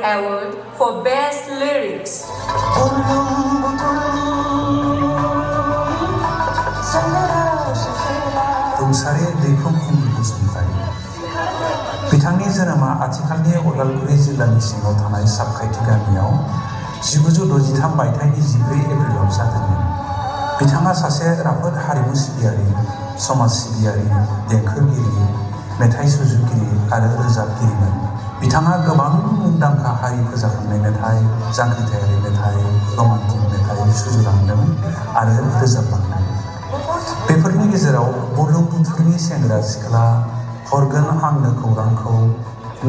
Award for Best Lyrics. रुंसारि दैखम खुंगुर बसुमतारी बिथांनि जोनोमा आथिखालनि उदालगुरि जिल्लानि सिङाव थानाय साबखायथि गामियाव 1963 मायथाइनि 14 एप्रिलाव जादोंमोन। बिथाङा सासे राफोद हारिमु सिबियारि, समाज सिबियारि, देंखोगिरि, मेथाइ सुजुगिरि आरो रोजाबगिरिमोन। बिथाङा गोबां मुंदांखा हारि फोजाखांनाय मेथाइ, जांख्रिथायारि मेथाइ, रमान्टिक मेथाइ सुजुलांदों आरो रोजाबलांदों। बेफोरनि गेजेराव बुरलुंबुथुरनि सेंग्रा सिख्ला, हरगोन आंनो खौरांखौ,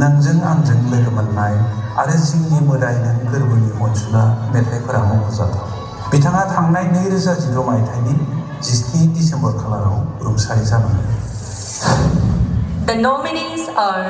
नोंजों आंजों लोगो मोननाय आरो जिउनि मोदाय नों गोरबोनि अनसुला मेथाइफोरा मख'जाथाव। बिथाङा थांनाय 2016 मायथाइनि 17 डिसेम्बर खालाराव रुंसारि जालांदों। The nominees are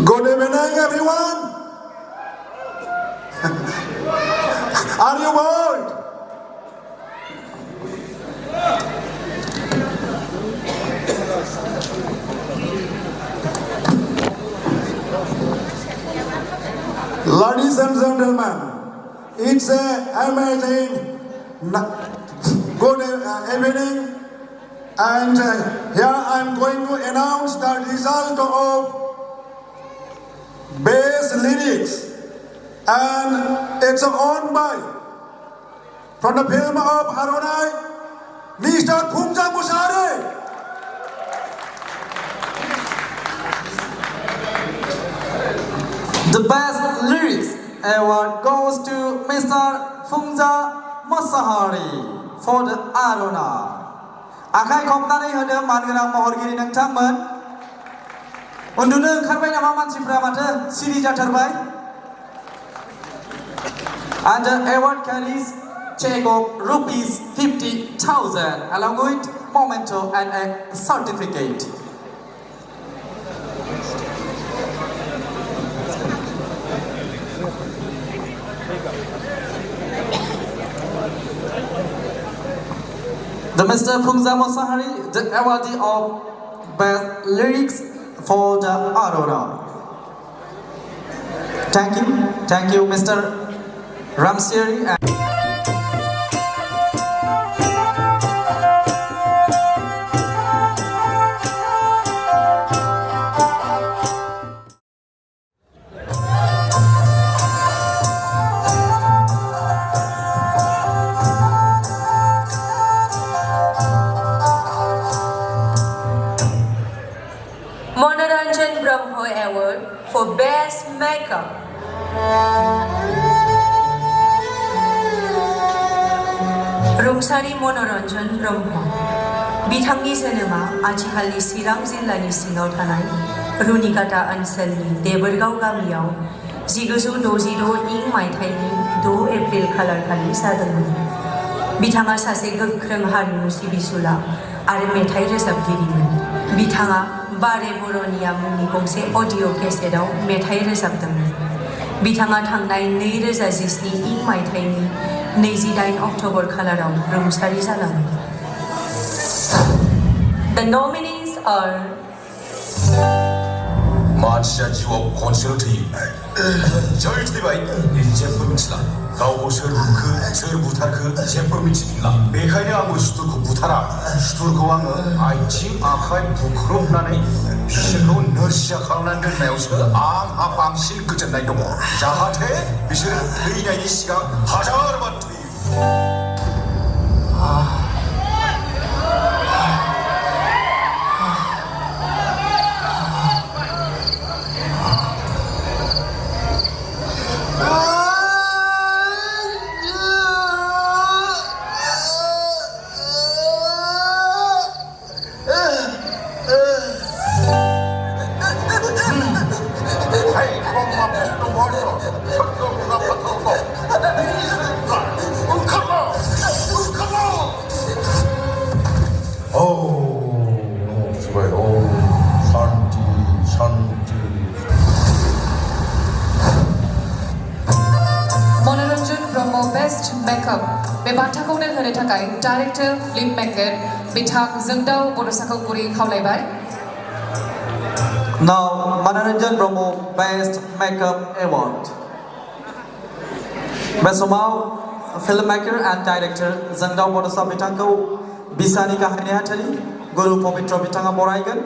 Good evening, everyone. Are you bored? Ladies and gentlemen, it's an amazing, good evening, and here I'm going to announce the result of bass lyrics, and it's owned by, from the film of Arunai, Mr. Phungja Musare. The best lyrics award goes to Mr. Phungja Musahari for the Aruna. Akai khomnani hodo mangonang mahorgiri nongtangmon. Unduno ओंखारबाय नामा मानसिफ्रा माथो सिरि जाथारबाय. And the award carries check of rupees 50,000 along with memento and a certificate. The Mr. Phungja Musahari, the awardee of best lyrics for the Aurora. Thank you, Mr. Ramsiri. Award for Best Makeup. रुंसारि मनोरन्जन ब्रह्म बिथांनि जोनोमा आथिखालनि चिरां जिल्लानि सिङाव थानाय रुनिकाटा ओनसोलनि देबोरगाव गामियाव 1966 इं मायथाइनि 6 एप्रिल खालारखालि जादोंमोन। बिथाङा सासे गोख्रों हारिमु सिबिसुला आरो मेथाइ रोजाबगिरिमोन। बिथाङा बारे बर'निया मुंनि गंसे अडिअ' केसेटआव मेथाइ रोजाबदोंमोन। बिथाङा थांनाय 2017 इं मायथाइनि 28 अक्ट'बर खालाराव रुंसारि जालाङो। The nominees are मानसिया जिउआव खनसेल' थैयो। जै थैबाय जेबो मिथिला। गावखौ सोर बुखो सोर बुथारखो जेबो मिथिफिनला। बेखायनो आंबो सुथुरखौ बुथारा। सुथुरखौ आङो आथिं आखाइ बुख्रुबनानै बिसोरखौ नोरजिया खालामनानै दोननायावसो आंहा बांसिन गोजोननाय दङ। जाहाथे बिसोरो थैनायनि सिगां हाजार बार थैयो। Best Makeup बे बान्थाखौनो होनो थाखाय डाइरेक्टर फिल्म मेकार बिथां जोंदाव बड'साखौ गुरै खावलायबाय। Now Manoranjan Brahmo Best Makeup Award. बे समाव फिल्ममेकार एन्ड डाइरेक्टर जोंदाव बड'सा बिथांखौ बिसानि गाहाय नेहाथारि गुरु पबित्र बिथाङा बरायगोन।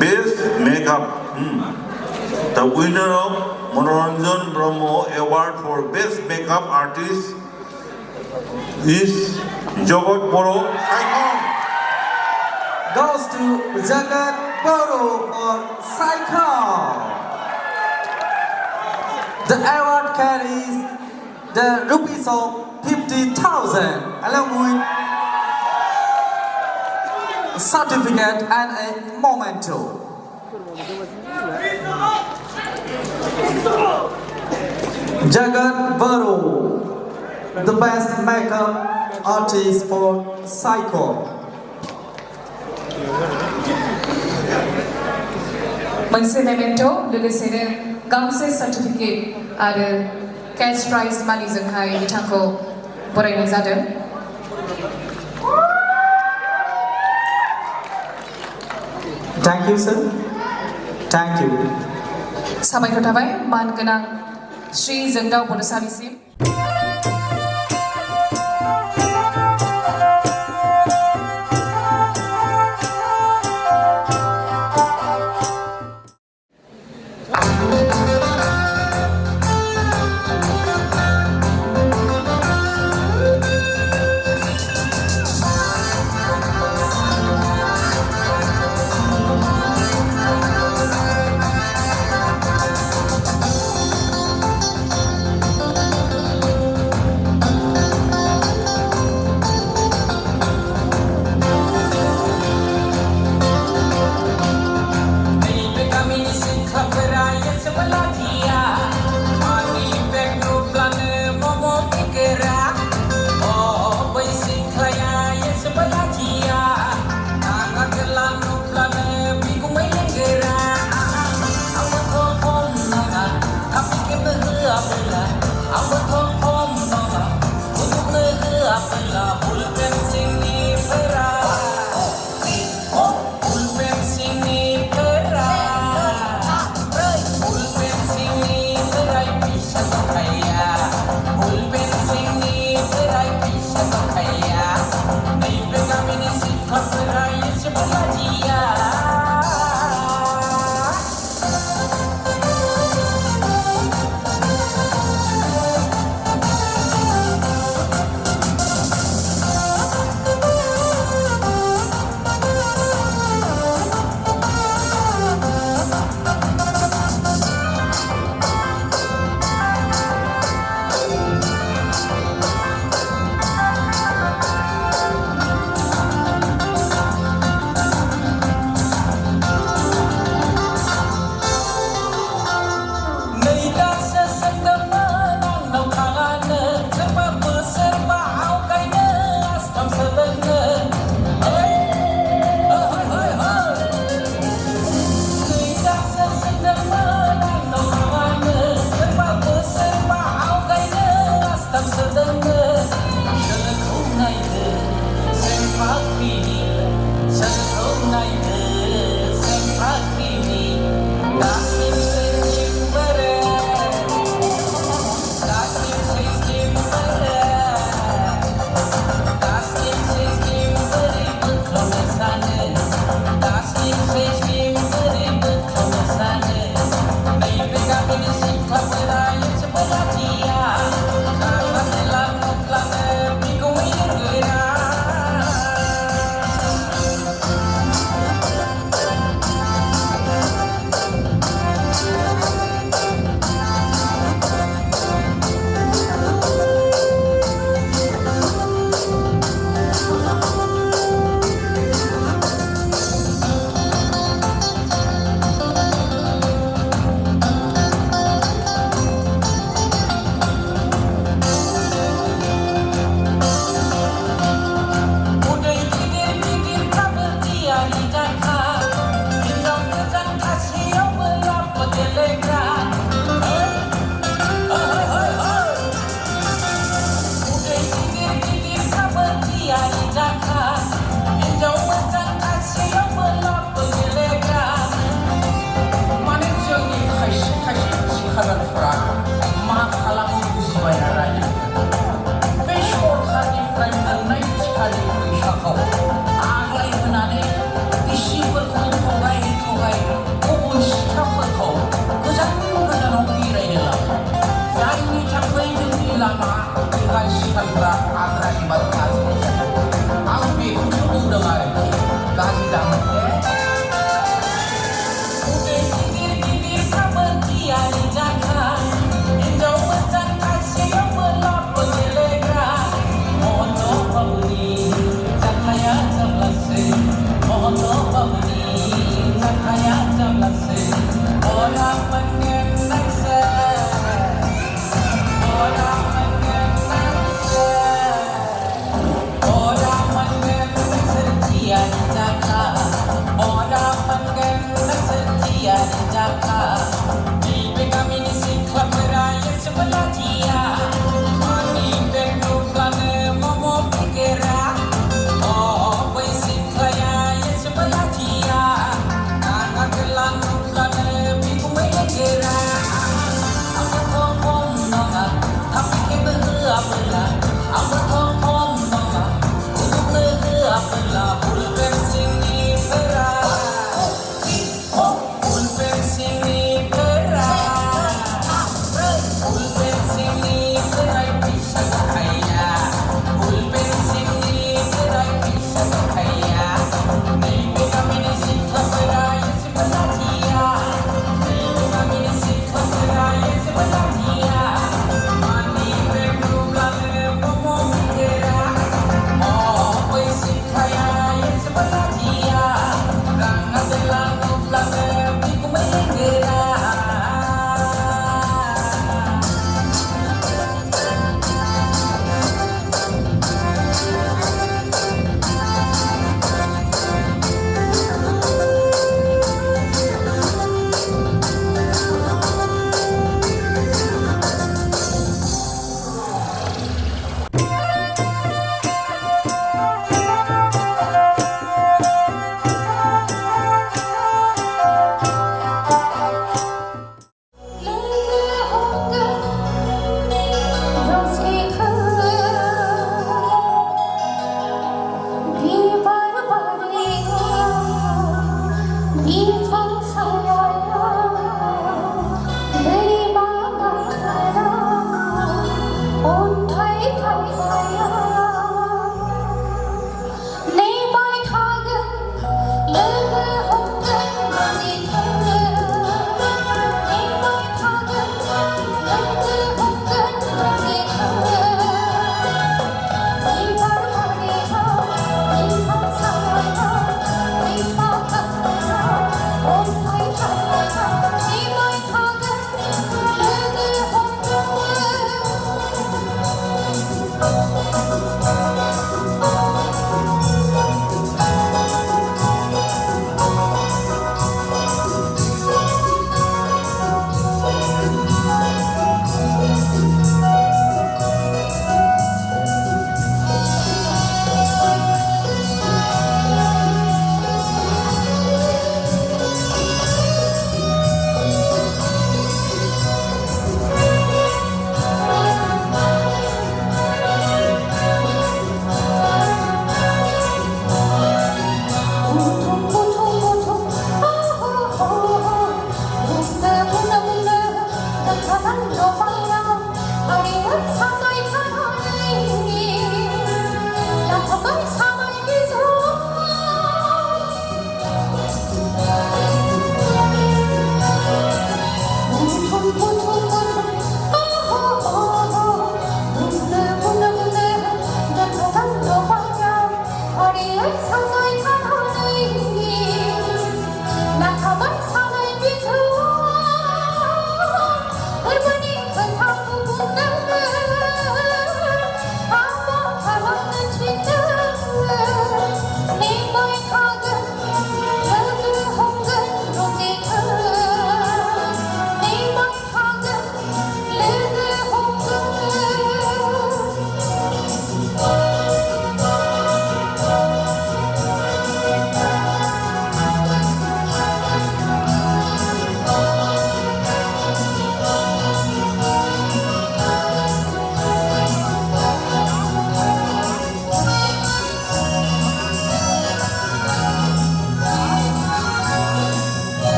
Best Makeup. The winner of Manoranjan Brahmo Award for Best Makeup Artist is Jagat Boro Saikon. Goes to Jagat Boro for Saikon. The award carries the rupees of 50,000 along with certificate and a memento. Jagat Boro, the best makeup artist for Psycho. मोनसे memento लोगोसेनो गांसे certificate आरो cash prize मानिजोंहाय बिथांखौ बरायनाय जादों। Thank you, sir. Thank you. साबायखर थाबाय मानगोनां श्री जोंदाव बड'सानिसिम।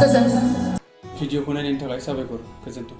गोजोन्थों भिडिअखौ नायनायनि थाखाय साबायखर गोजोन्थों